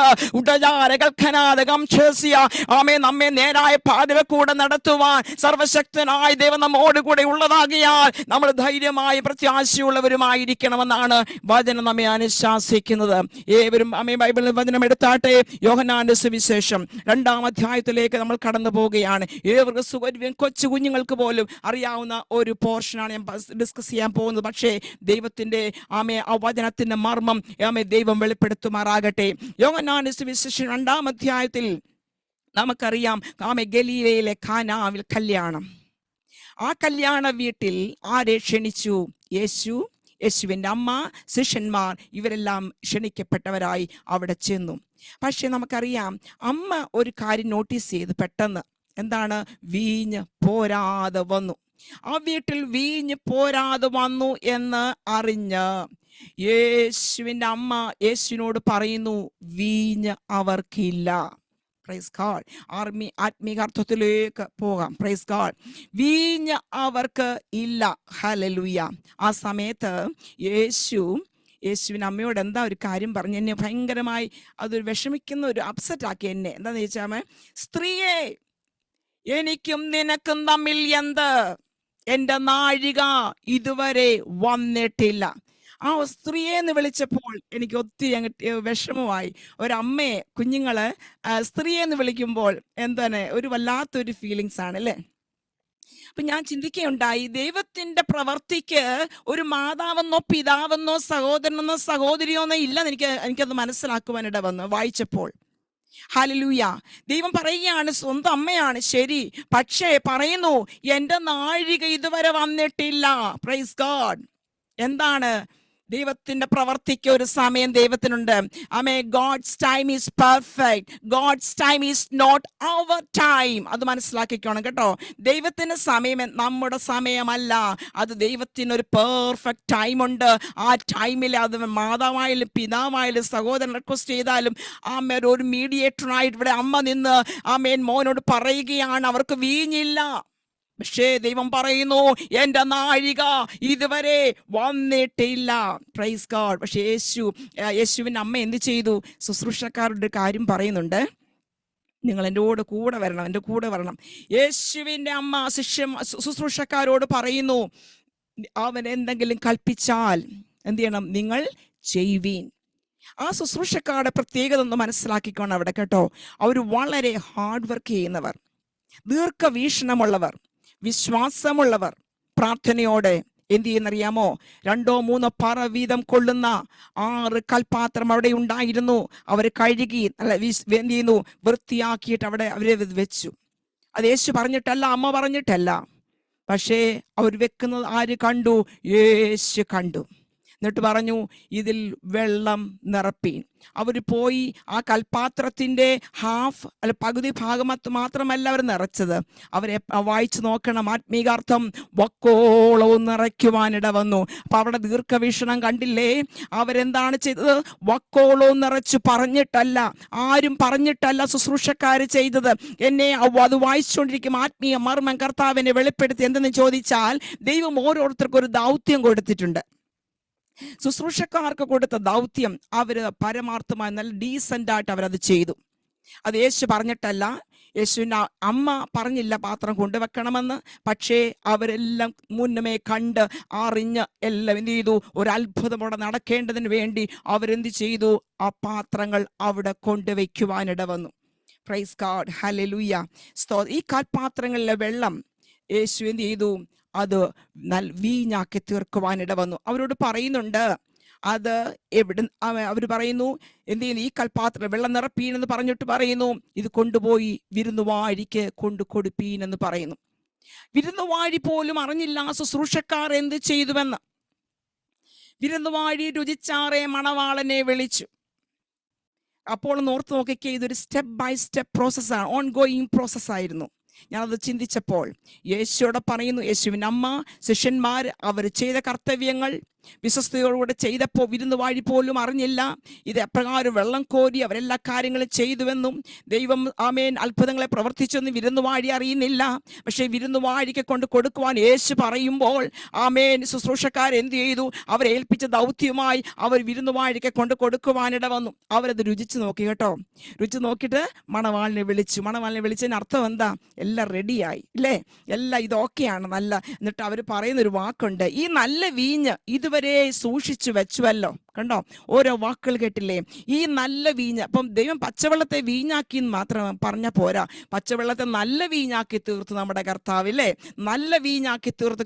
ആമേ നമ്മെ നേരായ പാതയിൽ കൂടെ നടത്തുവാൻ സർവശക്തനായ ദൈവം നമ്മോട് കൂടെ ഉള്ളതാകിയാൽ നമ്മൾ ധൈര്യമായി പ്രത്യാശയുള്ളവരുമായിരിക്കണമെന്നാണ് വചനം നമ്മെ അനുശാസിക്കുന്നത്. ഏവരും അമ്മേ ബൈബിളിൽ വചനം എടുത്താട്ടെ. യോഹന്നാന്റെ സുവിശേഷം 2-ാം അധ്യായത്തിലേക്ക് നമ്മൾ കടന്നു പോവുകയാണ്. ഏവർക്കും സുഖം കൊച്ചു കുഞ്ഞുങ്ങൾക്ക് പോലും അറിയാവുന്ന ഒരു പോർഷനാണ് ഞാൻ ഡിസ്കസ് ചെയ്യാൻ പോകുന്നത്. പക്ഷേ ദൈവത്തിന്റെ ആമേ ആ വചനത്തിന്റെ മർമ്മം ആമേ ദൈവം വെളിപ്പെടുത്തുമാറാകട്ടെ. യോഹന്നാന്റെ സുവിശേഷം 2-ാം അധ്യായത്തിൽ നമുക്കറിയാം, ആമേ ഗലീലയിലെ കാനാവിൽ കല്യാണം. ആ കല്യാണ വീട്ടിൽ ആരെ ക്ഷണിച്ചു? യേശുവിൻ്റെ അമ്മ, ശിഷ്യന്മാർ ഇവരെല്ലാം ക്ഷണിക്കപ്പെട്ടവരായി അവിടെ ചെന്നു. പക്ഷെ നമുക്കറിയാം, അമ്മ ഒരു കാര്യം നോട്ടീസ് ചെയ്ത് പെട്ടെന്ന്. എന്താണ്? വീഞ്ഞ് പോരാതെ വന്നു. ആ വീട്ടിൽ വീഞ്ഞ് പോരാതെ വന്നു എന്ന് അറിഞ്ഞ് യേശുവിൻ്റെ അമ്മ യേശുവിനോട് പറയുന്നു, വീഞ്ഞ് അവർക്കില്ല. Praise God. ആത്മീക അർത്ഥത്തിലേക്ക് പോകാം. Praise God. വീഞ്ഞ് അവർക്ക് ഇല്ല. ഹല്ലേലൂയ. ആ സമയത്ത് യേശുവിന് അമ്മയോട് എന്താ ഒരു കാര്യം പറഞ്ഞു? എന്നെ ഭയങ്കരമായി അതൊരു വിഷമിക്കുന്ന ഒരു അപ്സെറ്റ് ആക്കി എന്നെ. എന്താന്ന് ചോദിച്ചാൽ, സ്ത്രീയെ, എനിക്കും നിനക്കും തമ്മിൽ എന്ത്? എൻ്റെ നാഴിക ഇതുവരെ വന്നിട്ടില്ല. ആ സ്ത്രീയെ എന്ന് വിളിച്ചപ്പോൾ എനിക്ക് ഒത്തിരി അങ്ങ് വിഷമമായി. ഒരമ്മയെ കുഞ്ഞുങ്ങള് സ്ത്രീയെ എന്ന് വിളിക്കുമ്പോൾ എന്താണ് ഒരു വല്ലാത്തൊരു ഫീലിങ്സ് ആണ് അല്ലേ? അപ്പൊ ഞാൻ ചിന്തിക്കുകയുണ്ടായി, ദൈവത്തിന്റെ പ്രവർത്തിക്ക് ഒരു മാതാവെന്നോ പിതാവെന്നോ സഹോദരനെന്നോ സഹോദരിയോന്നോ ഇല്ലെന്ന് എനിക്കത് മനസ്സിലാക്കുവാനിട വന്നു വായിച്ചപ്പോൾ. ഹല്ലേലൂയ. ദൈവം പറയുകയാണ്, സ്വന്തം അമ്മയാണ് ശരി, പക്ഷേ പറയുന്നു എൻ്റെ നാഴിക ഇതുവരെ വന്നിട്ടില്ല. Praise God. എന്താണ്? ദൈവത്തിന്റെ പ്രവർത്തിക്ക് ഒരു സമയം ദൈവത്തിനുണ്ട്. ആമേ. God's time is perfect. God's time is not our time. അത് മനസ്സിലാക്കിക്കോണം കേട്ടോ. ദൈവത്തിന്റെ സമയം നമ്മുടെ സമയമല്ല. അത് ദൈവത്തിനൊരു പെർഫെക്റ്റ് ടൈം ഉണ്ട്. ആ ടൈമിൽ അത് മാതാവായാലും പിതാവായാലും സഹോദരൻ റിക്വസ്റ്റ് ചെയ്താലും ആമേൻ ഒരു മീഡിയേറ്ററായിട്ട് ഇവിടെ അമ്മ നിന്ന് ആമേൻ മോനോട് പറയുകയാണ്, അവർക്ക് വീഞ്ഞില്ല. പക്ഷേ ദൈവം പറയുന്നു, എൻ്റെ നാഴിക ഇതുവരെ വന്നിട്ടില്ല. Praise God. പക്ഷെ യേശുവിൻ്റെ അമ്മ എന്ത് ചെയ്തു? ശുശ്രൂഷക്കാരുടെ കാര്യം പറയുന്നുണ്ട്. നിങ്ങൾ എൻ്റെ കൂടെ വരണം, എൻ്റെ കൂടെ വരണം. യേശുവിൻ്റെ അമ്മ ശുശ്രൂഷക്കാരോട് പറയുന്നു, അവൻ എന്തെങ്കിലും കൽപ്പിച്ചാൽ എന്ത് ചെയ്യണം? നിങ്ങൾ ചെയ്യുവീൻ. ആ ശുശ്രൂഷക്കാരുടെ പ്രത്യേകത ഒന്ന് മനസ്സിലാക്കിക്കോണം അവിടെ കേട്ടോ. അവർ വളരെ ഹാർഡ് വർക്ക് ചെയ്യുന്നവർ, ദീർഘവീക്ഷണമുള്ളവർ, വിശ്വാസമുള്ളവർ, പ്രാർത്ഥനയോടെ എന്ത് ചെയ്യുന്നറിയാമോ? 2-3 പറ വീതം കൊള്ളുന്ന 6 കൽപാത്രം അവിടെ ഉണ്ടായിരുന്നു. അവർ കഴുകി എന്ത് ചെയ്യുന്നു? വൃത്തിയാക്കിയിട്ട് അവിടെ അവരെ വെച്ചു. അത് യേശു പറഞ്ഞിട്ടല്ല, അമ്മ പറഞ്ഞിട്ടല്ല. പക്ഷേ അവർ വെക്കുന്നത് ആര് കണ്ടു? യേശു കണ്ടു. എന്നിട്ട് പറഞ്ഞു, ഇതിൽ വെള്ളം നിറപ്പീൻ. അവർ പോയി ആ കൽപാത്രത്തിൻ്റെ പകുതി ഭാഗം മാത്രമല്ല അവർ നിറച്ചത്. അവരെ വായിച്ചു നോക്കണം. ആത്മീകാർത്ഥം വക്കോളവും നിറയ്ക്കുവാനിട വന്നു. അപ്പൊ അവിടെ ദീർഘവീക്ഷണം കണ്ടില്ലേ? അവരെന്താണ് ചെയ്തത്? വക്കോളവും നിറച്ചു. പറഞ്ഞിട്ടല്ല, ആരും പറഞ്ഞിട്ടല്ല ശുശ്രൂഷക്കാര് ചെയ്തത്. എന്നെ അത് വായിച്ചുകൊണ്ടിരിക്കും ആത്മീയ മർമ്മം കർത്താവിനെ വെളിപ്പെടുത്തി. എന്തെന്ന് ചോദിച്ചാൽ, ദൈവം ഓരോരുത്തർക്കും ഒരു ദൗത്യം കൊടുത്തിട്ടുണ്ട്. ശുശ്രൂഷക്കാർക്ക് കൊടുത്ത ദൗത്യം അവര് പരമാർത്ഥമായി നല്ല ഡീസന്റ് ആയിട്ട് അവരത് ചെയ്തു. അത് യേശു പറഞ്ഞിട്ടല്ല, യേശുവിൻ്റെ അമ്മ പറഞ്ഞില്ല പാത്രം കൊണ്ടുവെക്കണമെന്ന്. പക്ഷേ അവരെല്ലാം മുന്നമേ കണ്ട് അറിഞ്ഞ് എല്ലാം എന്ത് ചെയ്തു? ഒരു അത്ഭുതം അവിടെ നടക്കേണ്ടതിന് വേണ്ടി അവരെന്ത് ചെയ്തു? ആ പാത്രങ്ങൾ അവിടെ കൊണ്ടുവയ്ക്കുവാനിട വന്നു. Praise God. ഹല്ലേലൂയ. ഈ കാൽപാത്രങ്ങളിലെ വെള്ളം യേശു എന്ത് ചെയ്തു? അത് വീഞ്ഞാക്കി തീർക്കുവാനിട വന്നു. അവരോട് പറയുന്നുണ്ട്, അത് അവർ പറയുന്നു എന്ത് ചെയ്യുന്നു? ഈ കൽപാത്രം വെള്ളം നിറപ്പീനെന്ന് പറഞ്ഞിട്ട് പറയുന്നു, ഇത് കൊണ്ടുപോയി വിരുന്നുവാഴിക്ക് കൊടുപ്പീനെന്ന് പറയുന്നു. വിരുന്നുവാഴി പോലും അറിഞ്ഞില്ല ശുശ്രൂഷക്കാർ എന്ത് ചെയ്തുവെന്ന്. വിരുന്നുവാഴി രുചിച്ചാറെ മണവാളനെ വിളിച്ചു. അപ്പോൾ ഓർത്ത് നോക്കിക്കേ, ഇതൊരു സ്റ്റെപ്പ് ബൈ സ്റ്റെപ്പ് പ്രോസസ്സാണ്, ഓൺ ഗോയിങ് പ്രോസസ്സായിരുന്നു. ഞാനത് ചിന്തിച്ചപ്പോൾ യേശുവിടെ പറയുന്നു, യേശുവിൻ്റെ അമ്മ, ശിഷ്യന്മാർ അവർ ചെയ്ത കർത്തവ്യങ്ങൾ വിശ്വസ്തയോടുകൂടെ ചെയ്തപ്പോൾ വിരുന്നുവാഴി പോലും അറിഞ്ഞില്ല. ഇത് എപ്രകാരം വെള്ളം കോരി അവരെല്ലാ കാര്യങ്ങളും ചെയ്തുവെന്നും ദൈവം ആമേൻ അത്ഭുതങ്ങളെ പ്രവർത്തിച്ചെന്നും വിരുന്നുവാഴി അറിയുന്നില്ല. പക്ഷേ വിരുന്നുവാഴിക്ക് കൊണ്ട് കൊടുക്കുവാൻ യേശു പറയുമ്പോൾ ആമേൻ ശുശ്രൂഷക്കാർ എന്ത് ചെയ്തു? അവരെ ഏൽപ്പിച്ച ദൗത്യമായി അവർ വിരുന്നുവാഴിക്ക് കൊണ്ട് കൊടുക്കുവാനിട വന്നു. അവരത് രുചിച്ച് നോക്കി കേട്ടോ. രുചിച്ച് നോക്കിയിട്ട് മണവാളിനെ വിളിച്ചതിന് അർത്ഥം എന്താ? എല്ലാം റെഡിയായി ഇല്ലേ, എല്ലാം ഇതൊക്കെയാണ് നല്ല. എന്നിട്ട് അവർ പറയുന്നൊരു വാക്കുണ്ട്, ഈ നല്ല വീഞ്ഞ് ഇതുവരെ സൂക്ഷിച്ചു വെച്ചുവല്ലോ. കണ്ടോ, ഓരോ വാക്കുകൾ കേട്ടില്ലേ? ഈ നല്ല വീഞ്ഞ്. അപ്പം ദൈവം പച്ചവെള്ളത്തെ വീഞ്ഞാക്കി മാത്രം പറഞ്ഞ പോരാ, പച്ചവെള്ളത്തെ നല്ല വീഞ്ഞാക്കി തീർത്തു നമ്മുടെ കർത്താവ് ഇല്ലേ, നല്ല വീഞ്ഞാക്കി തീർത്തു.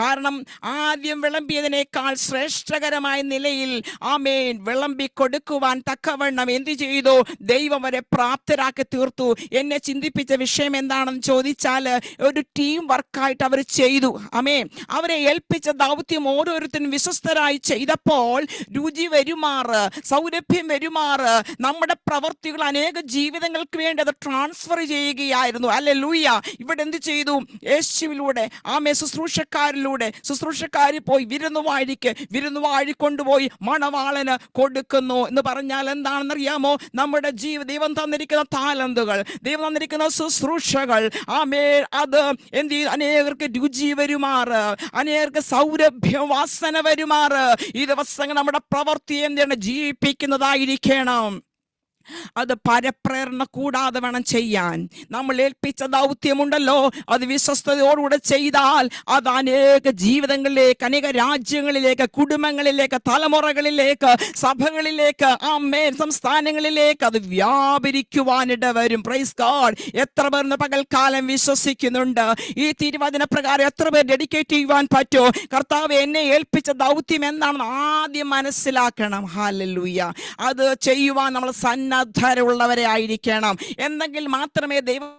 കാരണം ആദ്യം വിളമ്പിയതിനേക്കാൾ ശ്രേഷ്ഠകരമായ നിലയിൽ ആമേൻ വിളമ്പി കൊടുക്കുവാൻ തക്കവണ്ണം എന്ത് ചെയ്തു? ദൈവം വരെ പ്രാപ്തരാക്കി തീർത്തു. എന്നെ ചിന്തിപ്പിച്ച വിഷയം എന്താണെന്ന് ചോദിച്ചാൽ, ഒരു ടീം വർക്കായിട്ട് അവർ ചെയ്തു. ആമേൻ. അവരെ ഏൽപ്പിച്ച ദൗത്യം ഓരോരുത്തരും വിശ്വസ്തരായി ചെയ്തപ്പോൾ രുചി വരുമാറ്, സൗരഭ്യം വരുമാറ് നമ്മുടെ പ്രവർത്തികൾ അനേക ജീവിതങ്ങൾക്ക് വേണ്ടി അത് ട്രാൻസ്ഫർ ചെയ്യുകയായിരുന്നു. ഹല്ലേലൂയ. ഇവിടെ എന്ത് ചെയ്തു? യേശുവിലൂടെ ആമേ ശുശ്രൂഷക്കാർ പോയി വിരുന്നുവാഴി കൊണ്ടുപോയി മണവാളന് കൊടുക്കുന്നു എന്ന് പറഞ്ഞാൽ എന്താണെന്നറിയാമോ? നമ്മുടെ ദൈവം തന്നിരിക്കുന്ന താലന്തുകൾ, ദൈവം തന്നിരിക്കുന്ന ശുശ്രൂഷകൾ ആമേ അത് എന്ത് ചെയ്തു? അനേകർക്ക് രുചി വരുമാറ്, അനേകർക്ക് സൗരഭ്യം വാസന വരുമാറ് ഈ ദിവസങ്ങൾ നമ്മുടെ പ്രവൃത്തി എന്താണ്? ജീവിപ്പിക്കുന്നതായിരിക്കണം. അത് പരപ്രേരണ കൂടാതെ വേണം ചെയ്യാൻ. നമ്മൾ ഏൽപ്പിച്ച ദൗത്യമുണ്ടല്ലോ, അത് വിശ്വസ്തയോടുകൂടെ ചെയ്താൽ അത് അനേക ജീവിതങ്ങളിലേക്ക്, അനേക രാജ്യങ്ങളിലേക്ക്, കുടുംബങ്ങളിലേക്ക്, തലമുറകളിലേക്ക്, സഭകളിലേക്ക്, ആമേൻ സംസ്ഥാനങ്ങളിലേക്ക് അത് വ്യാപരിക്കുവാനിട വരും. Praise God. എത്ര പേർ പകൽക്കാലം വിശ്വസിക്കുന്നുണ്ട്? ഈ തിരുവചന പ്രകാരം എത്ര പേർ ഡെഡിക്കേറ്റ് ചെയ്യുവാൻ പറ്റുമോ? കർത്താവ് എന്നെ ഏൽപ്പിച്ച ദൗത്യം എന്താണെന്ന് ആദ്യം മനസ്സിലാക്കണം. ഹല്ലേലൂയ. അത് ചെയ്യുവാൻ നമ്മൾ സന്നദ്ധരുള്ളവരെ ആയിരിക്കണം. എന്നെങ്കിൽ മാത്രമേ ദൈവം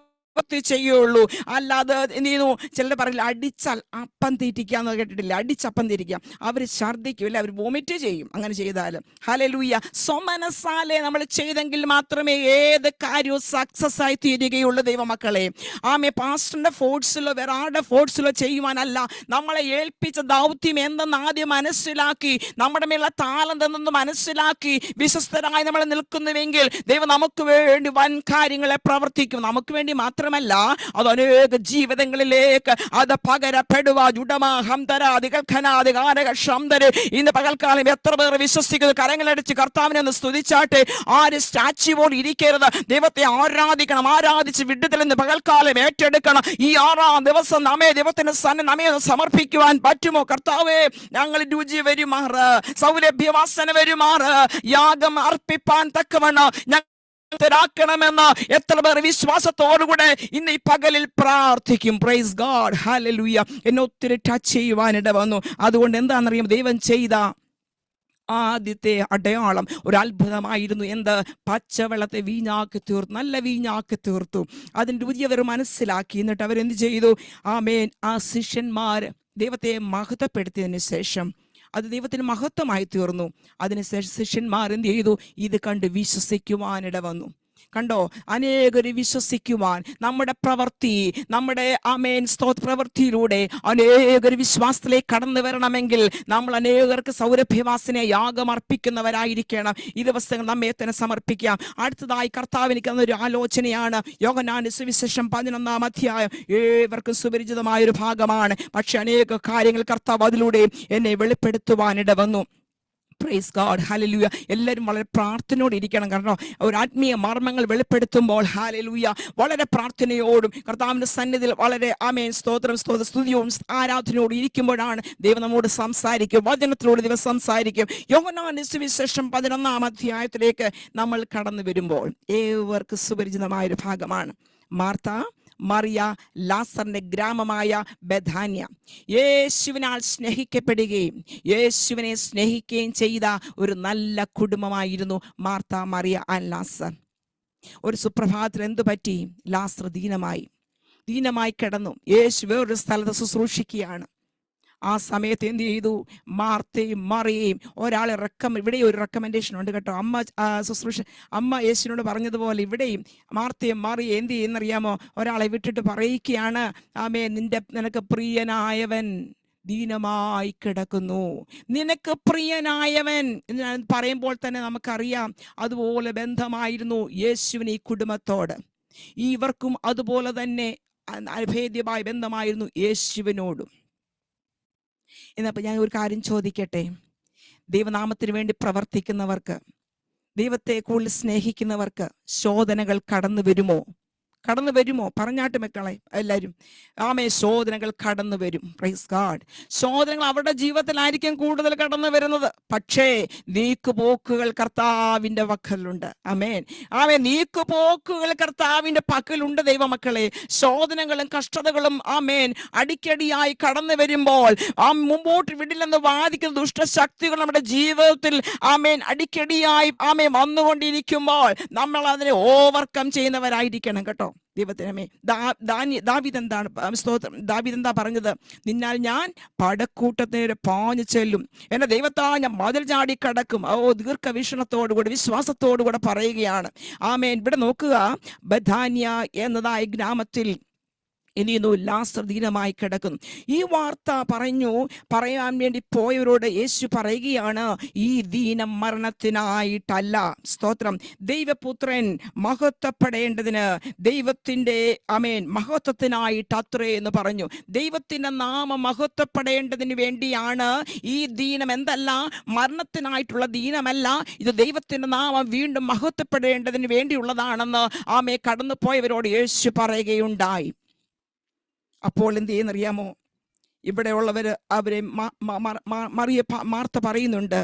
ചെയ്യുള്ളൂ. അല്ലാതെ എന്ത് ചെയ്യുന്നു, ചിലർ പറയില്ല അടിച്ചാൽ അപ്പം തീറ്റിക്കാന്ന് കേട്ടിട്ടില്ല. അടിച്ചപ്പം തീറ്റിക്കാം, അവർ ഛർദ്ദിക്കില്ല, അവർ വോമിറ്റ് ചെയ്യും അങ്ങനെ ചെയ്താലും. ഹല്ലേലൂയ. സ്വമനസാലെ നമ്മൾ ചെയ്തെങ്കിൽ മാത്രമേ ഏത് കാര്യവും സക്സസ് ആയി തീരുകയുള്ളൂ ദൈവമക്കളെ. ആമേ പാസ്റ്ററിന്റെ ഫോഴ്സിലോ വേറെ ആരുടെ ഫോഴ്സിലോ ചെയ്യുവാനല്ല, നമ്മളെ ഏൽപ്പിച്ച ദൗത്യം എന്തെന്ന് ആദ്യം മനസ്സിലാക്കി, നമ്മുടെ മേലുള്ള താലന്ത് എന്തെന്ന് മനസ്സിലാക്കി വിശ്വസ്തരായി നമ്മൾ നിൽക്കുന്നുവെങ്കിൽ ദൈവം നമുക്ക് വേണ്ടി വൻ കാര്യങ്ങളെ പ്രവർത്തിക്കും. നമുക്ക് വേണ്ടി മാത്രമല്ല, അത് അനേക ജീവിതങ്ങളിലേക്ക് അത് പകരപ്പെടുവാൻ ഇന്ന് പകൽക്കാലം എത്ര പേർ വിശ്വസിക്കുന്നു? കരങ്ങളടിച്ച് കർത്താവിനെ ഒന്ന് സ്തുതിച്ചാട്ടെ. ആര് സ്റ്റാച്യു പോലെ ഇരിക്കരുത്. ദൈവത്തെ ആരാധിക്കണം, ആരാധിച്ച് വിടുതൽ എന്ന് പകൽക്കാലം ഏറ്റെടുക്കണം. ഈ 6-ാം ദിവസം നമ്മെ ദൈവത്തിന് നമ്മെ സമർപ്പിക്കുവാൻ പറ്റുമോ? കർത്താവേ, ഞങ്ങൾ രുചി വരുമാറ്, സൗലഭ്യവാസന വരുമാറ്, യാഗം അർപ്പിപ്പാൻ തക്കവണ്ണം ാക്കണമെന്ന് എത്ര പേർ വിശ്വാസത്തോടുകൂടെ ഇന്ന് ഈ പകലിൽ പ്രാർത്ഥിക്കും. Praise God. ഹല്ലേലൂയ. എന്നെ ഒത്തിരി ടച്ച് ചെയ്യുവാനിട വന്നു. അതുകൊണ്ട് എന്താണെന്നറിയാം, ദൈവം ചെയ്ത ആദ്യത്തെ അടയാളം ഒരു അത്ഭുതമായിരുന്നു. എന്ത്? പച്ചവെള്ളത്തെ വീഞ്ഞാക്കി തീർത്തു, നല്ല വീഞ്ഞാക്കി തീർത്തു. അതിൻ്റെ രുചി അവർ മനസ്സിലാക്കി. എന്നിട്ട് അവരെന്ത് ചെയ്തു? ആമേൻ, ആ ശിഷ്യന്മാർ ദൈവത്തെ മഹത്വപ്പെടുത്തിയതിന് ശേഷം അത് ദൈവത്തിന് മഹത്വമായി തീർന്നു. അതിനുശേഷം ശിഷ്യന്മാർ എന്ത് ചെയ്തു? ഇത് കണ്ട് വിശ്വസിക്കുവാനിട വന്നു. കണ്ടോ, അനേകര് വിശ്വസിക്കുവാൻ നമ്മുടെ പ്രവൃത്തി, നമ്മുടെ ആമേൻ സ്തോത്ര പ്രവൃത്തിയിലൂടെ അനേകര് വിശ്വാസത്തിലേക്ക് കടന്നു വരണമെങ്കിൽ നമ്മൾ അനേകർക്ക് സൗരഭ്യവാസന യാഗം അർപ്പിക്കുന്നവരായിരിക്കണം. ഈ ദിവസങ്ങൾ നമ്മെ തന്നെ സമർപ്പിക്കാം. അടുത്തതായി കർത്താവിനിക്ക് ഒരു ആലോചനയാണ്. യോഹന്നാന്റെ സുവിശേഷം 11-ാം അധ്യായം ഏവർക്കും സുപരിചിതമായൊരു ഭാഗമാണ്. പക്ഷെ അനേക കാര്യങ്ങൾ കർത്താവ് അതിലൂടെ എന്നെ വെളിപ്പെടുത്തുവാനിട വന്നു. Praise God. ഹല്ലേലൂയ. എല്ലാവരും വളരെ പ്രാർത്ഥനയോടെ ഇരിക്കണം. കാരണം ഒരു ആത്മീയ മർമ്മങ്ങൾ വെളിപ്പെടുത്തുമ്പോൾ ഹല്ലേലൂയ വളരെ പ്രാർത്ഥനയോടും കർത്താവിന്റെ സന്നിധിയിൽ വളരെ ആമേൻ സ്തോത്രം സ്തുതിയോടും ആരാധനയോടും ഇരിക്കുമ്പോഴാണ് ദൈവം നമ്മോട് സംസാരിക്കും. വചനത്തിലൂടെ ദൈവം സംസാരിക്കും. യോഹന്നാന്റെ സുവിശേഷം 11-ാം അധ്യായത്തിലേക്ക് നമ്മൾ കടന്നു വരുമ്പോൾ ഏവർക്കും സുപരിചിതമായൊരു ഭാഗമാണ്. മാർത്ത, മറിയ, ലാസറിന്റെ ഗ്രാമമായ ബഥാന്യ യേശുവിനാൽ സ്നേഹിക്കപ്പെടുകയും യേശുവിനെ സ്നേഹിക്കുകയും ചെയ്ത ഒരു നല്ല കുടുംബമായിരുന്നു മാർത്ത, മറിയ ആൻഡ് ലാസർ. ഒരു സുപ്രഭാതത്തിൽ എന്തു പറ്റി? ലാസർ ദീനമായി കിടന്നു. യേശു വേറൊരു സ്ഥലത്ത് ശുശ്രൂഷിക്കുകയാണ്. ആ സമയത്ത് എന്ത് ചെയ്തു? മാർത്തയും മറിയയും ഒരാളെ ഇവിടെ ഒരു റെക്കമെൻഡേഷൻ ഉണ്ട് കേട്ടോ. അമ്മ യേശുവിനോട് പറഞ്ഞതുപോലെ ഇവിടെയും മാർത്തയും മറിയയും എന്ത് ചെയ്യുന്നറിയാമോ? ഒരാളെ വിട്ടിട്ട് പറയിക്കുകയാണ്, ആമേ നിനക്ക് പ്രിയനായവൻ ദീനമായി കിടക്കുന്നു. നിനക്ക് പ്രിയനായവൻ എന്ന് പറയുമ്പോൾ തന്നെ നമുക്കറിയാം അതുപോലെ ബന്ധമായിരുന്നു യേശുവിന് ഈ കുടുംബത്തോട്. ഇവർക്കും അതുപോലെ തന്നെ അഭേദ്യമായ ബന്ധമായിരുന്നു യേശുവിനോടും. എന്നപ്പോൾ ഞാൻ ഒരു കാര്യം ചോദിക്കട്ടെ, ദൈവനാമത്തിന് വേണ്ടി പ്രവർത്തിക്കുന്നവർക്ക്, ദൈവത്തെ കൂടുതൽ സ്നേഹിക്കുന്നവർക്ക് ശോധനകൾ കടന്നു വരുമോ? പറഞ്ഞാട്ട് മക്കളെ എല്ലാവരും. ആമേ, ശോധനകൾ കടന്നു വരും. Praise God. ശോധനകൾ അവരുടെ ജീവിതത്തിലായിരിക്കും കൂടുതൽ കടന്നു വരുന്നത്. പക്ഷേ നീക്കുപോക്കുകൾ കർത്താവിന്റെ പക്കലുണ്ട്. ആമേൻ. നീക്കുപോക്കുകൾ കർത്താവിന്റെ പക്കലുണ്ട് ദൈവമക്കളെ. ശോധനകളും കഷ്ടതകളും ആമേൻ അടിക്കടിയായി കടന്നു വരുമ്പോൾ മുമ്പോട്ട് വിടില്ലെന്ന് വാദിക്കുന്ന ദുഷ്ടശക്തികൾ നമ്മുടെ ജീവിതത്തിൽ ആമേൻ അടിക്കടിയായി വന്നുകൊണ്ടിരിക്കുമ്പോൾ നമ്മൾ അതിനെ ഓവർകം ചെയ്യുന്നവരായിരിക്കണം കേട്ടോ. ദൈവത്തിനമേ. ദാവീദ് എന്താ പറഞ്ഞത്? നിന്നാൽ ഞാൻ പടക്കൂട്ടത്തിന് പാഞ്ഞു ചെല്ലും, എന്റെ ദൈവത്താൽ ഞാൻ മതിൽ ചാടി കടക്കും. ദീർഘവീക്ഷണത്തോടുകൂടി വിശ്വാസത്തോടുകൂടെ പറയുകയാണ്. ആമേൻ. ഇവിടെ നോക്കുക, ബഥാന്യ എന്നതായ ഗ്രാമത്തിൽ ഇനിയൊന്നു ലാസർ ദീനമായി കിടക്കുന്നു. ഈ വാർത്ത പറയാൻ വേണ്ടി പോയവരോട് യേശു പറയുകയാണ്, ഈ ദീനം മരണത്തിനായിട്ടല്ല, സ്തോത്രം, ദൈവപുത്രൻ മഹത്വപ്പെടേണ്ടതിന്, ദൈവത്തിൻ്റെ മഹത്വത്തിനായിട്ട് അത്രേ എന്ന് പറഞ്ഞു. ദൈവത്തിൻ്റെ നാമം മഹത്വപ്പെടേണ്ടതിന് വേണ്ടിയാണ് ഈ ദീനം. എന്തല്ല, മരണത്തിനായിട്ടുള്ള ദീനമല്ല, ഇത് ദൈവത്തിൻ്റെ നാമം വീണ്ടും മഹത്വപ്പെടേണ്ടതിന് വേണ്ടിയുള്ളതാണെന്ന് കടന്നു പോയവരോട് യേശു പറയുകയുണ്ടായി. അപ്പോൾ എന്ത് ചെയ്യുന്നറിയാമോ? ഇവിടെയുള്ളവർ അവരെ മാർത്ത പറയുന്നുണ്ട്,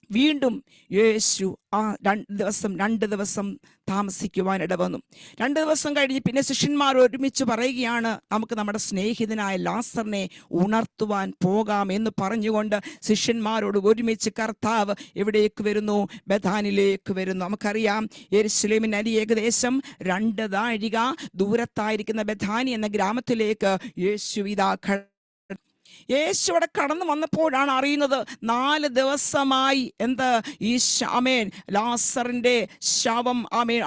വീണ്ടും യേശു ആ 2 ദിവസം താമസിക്കുവാനിട വന്നു. 2 ദിവസം കഴിഞ്ഞ് പിന്നെ ശിഷ്യന്മാർ ഒരുമിച്ച് പറയുകയാണ്, നമുക്ക് നമ്മുടെ സ്നേഹിതനായ ലാസറിനെ ഉണർത്തുവാൻ പോകാം എന്ന് പറഞ്ഞുകൊണ്ട് ശിഷ്യന്മാരോട് ഒരുമിച്ച് കർത്താവ് എവിടേക്ക് വരുന്നു? ബഥാനിലേക്ക് വരുന്നു. നമുക്കറിയാം, യെരുശലേമിന് അരി ഏകദേശം 2 നാഴിക ദൂരത്തായിരിക്കുന്ന ബഥാനി എന്ന ഗ്രാമത്തിലേക്ക് യേശു അവിടെ കടന്നു വന്നപ്പോഴാണ് അറിയുന്നത് 4 ദിവസമായി ഈ ലാസറിന്റെ ശവം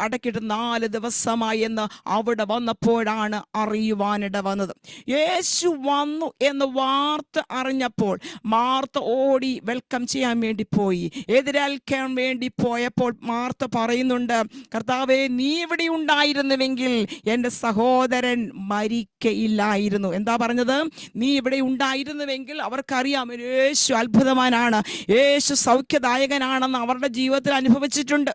അടക്കിയിട്ട് 4 ദിവസമായി എന്ന് അവിടെ വന്നപ്പോഴാണ് അറിയുവാനിട വന്നത്. യേശു വന്നു എന്ന് വാർത്ത അറിഞ്ഞപ്പോൾ മാർത്ത ഓടി വെൽക്കം ചെയ്യാൻ വേണ്ടി പോയി. എതിരേൽക്കാൻ വേണ്ടി പോയപ്പോൾ മാർത്ത പറയുന്നുണ്ട്, കർത്താവേ, നീ ഇവിടെ ഉണ്ടായിരുന്നുവെങ്കിൽ എൻ്റെ സഹോദരൻ മരിക്കയില്ലായിരുന്നു. എന്താ പറഞ്ഞത്? നീ ഇവിടെ ഉണ്ടായിരുന്നുവെങ്കിൽ. അവർക്കറിയാം യേശു അത്ഭുതവാനാണ്, യേശു സൗഖ്യദായകനാണെന്ന് അവരുടെ ജീവിതത്തിൽ അനുഭവിച്ചിട്ടുണ്ട്.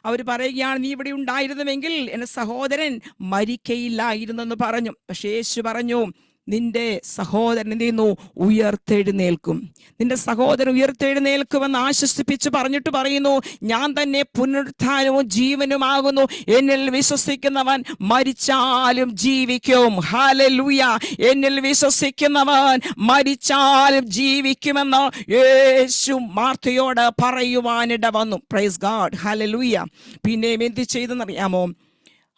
അവർ പറയുകയാണ്, നീ ഇവിടെ ഉണ്ടായിരുന്നുവെങ്കിൽ എൻ്റെ സഹോദരൻ മരിക്കയില്ലായിരുന്നു എന്ന് പറഞ്ഞു. പക്ഷേ യേശു പറഞ്ഞു, നിന്റെ സഹോദരൻ എന്ത് ചെയ്യുന്നു? ഉയർത്തെഴുന്നേൽക്കും. നിന്റെ സഹോദരൻ ഉയർത്തെഴുന്നേൽക്കുമെന്ന് ആശ്വസിപ്പിച്ച് പറഞ്ഞിട്ട് പറയുന്നു, ഞാൻ തന്നെ പുനരുത്ഥാനവും ജീവനുമാകുന്നു. എന്നിൽ വിശ്വസിക്കുന്നവൻ മരിച്ചാലും ജീവിക്കും. ഹല്ലേലൂയ! എന്നിൽ വിശ്വസിക്കുന്നവൻ മരിച്ചാലും ജീവിക്കുമെന്ന് യേശു മാർത്തയോട് പറയുവാനിട വന്നു. Praise God, hallelujah! പിന്നെയും എന്ത് ചെയ്തെന്നറിയാമോ?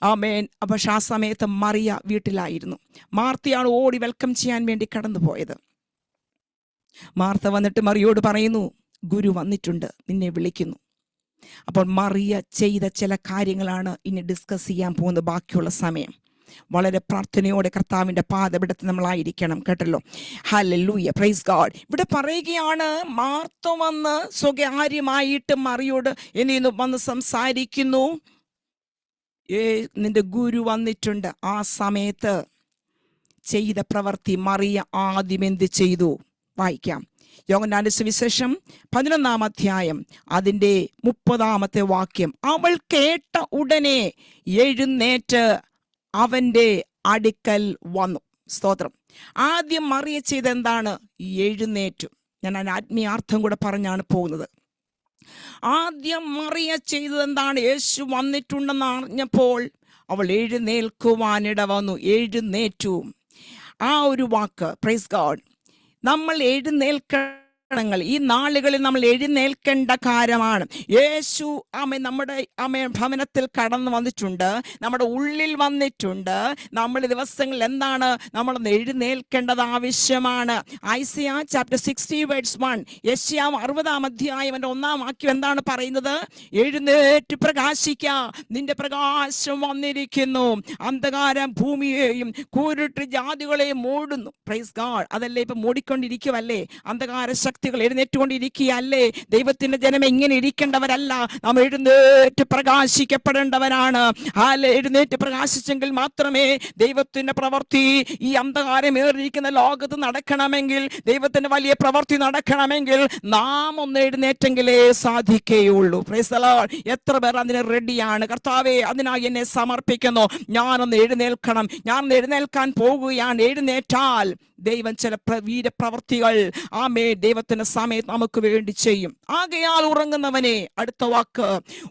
ആമേൻ. പക്ഷെ ആ സമയത്ത് മറിയ വീട്ടിലായിരുന്നു. മാർത്തയാണ് ഓടി വെൽക്കം ചെയ്യാൻ വേണ്ടി കടന്നു പോയത്. മാർത്ത വന്നിട്ട് മറിയോട് പറയുന്നു, ഗുരു വന്നിട്ടുണ്ട്, നിന്നെ വിളിക്കുന്നു. അപ്പോൾ മറിയ ചെയ്ത ചില കാര്യങ്ങളാണ് ഇനി ഡിസ്കസ് ചെയ്യാൻ പോകുന്നത്. ബാക്കിയുള്ള സമയം വളരെ പ്രാർത്ഥനയോടെ കർത്താവിൻ്റെ പാദപീഠത്തിൽ നമ്മളായിരിക്കണം, കേട്ടല്ലോ. Hallelujah, praise God. ഇവിടെ പറയുകയാണ്, മാർത്ത വന്ന് സ്വകാര്യമായിട്ട് മറിയോട് വന്ന് സംസാരിക്കുന്നു, നിന്റെ ഗുരു വന്നിട്ടുണ്ട്. ആ സമയത്ത് ചെയ്ത പ്രവൃത്തി മറിയ ആദ്യം എന്ത് ചെയ്തു? വായിക്കാം. യോഹന്നാന്റെ സുവിശേഷം 11-ാം അധ്യായം അതിൻ്റെ 30-ാമത്തെ വാക്യം. അവൾ കേട്ട ഉടനെ എഴുന്നേറ്റ് അവൻ്റെ അടുക്കൽ വന്നു. സ്തോത്രം. ആദ്യം മറിയ ചെയ്ത് എന്താണ്? എഴുന്നേറ്റു. ഞാൻ ആത്മീയാർത്ഥം കൂടെ പറഞ്ഞാണ് പോകുന്നത്. ആദ്യം മറിയ ചെയ്തത് എന്താണ്? യേശു വന്നിട്ടുണ്ടെന്ന് അറിഞ്ഞപ്പോൾ അവൾ എഴുന്നേൽക്കുവാനിട വന്നു. എഴുന്നേറ്റു. ആ ഒരു വാക്ക്, പ്രൈസ് ഗാഡ്, നമ്മൾ ഈ നാളുകളിൽ നമ്മൾ എഴുന്നേൽക്കേണ്ട കാര്യമാണ്. യേശു നമ്മുടെ ഭവനത്തിൽ കടന്നു വന്നിട്ടുണ്ട്, നമ്മുടെ ഉള്ളിൽ വന്നിട്ടുണ്ട്. നമ്മൾ ദിവസങ്ങളിൽ എന്താണ്? നമ്മളൊന്ന് എഴുന്നേൽക്കേണ്ടത് ആവശ്യമാണ്. ഐസയ ചാപ്റ്റർ 60:1, യെശയ്യാവ് 60-ാം അധ്യായം 1-ാം വാക്യം എന്താണ് പറയുന്നത്? എഴുന്നേറ്റ് പ്രകാശിക്ക, നിന്റെ പ്രകാശം വന്നിരിക്കുന്നു, അന്ധകാരം ഭൂമിയെയും കൂരിട്ട് ജാതികളെയും മൂടുന്നു. Praise God. അതല്ലേ ഇപ്പൊ മൂടിക്കൊണ്ടിരിക്കുവല്ലേ? അന്ധകാര ശക്തികൾ എഴുന്നേറ്റുകൊണ്ടിരിക്കുകയല്ലേ? ദൈവത്തിന്റെ ജനം എങ്ങനെ ഇരിക്കേണ്ടവരല്ല, നാം എഴുന്നേറ്റ് പ്രകാശിക്കപ്പെടേണ്ടവരാണ്. എഴുന്നേറ്റ് പ്രകാശിച്ചെങ്കിൽ മാത്രമേ ദൈവത്തിന്റെ പ്രവൃത്തി ഈ അന്ധകാരമേറിയിരിക്കുന്ന ലോകത്ത് നടക്കണമെങ്കിൽ, ദൈവത്തിന്റെ വലിയ പ്രവൃത്തി നടക്കണമെങ്കിൽ നാം ഒന്ന് എഴുന്നേറ്റെങ്കിലേ സാധിക്കുകയുള്ളൂ. Price the Lord. എത്ര പേർ അതിന് റെഡിയാണ്? കർത്താവേ, അതിനായി എന്നെ സമർപ്പിക്കുന്നു. ഞാനൊന്ന് എഴുന്നേൽക്കണം, ഞാനൊന്ന് എഴുന്നേൽക്കാൻ പോകുകയാണ്. എഴുന്നേറ്റാൽ ദൈവം ചില വീരപ്രവർത്തികൾ ദൈവത്തിന്റെ സമയത്ത് നമുക്ക് വേണ്ടി ചെയ്യും. ആകയാൽ ഉറങ്ങുന്നവനെ, അടുത്ത വാക്ക്,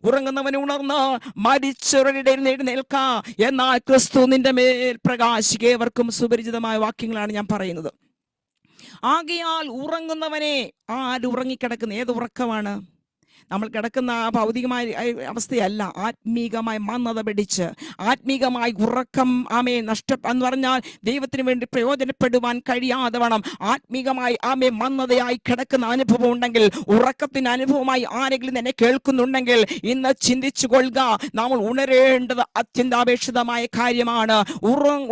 ഉറങ്ങുന്നവനെ ഉണർന്ന് മരിച്ചവരുടെ എഴുന്നേൽക്ക, എന്നാൽ ക്രിസ്തു നിന്റെ മേൽ പ്രകാശിക്കുക. ഏവർക്കും സുപരിചിതമായ വാക്യങ്ങളാണ് ഞാൻ പറയുന്നത്. ആകയാൽ ഉറങ്ങുന്നവനെ, ആര് ഉറങ്ങിക്കിടക്കുന്ന? ഏത് ഉറക്കമാണ്? നമ്മൾ കിടക്കുന്ന ആ ഭൗതികമായ അവസ്ഥയല്ല, ആത്മീകമായി മന്ദത പിടിച്ച്, ആത്മീകമായി ഉറക്കം എന്ന് പറഞ്ഞാൽ ദൈവത്തിന് വേണ്ടി പ്രയോജനപ്പെടുവാൻ കഴിയാതെ വേണം. ആത്മീകമായി മന്ദതയായി കിടക്കുന്ന അനുഭവം ഉണ്ടെങ്കിൽ, ഉറക്കത്തിന്റെ അനുഭവമായി ആരെങ്കിലും എന്നെ കേൾക്കുന്നുണ്ടെങ്കിൽ ഇന്ന് ചിന്തിച്ചു കൊള്ളുക, നമ്മൾ ഉണരേണ്ടത് അത്യന്താപേക്ഷിതമായ കാര്യമാണ്.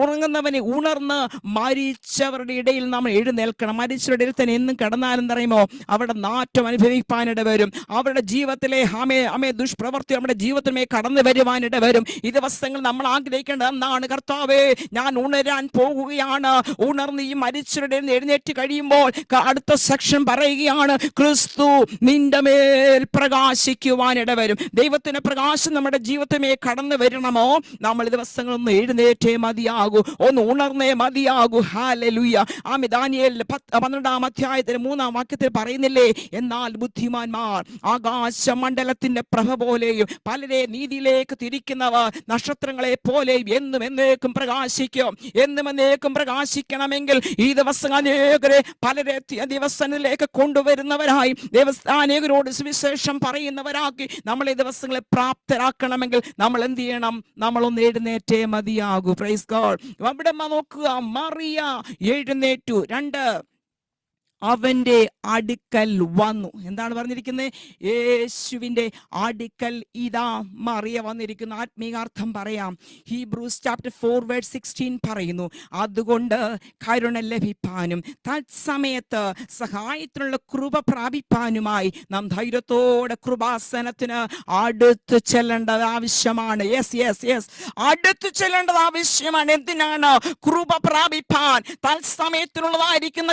ഉറങ്ങുന്നവനെ ഉണർന്ന് മരിച്ചവരുടെ ഇടയിൽ നമ്മൾ എഴുന്നേൽക്കണം. മരിച്ചവരുടെ ഇടയിൽ തന്നെ എന്നും കിടന്നാലും പറയുമോ അവിടെ നാറ്റം അനുഭവിക്കാനിട വരും. അവരുടെ നമ്മളുടെ ജീവിതത്തിലെ ദുഷ്പ്രവർത്തി നമ്മുടെ ജീവിതത്തിലേ കടന്നു വരുവാനിട വരും. ഈ ദിവസങ്ങൾ നമ്മൾ ആഗ്രഹിക്കേണ്ടത് എന്താണ്? കർത്താവേ, ഞാൻ ഉണരാൻ പോകുകയാണ്. ഉണർന്ന് ഈ മരിച്ചവരുടെ എഴുന്നേറ്റ് കഴിയുമ്പോൾ അടുത്ത സെക്ഷൻ പറയുകയാണ്, ക്രിസ്തു നിന്റെ മേൽ പ്രകാശിക്കുവാനിട വരും. ദൈവത്തിന്റെ പ്രകാശം നമ്മുടെ ജീവിതത്തിലേ കടന്നു വരണമോ? നമ്മൾ ദിവസങ്ങളൊന്ന് എഴുന്നേറ്റേ മതിയാകൂ, ഒന്ന് ഉണർന്നേ മതിയാകൂ. ഹല്ലേലൂയ. ദാനിയേൽ 12-ാം അധ്യായത്തിൽ 3-ാം വാക്യത്തിൽ പറയുന്നില്ലേ, എന്നാൽ ബുദ്ധിമാന്മാർ ആകാശമണ്ഡലത്തിന്റെ പ്രഭ പോലെയും പലരെ നീതിയിലേക്ക് തിരിക്കുന്നവർ നക്ഷത്രങ്ങളെ പോലെയും എന്നും എന്നേക്കും പ്രകാശിക്കും. എന്നും എന്നേക്കും പ്രകാശിക്കണമെങ്കിൽ ഈ ദിവസം അനേകരെ പലരെ ദിവസങ്ങളിലേക്ക് കൊണ്ടുവരുന്നവരായി, അനേകരോട് സുവിശേഷം പറയുന്നവരാക്കി നമ്മൾ ഈ ദിവസങ്ങളെ പ്രാപ്തരാക്കണമെങ്കിൽ നമ്മൾ എന്ത് ചെയ്യണം? നമ്മളൊന്ന് എഴുന്നേറ്റേ മതിയാകൂ. Praise God. അവിടെ നോക്കുക, മറിയ എഴുന്നേറ്റു. 2, അവന്റെ അടുക്കൽ വന്നു. എന്താണ് പറഞ്ഞിരിക്കുന്നത്? യേശുവിന്റെ അടുക്കൽ ഇതാ മറിയ വന്നിരിക്കുന്നു. ആത്മീയാർത്ഥം പറയാം. ഹീബ്രൂസ് ചാപ്റ്റർ 4:16 പറയുന്നു, അതുകൊണ്ട് കരുണ ലഭിപ്പാനും തത്സമയത്ത് സഹായത്തിനുള്ള കൃപ പ്രാപിപ്പാനുമായി നാം ധൈര്യത്തോടെ കൃപാസനത്തിന് അടുത്ത് ചെല്ലേണ്ടത് ആവശ്യമാണ്. യെസ്, അടുത്ത് ചെല്ലേണ്ടത് ആവശ്യമാണ്. എന്തിനാണ്? കൃപ പ്രാപിപ്പാൻ, തത്സമയത്തിനുള്ളതായിരിക്കുന്ന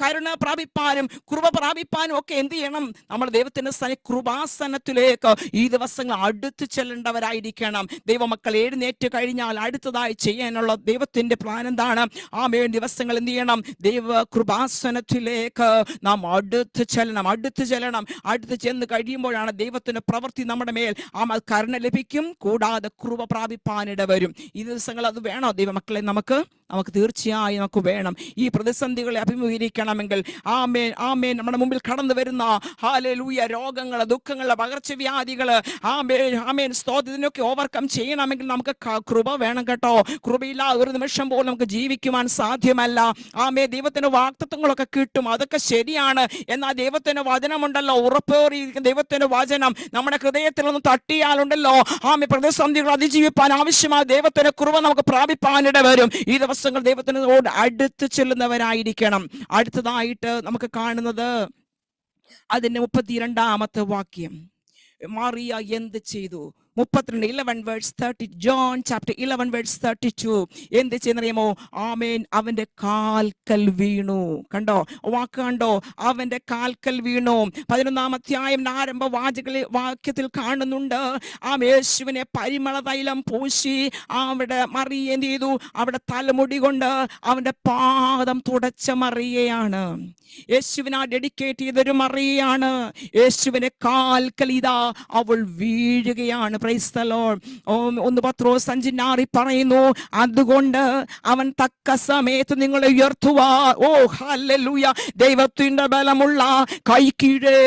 കരുണ പ്രാപിപ്പാനും കൃപ പ്രാപിപ്പാനും ഒക്കെ എന്ത് ചെയ്യണം? നമ്മൾ ദൈവത്തിന്റെ കൃപാസനത്തിലേക്ക് ഈ ദിവസങ്ങൾ അടുത്ത് ചെല്ലേണ്ടവരായിരിക്കണം. ദൈവമക്കൾ എഴുന്നേറ്റ് കഴിഞ്ഞാൽ അടുത്തതായി ചെയ്യാനുള്ള ദൈവത്തിന്റെ പ്ലാൻ എന്താണ്? ദിവസങ്ങൾ എന്ത് ചെയ്യണം? ദൈവ കൃപാസനത്തിലേക്ക് നാം അടുത്ത് ചെല്ലണം. അടുത്ത് ചെന്ന് കഴിയുമ്പോഴാണ് ദൈവത്തിന്റെ പ്രവൃത്തി നമ്മുടെ മേൽ കരുണ ലഭിക്കും, കൂടാതെ കൃപ പ്രാപിപ്പാനിട വരും. ഈ ദിവസങ്ങൾ അത് വേണോ ദൈവമക്കളെ? നമുക്ക് തീർച്ചയായും നമുക്ക് വേണം. ഈ പ്രതിസന്ധികളെ അഭിമുഖീകരിക്കണമെങ്കിൽ നമ്മുടെ മുമ്പിൽ കടന്നു വരുന്ന ഹല്ലേലൂയ രോഗങ്ങൾ, ദുഃഖങ്ങൾ, പകർച്ചവ്യാധികൾ, ഇതിനൊക്കെ ഓവർകം ചെയ്യണമെങ്കിൽ നമുക്ക് കൃപ വേണം കേട്ടോ. കൃപയില്ലാതെ ഒരു നിമിഷം പോലും നമുക്ക് ജീവിക്കുവാൻ സാധ്യമല്ല. ദൈവത്തിന്റെ വാഗ്ദത്തങ്ങളൊക്കെ കിട്ടും, അതൊക്കെ ശരിയാണ്. എന്നാൽ ദൈവത്തിന്റെ വചനമുണ്ടല്ലോ, ഉറപ്പേറിയിരിക്കുന്ന ദൈവത്തിന്റെ വചനം നമ്മുടെ ഹൃദയത്തിൽ ഒന്ന് തട്ടിയാലുണ്ടല്ലോ, പ്രതിസന്ധികൾ അതിജീവിപ്പാൻ ആവശ്യമായ ദൈവത്തിന്റെ കൃപ നമുക്ക് പ്രാപിപ്പാനിട വരും. ഈ ദിവസങ്ങൾ ദൈവത്തിനോട് അടുത്ത് ചെല്ലുന്നവരായിരിക്കണം. അടുത്തതായിട്ട് നമുക്ക് കാണുന്നത് അതിന്റെ 32-ാമത്തെ വാക്യം. മറിയ എന്ത് ചെയ്തു? 32:11 ജോൺ ചാപ്റ്റർ 11:32 എന്ത് ചെയ്യുന്നറിയാമോ? അവന്റെ കാൽക്കൽ വീണു. കണ്ടോ വാക്ക്? കണ്ടോ? അവന്റെ കാൽക്കൽ വീണു. 11-ാം അധ്യായം ആരംഭ വാക്യത്തിൽ കാണുന്നുണ്ട്, യേശുവിനെ പരിമള തൈലം പൂശി അവിടെ മറിയ എന്ത് ചെയ്തു? അവിടെ തലമുടി കൊണ്ട് അവന്റെ പാദം തുടച്ച മറിയയാണ്. യേശുവിനാ ഡെഡിക്കേറ്റ് ചെയ്തൊരു മറിയയാണ്. യേശുവിനെ കാൽക്കൽ ഇതാ അവൾ വീഴുകയാണ്. Price the Lord. 1 പത്രോസ് 5:6 പറയുന്നു, അതുകൊണ്ട് അവൻ തക്ക സമയത്ത് നിങ്ങളെ ഉയർത്തുവാ. ഹല്ലേലൂയ. ദൈവത്തിന്റെ ബലമുള്ള കൈ കീഴേ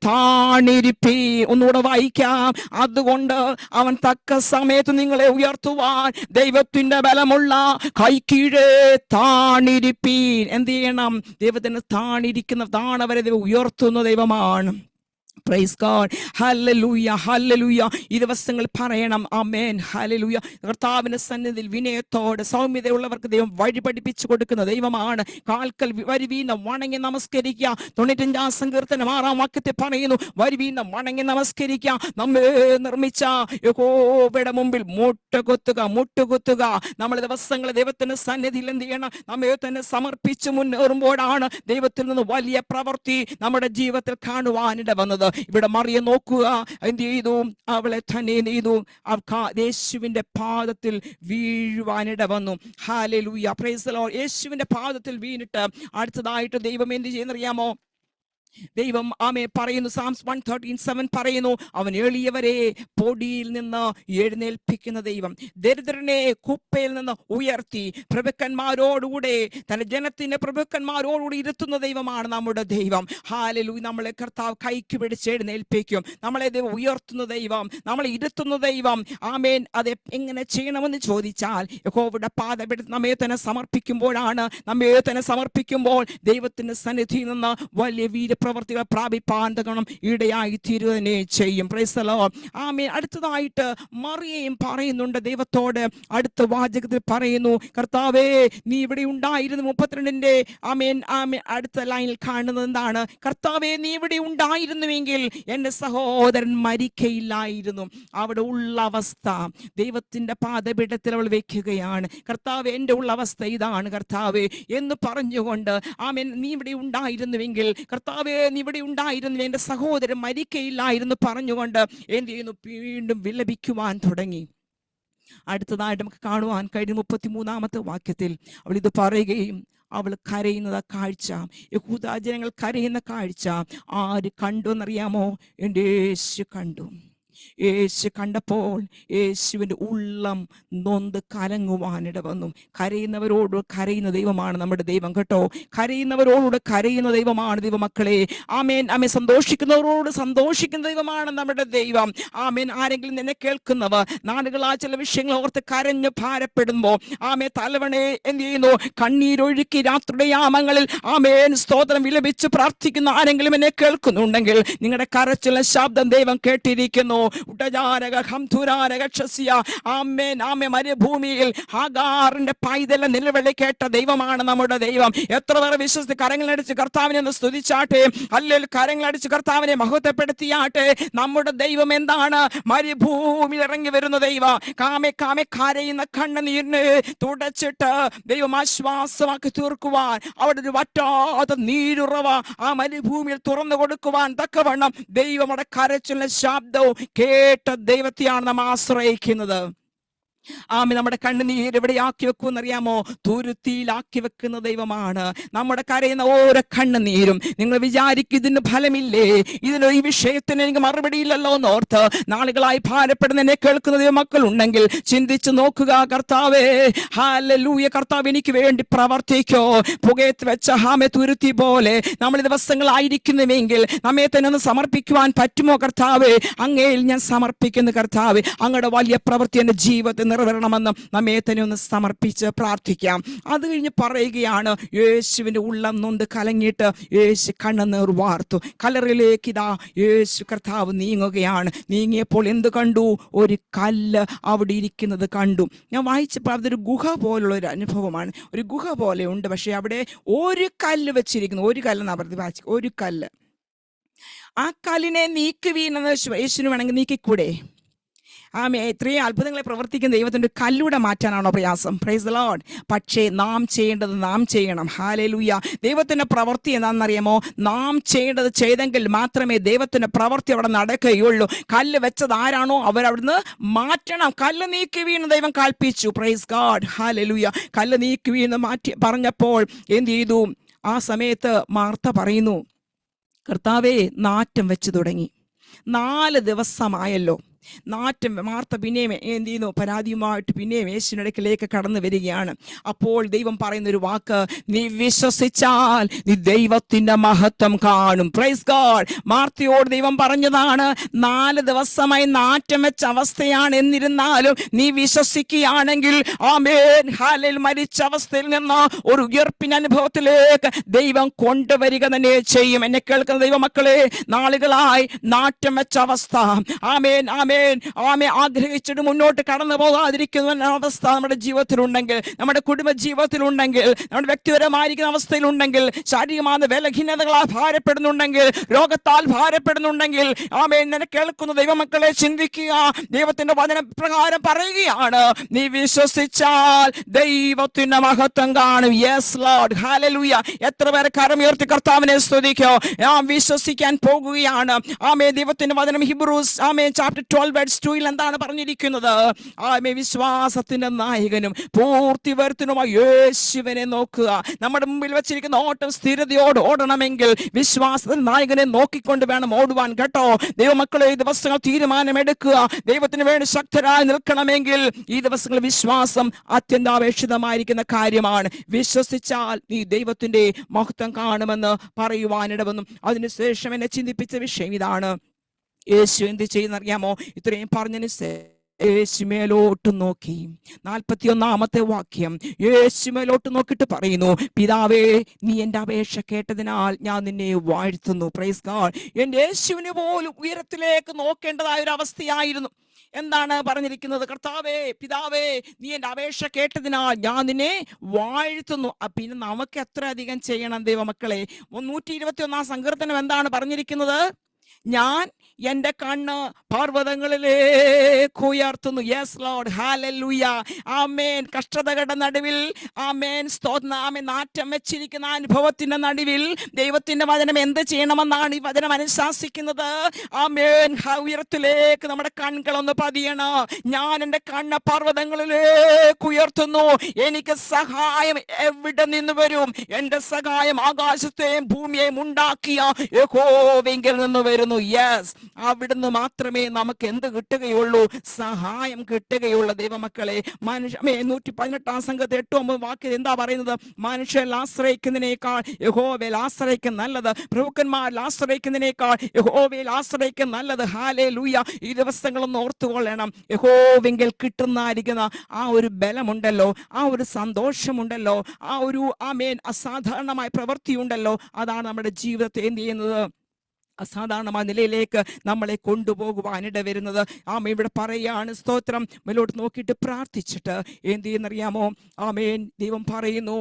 താണിരിപ്പി. ഒന്നുകൂടെ വായിക്കാം. അതുകൊണ്ട് അവൻ തക്ക സമയത്ത് നിങ്ങളെ ഉയർത്തുവാൻ ദൈവത്തിന്റെ ബലമുള്ള കൈ കീഴേ താണിരിപ്പീൻ. എന്ത് ചെയ്യണം? ദൈവത്തിന് താണിരിക്കുന്നതാണ് അവരെ ദൈവം ഉയർത്തുന്ന ദൈവമാണ്. Praise God. Hallelujah, hallelujah. ഈ ദിവസങ്ങൾ പറയണം ആമേൻ, ഹല്ലേലൂയ. കർത്താവിന്റെ സന്നിധിയിൽ വിനയത്തോടെ സൗമ്യതയുള്ളവർക്ക് ദൈവം വഴി പഠിപ്പിച്ചു കൊടുക്കുന്ന ദൈവമാണ്. കാൽക്കൽ വരുവീന്ന വണങ്ങി നമസ്കരിക്കുക. 95-ാം സങ്കീർത്തനം 6-ാം വാക്യത്തിൽ പറയുന്നു, വരുവീന്ന വണങ്ങി നമസ്കരിക്കുക. നമ്മെ നിർമ്മിച്ച യഹോവയുടെ മുമ്പിൽ മുട്ടുകുത്തുക. നമ്മൾ ദിവസങ്ങൾ ദൈവത്തിന്റെ സന്നിധിയിൽ എന്ത് ചെയ്യണം? നമ്മെ തന്നെ സമർപ്പിച്ച് മുന്നേറുമ്പോഴാണ് ദൈവത്തിൽ നിന്ന് വലിയ പ്രവൃത്തി നമ്മുടെ ജീവിതത്തിൽ കാണുവാനിട വന്നത്. ഇവിടെ മറിയ നോക്കുക, എന്ത് ചെയ്തു? അവളെ തന്നെ ചെയ്തു യേശുവിന്റെ പാദത്തിൽ വീഴുവാനിട വന്നു. Hallelujah, price the Lord. യേശുവിന്റെ പാദത്തിൽ വീണിട്ട് അടുത്തതായിട്ട് ദൈവം എന്ത് ചെയ്യുന്നറിയാമോ? ദൈവം പറയുന്നു, Psalms 113:7 പറയുന്നു, അവൻ എളിയവരെ പൊടിയിൽ നിന്ന് എഴുന്നേൽപ്പിക്കുന്ന ദൈവം, ദരിദ്രനെ കുപ്പയിൽ നിന്ന് ഉയർത്തി പ്രഭുക്കന്മാരോടുകൂടെ തന്റെ ജനത്തിന്റെ പ്രഭുക്കന്മാരോടുകൂടി ഇരുത്തുന്ന ദൈവമാണ് നമ്മുടെ ദൈവം. ഹല്ലേലൂയ. നമ്മളെ കർത്താവ് കൈക്ക് പിടിച്ച് എഴുന്നേൽപ്പിക്കും. നമ്മളെ ദൈവം ഉയർത്തുന്ന ദൈവം, നമ്മളെ ഇരുത്തുന്ന ദൈവം. അത് എങ്ങനെ ചെയ്യണമെന്ന് ചോദിച്ചാൽ യഹോവയുടെ പാദപീഠത്തിൽ നമ്മെ തന്നെ സമർപ്പിക്കുമ്പോൾ ദൈവത്തിന്റെ സന്നിധിയിൽ നിന്ന് വലിയ പ്രവൃത്തികൾ പ്രാപിപ്പാൻ തക്കണം ഇടയായി തീരുവതിനെ ചെയ്യും. Praise the Lord. ആമേൻ. അടുത്തതായിട്ട് മറിയയും പറയുന്നുണ്ട് ദൈവത്തോട്. അടുത്ത വാചകത്തിൽ പറയുന്നു, കർത്താവേ നീ ഇവിടെ ഉണ്ടായിരുന്നു. 32 ആമേൻ അടുത്ത ലൈനിൽ കാണുന്നത് എന്താണ്? കർത്താവേ നീ ഇവിടെ ഉണ്ടായിരുന്നുവെങ്കിൽ എൻ്റെ സഹോദരൻ മരിക്കയില്ലായിരുന്നു. അവിടെ ഉള്ള അവസ്ഥ ദൈവത്തിന്റെ പാദപീഠത്തിൽ അവൾ വെക്കുകയാണ്. കർത്താവേ എൻ്റെ ഉള്ള അവസ്ഥ ഇതാണ് കർത്താവേ എന്ന് പറഞ്ഞുകൊണ്ട് ആമേൻ നീ ഇവിടെ ഉണ്ടായിരുന്നുവെങ്കിൽ, കർത്താവേ നീ ഇവിടെ ഉണ്ടായിരുന്നു, എൻ്റെ സഹോദരൻ മരിക്കയില്ലായിരുന്നു പറഞ്ഞുകൊണ്ട് എന്ത് ചെയ്യുന്നു? വീണ്ടും വിലപിക്കുവാൻ തുടങ്ങി. അടുത്തതായിട്ട് നമുക്ക് കാണുവാൻ കഴിഞ്ഞ 33-ാമത്തെ വാക്യത്തിൽ അവൾ ഇത് പറയുകയും അവൾ കരയുന്നത് കാഴ്ച, യഹൂദ ജനങ്ങൾ കരയുന്ന കാഴ്ച ആര് കണ്ടു എന്നറിയാമോ? എൻ്റെ യേശു കണ്ടു. യേശു കണ്ടപ്പോൾ യേശുവിൻ്റെ ഉള്ളം നൊന്ത് കലങ്ങുവാനിട വന്നു. കരയുന്നവരോട് കരയുന്ന ദൈവമാണ് നമ്മുടെ ദൈവം കേട്ടോ. കരയുന്നവരോട് കരയുന്ന ദൈവമാണ് ദൈവമക്കളെ. ആമേൻ. ആമേൻ. സന്തോഷിക്കുന്നവരോട് സന്തോഷിക്കുന്ന ദൈവമാണ് നമ്മുടെ ദൈവം. ആമേൻ. ആരെങ്കിലും നിന്നെ കേൾക്കുന്നവർ നാളുകളാ ചില വിഷയങ്ങൾ ഓർത്ത് കരഞ്ഞ് ഭാരപ്പെടുമ്പോൾ ആമേ തലവണെ എന്ത് ചെയ്യുന്നു? കണ്ണീരൊഴുക്കി രാത്രിയുടെ യാമങ്ങളിൽ ആമേൻ സ്തോത്രം വിലപിച്ച് പ്രാർത്ഥിക്കുന്ന ആരെങ്കിലും എന്നെ കേൾക്കുന്നുണ്ടെങ്കിൽ നിങ്ങളുടെ കരച്ചിലെ ശബ്ദം ദൈവം കേട്ടിരിക്കുന്നു. മരുഭൂമിയിൽ ഹാഗാറിന്റെ പൈതല നിലവിളി കേട്ട ദൈവമാണ് നമ്മുടെ ദൈവം. എത്ര പേർ വിശ്വസിച്ച് കരങ്ങളടിച്ച് കർത്താവിനെ ഒന്ന് സ്തുതിച്ചാട്ടെ, അല്ലെങ്കിൽ കരങ്ങളടിച്ച് കർത്താവിനെ മഹത്വപ്പെടുത്തിയാട്ടെ. നമ്മുടെ ദൈവം എന്താണ്? മരുഭൂമിയിൽ ഇറങ്ങി വരുന്ന ദൈവം. കാമെ കരയുന്ന കണ്ണുനീരിന് തുടച്ചിട്ട് ദൈവം ആശ്വാസമാക്കി തീർക്കുവാൻ, അവിടെ ഒരു വറ്റാത്ത നീരുറവ ആ മരുഭൂമിയിൽ തുറന്നു കൊടുക്കുവാൻ തക്കവണ്ണം ദൈവമുടെ കരച്ചിലെ ശബ്ദവും കേട്ട ദൈവത്തെയാണ് നാം ആശ്രയിക്കുന്നത്. ആമേ. നമ്മുടെ കണ്ണുനീർ എവിടെ ആക്കി വെക്കുമെന്ന് അറിയാമോ? തുരുത്തിയിലാക്കി വെക്കുന്ന ദൈവമാണ്. നമ്മുടെ കരയുന്ന ഓരോ കണ്ണുനീരും നിങ്ങൾ വിചാരിക്കും ഇതിന് ഫലമില്ലേ, ഇതിന് ഈ വിഷയത്തിന് എനിക്ക് മറുപടിയില്ലല്ലോ എന്നോർത്ത് നാളുകളായി ഭാരപ്പെടുന്ന എന്നെ കേൾക്കുന്ന ദൈവമക്കൾ ഉണ്ടെങ്കിൽ ചിന്തിച്ച് നോക്കുക. കർത്താവേ ഹല്ലേലൂയ, കർത്താവ് എനിക്ക് വേണ്ടി പ്രവർത്തിക്കോ. പുകയത്ത് വെച്ച ഹാമെ തുരുത്തി പോലെ നമ്മൾ ദിവസങ്ങളായിരിക്കുന്നുവെങ്കിൽ നമ്മെ തന്നെ ഒന്ന് സമർപ്പിക്കുവാൻ പറ്റുമോ? കർത്താവേ അങ്ങയിൽ ഞാൻ സമർപ്പിക്കുന്നു. കർത്താവേ അങ്ങയുടെ വലിയ പ്രവൃത്തി എൻ്റെ ജീവിതത്തിൽ നിറവേറണമെന്ന് നമ്മെ തന്നെ ഒന്ന് സമർപ്പിച്ച് പ്രാർത്ഥിക്കാം. അത് കഴിഞ്ഞ് പറയുകയാണ്, യേശുവിൻ്റെ ഉള്ളം നൊന്ത് കലങ്ങിയിട്ട് യേശു കണ്ണുനീർ വാർത്തു. കല്ലറയിലേക്ക് ഇതാ യേശു കർത്താവ് നീങ്ങുകയാണ്. നീങ്ങിയപ്പോൾ എന്ത് കണ്ടു? ഒരു കല്ല് അവിടെ ഇരിക്കുന്നത് കണ്ടു. ഞാൻ വായിച്ചപ്പോൾ അതൊരു ഗുഹ പോലുള്ള ഒരു അനുഭവമാണ്. ഒരു ഗുഹ പോലെ ഉണ്ട്, പക്ഷെ അവിടെ ഒരു കല്ല് വെച്ചിരിക്കുന്നു. ഒരു കല്ലെന്നാണ് പറഞ്ഞത്, വായിച്ചു ഒരു കല്ല്. ആ കല്ലിനെ നീക്കുവീണെന്ന് യേശുവിന് വേണമെങ്കിൽ നീക്കിക്കൂടെ? ആമേ. ഇത്രയും അത്ഭുതങ്ങളെ പ്രവർത്തിക്കുന്ന ദൈവത്തിൻ്റെ കല്ലൂടെ മാറ്റാനാണോ പ്രയാസം? Price the Lord. പക്ഷേ നാം ചെയ്യേണ്ടത് നാം ചെയ്യണം. ഹല്ലേലൂയ. ദൈവത്തിൻ്റെ പ്രവൃത്തി എന്താണെന്നറിയാമോ? നാം ചെയ്യേണ്ടത് ചെയ്തെങ്കിൽ മാത്രമേ ദൈവത്തിൻ്റെ പ്രവൃത്തി അവിടെ നടക്കുകയുള്ളൂ. കല്ല് വെച്ചത് ആരാണോ അവരവിടുന്ന് മാറ്റണം. കല്ല് നീക്കി വീണ് ദൈവം കൽപ്പിച്ചു. Praise God. ഹല്ലേലൂയ. കല്ല് നീക്കി വീണ് മാറ്റി പറഞ്ഞപ്പോൾ എന്ത് ചെയ്തു? ആ സമയത്ത് മാർത്ത പറയുന്നു, കർത്താവേ നാറ്റം വെച്ച് തുടങ്ങി, 4 ദിവസമായല്ലോ. നാറ്റം. മാർത്ത പിന്നെയും എന്ത് ചെയ്യുന്നു? പരാതിയുമായിട്ട് പിന്നെയും യേശുവിന്റെ അടുക്കലേക്ക് കടന്നു വരികയാണ്. അപ്പോൾ ദൈവം പറയുന്നൊരു വാക്ക്, നീ വിശ്വസിച്ചാൽ നീ ദൈവത്തിന്റെ മഹത്വം കാണും. Praise God. മാർത്തയോട് ദൈവം പറഞ്ഞതാണ്, 4 ദിവസമായി നാറ്റം വെച്ച അവസ്ഥയാണ്, എന്നിരുന്നാലും നീ വിശ്വസിക്കുകയാണെങ്കിൽ ആമേൻ ഹല്ലേലൂയ മരിച്ച അവസ്ഥയിൽ നിന്ന് ഒരു ഉയർപ്പിന്റെ അനുഭവത്തിലേക്ക് ദൈവം കൊണ്ടുവരിക തന്നെ ചെയ്യും. എന്നെ കേൾക്കുന്ന ദൈവമക്കളെ, നാളുകളായി നാറ്റം വെച്ച അവസ്ഥ ആമേൻ ആമേൻ ആമേ ആഗ്രഹിച്ചിട്ട് മുന്നോട്ട് കടന്നു പോകാതിരിക്കുന്ന അവസ്ഥ നമ്മുടെ ജീവിതത്തിലുണ്ടെങ്കിൽ, നമ്മുടെ കുടുംബ ജീവിതത്തിലുണ്ടെങ്കിൽ, നമ്മുടെ വ്യക്തിപരമായിരിക്കുന്ന അവസ്ഥയിലുണ്ടെങ്കിൽ, ശാരീരികമായ ബലഹീനതകളാൽ ഭാരപ്പെടുന്നുണ്ടെങ്കിൽ, രോഗത്താൽ ഭാരപ്പെടുന്നുണ്ടെങ്കിൽ, ആമേൻ എന്നെ കേൾക്കുന്ന ദൈവമക്കളെ ചിന്തിക്കുക. ദൈവത്തിന്റെ വചനപ്രകാരം പറയുകയാണ്, നീ വിശ്വസിച്ചാൽ ദൈവത്തിന്റെ മഹത്വം കാണും. Yes Lord. ഹല്ലേലൂയ. എത്ര പേരെ കരമുയർത്തി കർത്താവിനെ സ്തുതിക്കോ? ഞാൻ വിശ്വസിക്കാൻ പോകുകയാണ്. ആമേ. ദൈവത്തിന്റെ വചനം ഹിബ്രൂസ് ആമേ ചാപ്റ്റർ 12:2 എന്താണ് പറഞ്ഞിരിക്കുന്നത്? ആമേ. വിശ്വാസത്തിന്റെ നായകനും പൂർത്തിവരുത്തനുമായ യേശുവിനെ നോക്കുക. നമ്മുടെ മുമ്പിൽ വെച്ചിരിക്കുന്ന ഓട്ടം സ്ഥിരതയോട് ഓടണമെങ്കിൽ വിശ്വാസത്തിന്റെ നായകനെ നോക്കിക്കൊണ്ട് വേണം ഓടുവാൻ കേട്ടോ. ദൈവമക്കളെ, ഈ ദിവസങ്ങൾ തീരുമാനമെടുക്കുക. ദൈവത്തിന് വേണ്ടി ശക്തരായി നിൽക്കണമെങ്കിൽ ഈ ദിവസങ്ങളിൽ വിശ്വാസം അത്യന്താപേക്ഷിതമായിരിക്കുന്ന കാര്യമാണ്. വിശ്വസിച്ചാൽ നീ ദൈവത്തിന്റെ മഹത്വം കാണുമെന്ന് പറയുവാനിടവെന്നും. അതിനുശേഷം എന്നെ ചിന്തിപ്പിച്ച വിഷയം ഇതാണ്, യേശു എന്ത് ചെയ്യുന്നറിയാമോ? ഇത്രയും പറഞ്ഞതിന് യേശുമേലോട്ട് നോക്കി. 41-ാമത്തെ വാക്യം, യേശുമേലോട്ട് നോക്കിയിട്ട് പറയുന്നു, പിതാവേ നീ എൻ്റെ അപേക്ഷ കേട്ടതിനാൽ ഞാൻ നിന്നെ വാഴ്ത്തുന്നു. Price God. എൻ്റെ യേശുവിന് പോലും ഉയരത്തിലേക്ക് നോക്കേണ്ടതായ ഒരു അവസ്ഥയായിരുന്നു. എന്താണ് പറഞ്ഞിരിക്കുന്നത്? കർത്താവേ, പിതാവേ നീ എൻ്റെ അപേക്ഷ കേട്ടതിനാൽ ഞാൻ നിന്നെ വാഴ്ത്തുന്നു. പിന്നെ നമുക്ക് എത്ര അധികം ചെയ്യണം ദൈവമക്കളെ? 121-ാം സങ്കീർത്തനം എന്താണ് പറഞ്ഞിരിക്കുന്നത്? ഞാൻ എൻ്റെ കണ്ണ് പർവ്വതങ്ങളിലേക്ക് ഉയർത്തുന്നു. യെസ് ലോർഡ്, ഹല്ലേലൂയ, ആമേൻ. കഷ്ടതകളുടെ നടുവിൽ, ആമേൻ, സ്തോത്രം, ആമേൻ, നാറ്റം വെച്ചിരിക്കുന്ന അനുഭവത്തിന്റെ നടുവിൽ ദൈവത്തിന്റെ വചനം എന്ത് ചെയ്യണമെന്നാണ് ഈ വചനം അനുശാസിക്കുന്നത്? ആമേൻ. ഉയരത്തിലേക്ക് നമ്മുടെ കണ്ണുകളൊന്ന് പതിയണം. ഞാൻ എൻ്റെ കണ്ണ് പർവ്വതങ്ങളിലേക്ക് ഉയർത്തുന്നു. എനിക്ക് സഹായം എവിടെ നിന്ന് വരും? എൻ്റെ സഹായം ആകാശത്തെയും ഭൂമിയെയും ഉണ്ടാക്കിയ യഹോവയിൽ നിന്ന് വരുന്നു. യെസ്, അവിടുന്ന് മാത്രമേ നമുക്ക് എന്ത് കിട്ടുകയുള്ളൂ? സഹായം കിട്ടുകയുള്ളൂ. ദൈവമക്കളെ, മനുഷ്യ 118-ാം സംഘത്തെ 8-9 വാക്യം എന്താ പറയുന്നത്? മനുഷ്യരിൽ ആശ്രയിക്കുന്നതിനേക്കാൾ യഹോവയിൽ ആശ്രയിക്കുന്ന നല്ലത്, പ്രഭുക്കന്മാരിൽ ആശ്രയിക്കുന്നതിനേക്കാൾ യഹോവയിൽ ആശ്രയിക്കുന്ന നല്ലത്. ഹല്ലേലൂയ. ഈ ദിവസങ്ങളൊന്ന് ഓർത്തുകൊള്ളണം. യഹോവെങ്കിൽ കിട്ടുന്നതായിരിക്കുന്ന ആ ഒരു ബലമുണ്ടല്ലോ, ആ ഒരു സന്തോഷമുണ്ടല്ലോ, ആ ഒരു ആമേൻ അസാധാരണമായ പ്രവൃത്തിയുണ്ടല്ലോ, അതാണ് നമ്മുടെ ജീവിതത്തെ എന്ത് ചെയ്യുന്നത്? അസാധാരണമായ നിലയിലേക്ക് നമ്മളെ കൊണ്ടുപോകുവാനിട വരുന്നത്. ഇവിടെ പറയാണ്, സ്തോത്രം, മേലോട്ട് നോക്കിയിട്ട് പ്രാർത്ഥിച്ചിട്ട് എന്ത് ചെയ്യുന്നറിയാമോ? ആമേൻ. ദൈവം പറയുന്നു,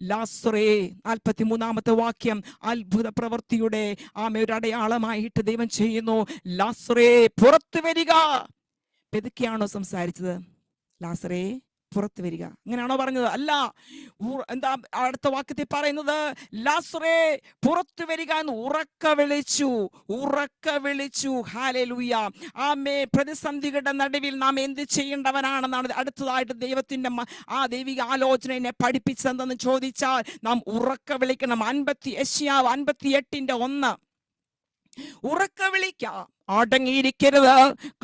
ലാസറേ, 43-ാമത്തെ വാക്യം, അത്ഭുത പ്രവൃത്തിയുടെ ഒരു അടയാളമായിട്ട് ദൈവം ചെയ്യുന്നു. ലാസറേ പുറത്തു വരിക. പെതുക്കെയാണോ സംസാരിച്ചത്? ലാസറേ പുറത്തു വരിക, അങ്ങനെയാണോ പറഞ്ഞത്? അല്ല. എന്താ അടുത്ത വാക്യത്തിൽ പറയുന്നത്? ലാസറേ പുറത്തു വരിക എന്ന് ഉറക്ക വിളിച്ചു. ഹല്ലേലൂയ, ആമേൻ. പ്രതിസന്ധികളുടെ നടുവിൽ നാം എന്ത് ചെയ്യേണ്ടവനാണെന്നാണ് അടുത്തതായിട്ട് ദൈവത്തിന്റെ ആ ദൈവിക ആലോചന എന്നെ പഠിപ്പിച്ചതെന്ന് ചോദിച്ചാൽ നാം ഉറക്ക വിളിക്കണം. യെശയ്യാവ് 58:1 ഉറക്ക വിളിക്കാം. അടങ്ങിയിരിക്കരുത്.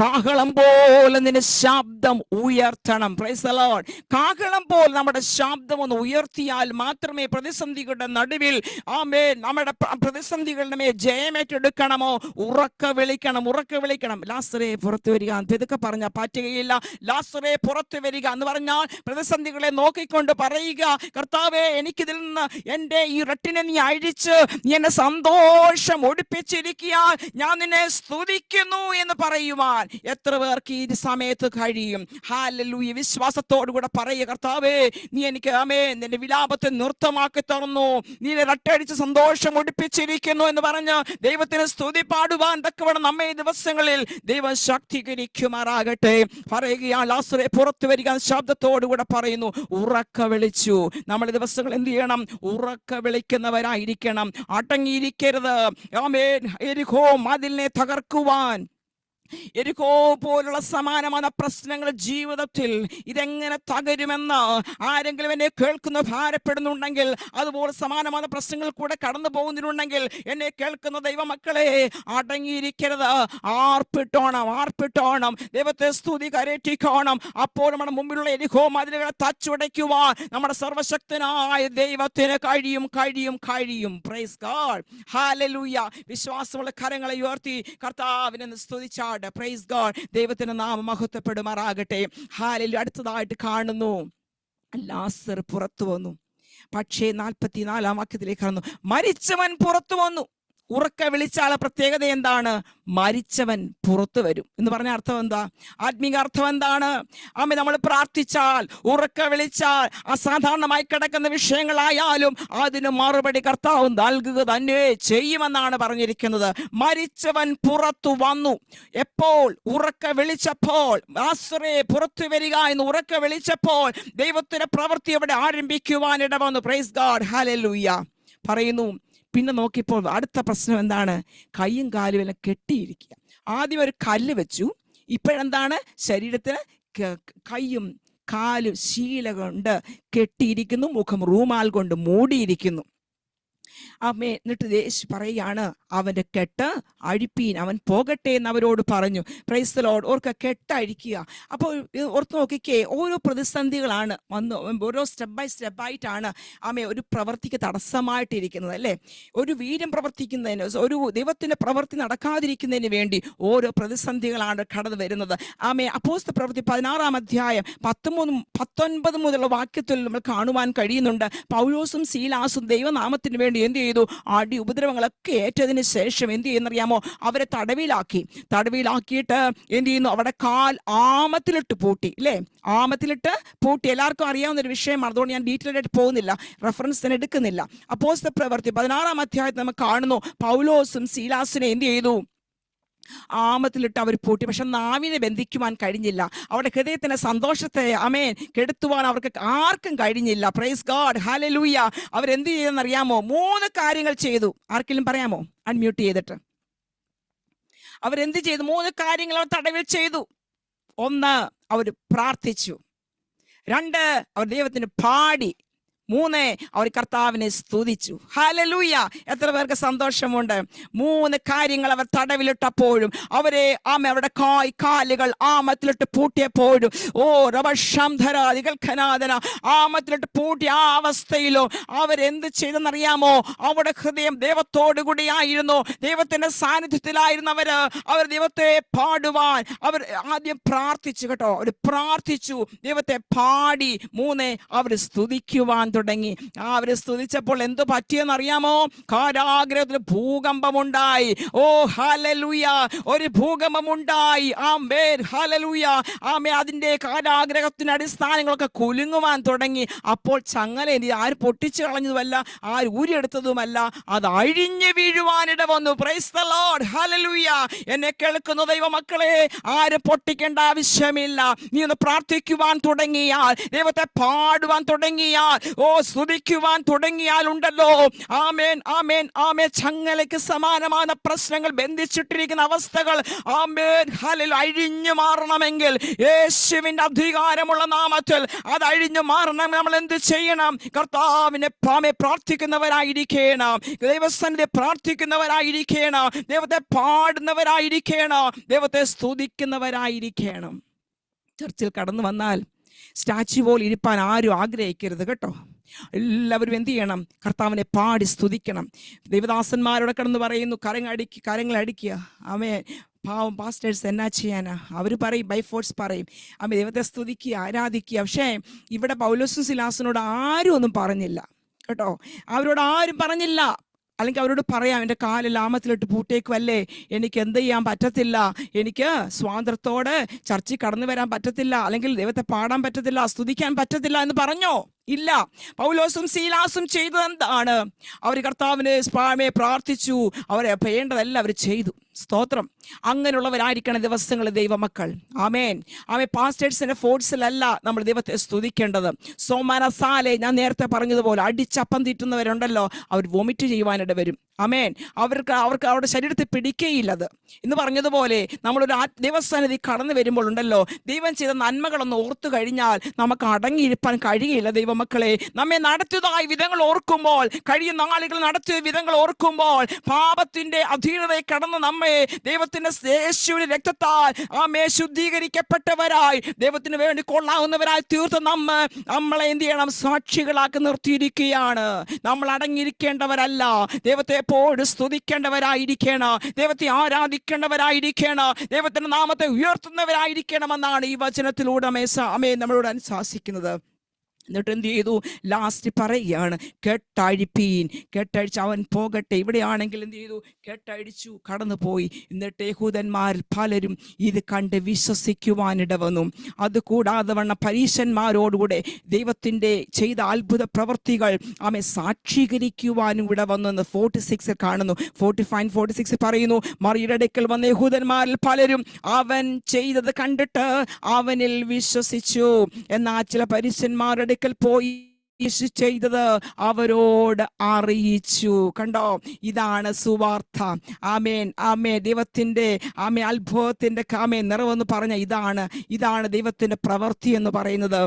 കാഹളം പോലെ നിന്റെ ശബ്ദം ഉയർത്തണം. Price the Lord. കാഹളം പോലെ നമ്മുടെ ശബ്ദം ഒന്ന് ഉയർത്തിയാൽ മാത്രമേ പ്രതിസന്ധികളുടെ നടുവിൽ ആമേൻ നമ്മുടെ പ്രതിസന്ധികളുടെ മേൽ ജയമേറ്റെടുക്കണമോ? ഉറക്ക വിളിക്കണം. ലാസറേ പുറത്തു വരിക. ഇതൊക്കെ പറഞ്ഞാൽ പറ്റുകയില്ല. ലാസറേ പുറത്തു വരിക എന്ന് പറഞ്ഞാൽ പ്രതിസന്ധികളെ നോക്കിക്കൊണ്ട് പറയുക, കർത്താവേ എനിക്കിതിൽ നിന്ന് എൻ്റെ ഈ റട്ടിനെ നീ അഴിച്ച് നീ എന്നെ സന്തോഷം ഒടിപ്പിച്ചിരിക്കാൻ ഞാൻ നിന്നെ എന്ന് പറയുവാൻ എത്ര പേർക്ക് ഈ സമയത്ത് കഴിയും? ഹല്ലേലൂയ. വിശ്വാസത്തോടുകൂടെ പറയുക, കർത്താവേ നീ എനിക്ക് ആമേൻ നിന്റെ വിലാപത്തെ നൃത്തമാക്കി തന്നു, നീ റട്ടടിച്ച് സന്തോഷം ഒടിപ്പിച്ചിരിക്കുന്നു എന്ന് പറഞ്ഞ് ദൈവത്തിന് സ്തുതി പാടുവാൻ തക്കവണ്ണം നമ്മെ ഈ ദിവസങ്ങളിൽ ദൈവം ശക്തീകരിക്കുമാറാകട്ടെ. പറയുക, ലാസറേ പുറത്തു വരിക ശബ്ദത്തോടുകൂടെ പറയുന്നു. ഉറക്ക വിളിച്ചു. നമ്മൾ ദിവസങ്ങൾ എന്ത് ചെയ്യണം? ഉറക്ക വിളിക്കുന്നവരായിരിക്കണം. അടങ്ങിയിരിക്കരുത്. ആമേൻ. യെരിഹോ മതിലിനെ തകർക്കുവാൻ, യെരിഹോ പോലുള്ള സമാനമായ പ്രശ്നങ്ങൾ ജീവിതത്തിൽ ഇതെങ്ങനെ തകരുമെന്ന് ആരെങ്കിലും എന്നെ കേൾക്കുന്ന ഭാരപ്പെടുന്നുണ്ടെങ്കിൽ, അതുപോലെ സമാനമായ പ്രശ്നങ്ങൾ കൂടെ കടന്നു പോകുന്നുണ്ടെങ്കിൽ എന്നെ കേൾക്കുന്ന ദൈവമക്കളെ, അടങ്ങിയിരിക്കരുത്. ആർപ്പിട്ടോണം. ദൈവത്തെ സ്തുതി കരേറ്റിക്കോണം. അപ്പോൾ നമ്മുടെ മുമ്പിലുള്ള യെരിഹോ മതിലുകളെ തച്ചുടയ്ക്കുവാൻ നമ്മുടെ സർവശക്തനായ ദൈവത്തിന് കഴിയും. Praise God. ഹല്ലേലൂയ. വിശ്വാസമുള്ള കരങ്ങളെ ഉയർത്തി കർത്താവിനെ സ്തുതിച്ചാട്. Praise God. ദൈവത്തിന്റെ നാമം മഹത്വപ്പെടുമാറാകട്ടെ. ഹല്ലേലൂയ. അടുത്തതായിട്ട് കാണുന്നു, ലാസർ പുറത്തു വന്നു. പക്ഷേ 44-ാം വാക്യത്തിലേക്ക് കാണുന്നു, മരിച്ചവൻ പുറത്തു വന്നു. ഉറക്ക വിളിച്ചാൽ പ്രത്യേകത എന്താണ്? മരിച്ചവൻ പുറത്തു വരും എന്ന് പറഞ്ഞ അർത്ഥം എന്താ? ആത്മീക അർത്ഥം എന്താണ്? ആമേൻ. നമ്മൾ പ്രാർത്ഥിച്ചാൽ, ഉറക്ക വിളിച്ചാൽ, അസാധാരണമായി കിടക്കുന്ന വിഷയങ്ങളായാലും അതിന് മറുപടി കർത്താവ് നൽകുക തന്നെ ചെയ്യുമെന്നാണ് പറഞ്ഞിരിക്കുന്നത്. മരിച്ചവൻ പുറത്തു വന്നു. എപ്പോൾ? ഉറക്ക വിളിച്ചപ്പോൾ. ലാസറേ പുറത്തു വരിക എന്ന് ഉറക്ക വിളിച്ചപ്പോൾ ദൈവത്തിന്റെ പ്രവൃത്തി അവിടെ ആരംഭിക്കുവാൻ ഇടവന്നു. Praise God. ഹല്ലേലൂയ. പറയുന്നു, പിന്നെ നോക്കിയപ്പോൾ അടുത്ത പ്രശ്നം എന്താണ്? കൈയും കാലും എല്ലാം കെട്ടിയിരിക്കുക. ആദ്യം ഒരു കല്ല് വെച്ചു. ഇപ്പോഴെന്താണ്? ശരീരത്തിന് കൈയും കാലും ശീല കൊണ്ട് കെട്ടിയിരിക്കുന്നു, മുഖം റൂമാൽ കൊണ്ട് മൂടിയിരിക്കുന്നു. എന്നിട്ട് യേശു പറയുകയാണ്, അവന്റെ കെട്ട് അഴിപ്പീൻ, അവൻ പോകട്ടെ എന്ന് അവരോട് പറഞ്ഞു. Price the Lord. ഓർക്ക് കെട്ട് അഴിക്കുക. അപ്പോൾ ഓർത്ത് നോക്കിക്കേ, ഓരോ പ്രതിസന്ധികളാണ് വന്ന് ഓരോ സ്റ്റെപ്പ് ബൈ സ്റ്റെപ്പായിട്ടാണ് ഒരു പ്രവൃത്തിക്ക് തടസ്സമായിട്ടിരിക്കുന്നത് അല്ലേ. ഒരു വീര്യം പ്രവർത്തിക്കുന്നതിന്, ഒരു ദൈവത്തിന്റെ പ്രവൃത്തി നടക്കാതിരിക്കുന്നതിന് വേണ്ടി ഓരോ പ്രതിസന്ധികളാണ് കടന്നു വരുന്നത്. അപ്പോസ്തല പ്രവൃത്തി 16-ാം അധ്യായം 19 മുതലുള്ള വാക്യത്തിൽ നമ്മൾ കാണുവാൻ കഴിയുന്നുണ്ട്. പൗലോസും സീലാസും ദൈവനാമത്തിന് വേണ്ടി എന്ത് ചെയ്തു? അടി ഉപദ്രവങ്ങളൊക്കെ ഏറ്റതിന് ശേഷം എന്ത് ചെയ്യുന്നറിയാമോ? അവരെ തടവിലാക്കിയിട്ട് എന്ത് ചെയ്യുന്നു? അവിടെ കാൽ ആമത്തിലിട്ട് പൂട്ടി അല്ലേ. ആമത്തിലിട്ട് പൂട്ടി. എല്ലാവർക്കും അറിയാവുന്ന ഒരു വിഷയമാണ്, അതുകൊണ്ട് ഞാൻ ഡീറ്റെയിൽ ആയിട്ട് പോകുന്നില്ല, റെഫറൻസ് എടുക്കുന്നില്ല. അപ്പോസ്തല പ്രവൃത്തി 16-ാം അധ്യായത്തിൽ നമ്മൾ കാണുന്നു, പൗലോസും സീലാസിനെ എന്ത് ചെയ്തു? ആമത്തിലിട്ട് അവർ പൂട്ടി. പക്ഷെ നാവിനെ ബന്ധിക്കുവാൻ കഴിഞ്ഞില്ല. അവരുടെ ഹൃദയത്തിന്റെ സന്തോഷത്തെ കെടുത്തുവാൻ അവർക്ക് ആർക്കും കഴിഞ്ഞില്ല. Praise God, hallelujah. അവരെന്ത് ചെയ്തെന്നറിയാമോ? 3 കാര്യങ്ങൾ ചെയ്തു. ആർക്കെങ്കിലും പറയാമോ? അൺമ്യൂട്ട് ചെയ്തിട്ട്. അവരെന്ത് ചെയ്തു? 3 കാര്യങ്ങൾ അവർ തടവിൽ ചെയ്തു. 1, അവർ പ്രാർത്ഥിച്ചു. 2, അവർ ദൈവത്തിന് പാടി. 3, അവർ കർത്താവിനെ സ്തുതിച്ചു. ഹല്ലേലൂയ. എത്ര പേർക്ക് സന്തോഷമുണ്ട്? 3 കാര്യങ്ങൾ അവർ തടവിലിട്ടപ്പോഴും, അവരെ അവരുടെ കാലുകൾ ആമത്തിലിട്ട് പൂട്ടിയപ്പോഴും, റബശംധരാദികൾഖനാദന ആമത്തിലിട്ട് പൂട്ടിയ ആ അവസ്ഥയിലോ അവരെന്ത് ചെയ്തെന്നറിയാമോ? അവരുടെ ഹൃദയം ദൈവത്തോടു കൂടിയായിരുന്നു, ദൈവത്തിന്റെ സാന്നിധ്യത്തിലായിരുന്നു. അവർ ദൈവത്തെ പാടുവാൻ അവർ ആദ്യം പ്രാർത്ഥിച്ചു കേട്ടോ. അവർ പ്രാർത്ഥിച്ചു, ദൈവത്തെ പാടി. 3, അവർ സ്തുതിക്കുവാൻ തുടങ്ങി. അവര് സ്തുതിച്ചപ്പോൾ എന്തു പറ്റിയെന്നറിയാമോ? കാരാഗ്രഹത്തിൽ ഭൂകമ്പമുണ്ടായി. ഹല്ലേലൂയ. ഒരു ഭൂകമ്പമുണ്ടായി. ആമേൻ, ഹല്ലേലൂയ. അതിന്റെ കാരാഗ്രഹത്തിന്റെ അടിസ്ഥാനങ്ങളൊക്കെ കുലുങ്ങുവാൻ തുടങ്ങി. അപ്പോൾ ചങ്ങല ആര് പൊട്ടിച്ചു കളഞ്ഞതുമല്ല, ആര് ഊരിയെടുത്തതുമല്ല, അത് അഴിഞ്ഞു വീഴുവാനിട വന്നു. Price the Lord, hallelujah. എന്നെ കേൾക്കുന്ന ദൈവമക്കളെ, ആരും പൊട്ടിക്കേണ്ട ആവശ്യമില്ല. നീ ഒന്ന് പ്രാർത്ഥിക്കുവാൻ തുടങ്ങിയാൽ, ദൈവത്തെ പാടുവാൻ തുടങ്ങിയാൽ, സ്തുതിക്കുവാൻ തുടങ്ങിയാലുണ്ടല്ലോ, ആമേൻ ആമേൻ ആമേൻ, ചങ്ങലയ്ക്ക് സമാനമായ പ്രശ്നങ്ങൾ ബന്ധിച്ചിട്ടിരിക്കുന്ന അവസ്ഥകൾ ഹല്ലേലൂയ അഴിഞ്ഞു മാറണമെങ്കിൽ യേശുവിന്റെ അധികാരമുള്ള നാമത്തിൽ അത് അഴിഞ്ഞു മാറണം. നമ്മൾ എന്ത് ചെയ്യണം? കർത്താവിനെ പ്രാർത്ഥിക്കുന്നവരായിരിക്കണം, ദൈവസന്നിധി പ്രാർത്ഥിക്കുന്നവരായിരിക്കണം, ദൈവത്തെ പാടുന്നവരായിരിക്കണം, ദൈവത്തെ സ്തുതിക്കുന്നവരായിരിക്കണം. ചർച്ചിൽ കടന്നു വന്നാൽ സ്റ്റാച്യു പോലെ ഇരിപ്പാൻ ആരും ആഗ്രഹിക്കരുത് കേട്ടോ. എല്ലാവരും എന്ത് ചെയ്യണം? കർത്താവിനെ പാടി സ്തുതിക്കണം. ദൈവദാസന്മാരോട് കടന്ന് പറയുന്നു, കരങ്ങളടിക്കുക. പാവം പാസ്റ്റേഴ്സ് എന്നാ ചെയ്യാനാ? അവർ പറയും, ബൈ ഫോഴ്സ് പറയും, ദൈവത്തെ സ്തുതിക്കുക, ആരാധിക്കുക. പക്ഷേ ഇവിടെ പൗലോസും സീലാസിനോട് ആരും ഒന്നും പറഞ്ഞില്ല കേട്ടോ. അവരോട് ആരും പറഞ്ഞില്ല. അല്ലെങ്കിൽ അവരോട് പറയാം, എൻ്റെ കാലിൽ ആമത്തിലിട്ട് പൂട്ടേക്കുമല്ലേ, എനിക്ക് എന്ത് ചെയ്യാൻ പറ്റത്തില്ല, എനിക്ക് സ്വാതന്ത്ര്യത്തോടെ ചർച്ചിൽ കടന്നു വരാൻ പറ്റത്തില്ല, അല്ലെങ്കിൽ ദൈവത്തെ പാടാൻ പറ്റത്തില്ല, സ്തുതിക്കാൻ പറ്റത്തില്ല എന്ന് പറഞ്ഞോ? ഇല്ല. പൗലോസും സീലാസും ചെയ്തത് എന്താണ്? അവർ കർത്താവിനെ പ്രാർത്ഥിച്ചു. അവരെ വേണ്ടതെല്ലാം അവർ ചെയ്തു. സ്തോത്രം. അങ്ങനെയുള്ളവരായിരിക്കണം ദിവസങ്ങളിൽ ദൈവമക്കൾ. ആമേൻ ആമേ. പാസ്റ്റേഴ്സിന്റെ ഫോഴ്സിലല്ല നമ്മൾ ദൈവത്തെ സ്തുതിക്കേണ്ടത്. സോമനസാലെ ഞാൻ നേരത്തെ പറഞ്ഞതുപോലെ അടിച്ചപ്പം തീറ്റുന്നവരുണ്ടല്ലോ, അവർ വോമിറ്റ് ചെയ്യുവാനിട വരും. ആമേൻ. അവർക്ക് അവരുടെ ശരീരത്തിൽ പിടിക്കുകയില്ലത് എന്ന് പറഞ്ഞതുപോലെ നമ്മളൊരു ദൈവസന്നിധി കടന്നു വരുമ്പോൾ ഉണ്ടല്ലോ, ദൈവം ചെയ്ത നന്മകളൊന്ന് ഓർത്തു കഴിഞ്ഞാൽ നമുക്ക് അടങ്ങിയിരിക്കാൻ കഴിയില്ല. ദൈവമക്കളെ, നമ്മെ നടത്തിയതായ വിധങ്ങൾ ഓർക്കുമ്പോൾ, കഴിയുന്ന നാളുകൾ നടത്തിയ വിധങ്ങൾ ഓർക്കുമ്പോൾ, പാപത്തിന്റെ അധീനതയെ കടന്ന് നമ്മെ ദൈവത്തിന്റെ യേശുവിന്റെ രക്തത്താൽ ശുദ്ധീകരിക്കപ്പെട്ടവരായി ദൈവത്തിന് വേണ്ടി കൊള്ളാവുന്നവരായി തീർത്ത് നമ്മളെ എന്ത് ചെയ്യണം? സാക്ഷികളാക്കി നിർത്തിയിരിക്കുകയാണ്. നമ്മൾ അടങ്ങിയിരിക്കേണ്ടവരല്ല, ദൈവത്തെ എപ്പോഴും സ്തുതിക്കേണ്ടവരായിരിക്കണം, ദൈവത്തെ ആരാധിക്കേണ്ടവരായിരിക്കണം, ദൈവത്തിന്റെ നാമത്തെ ഉയർത്തുന്നവരായിരിക്കണമെന്നാണ് ഈ വചനത്തിലൂടെ നമ്മളോട് അനുശാസിക്കുന്നത്. എന്നിട്ട് എന്ത് ചെയ്തു? ലാസ്റ്റ് പറയുകയാണ്, കെട്ടഴിപ്പീൻ. കെട്ടഴിച്ച് അവൻ പോകട്ടെ. ഇവിടെയാണെങ്കിൽ എന്ത് ചെയ്തു? കെട്ടഴിച്ചു, കടന്നുപോയി. എന്നിട്ട് യഹൂദന്മാരിൽ പലരും ഇത് കണ്ട് വിശ്വസിക്കുവാനിട വന്നു. അതുകൂടാതെ വണ്ണം പരീശന്മാരോടുകൂടെ ദൈവത്തിൻ്റെ ചെയ്ത അത്ഭുത പ്രവൃത്തികൾ സാക്ഷീകരിക്കുവാനും ഇവിടെ വന്നു എന്ന് 46 കാണുന്നു. 45-46 പറയുന്നു, മറിയുടെ അടുക്കൽ വന്ന യഹൂദന്മാരിൽ പലരും അവൻ ചെയ്തത് കണ്ടിട്ട് അവനിൽ വിശ്വസിച്ചു. എന്നാൽ ചില പരീശന്മാരുടെ അടുക്കൽ പോയി യേശു ചെയ്തത് അവരോട് അറിയിച്ചു. കണ്ടോ, ഇതാണ് സുവാർത്ത. ആമേൻ ആമേ. ദൈവത്തിന്റെ അത്ഭുതത്തിന്റെ നിറവെന്ന് പറഞ്ഞ ഇതാണ് ദൈവത്തിന്റെ പ്രവൃത്തി എന്ന് പറയുന്നത്.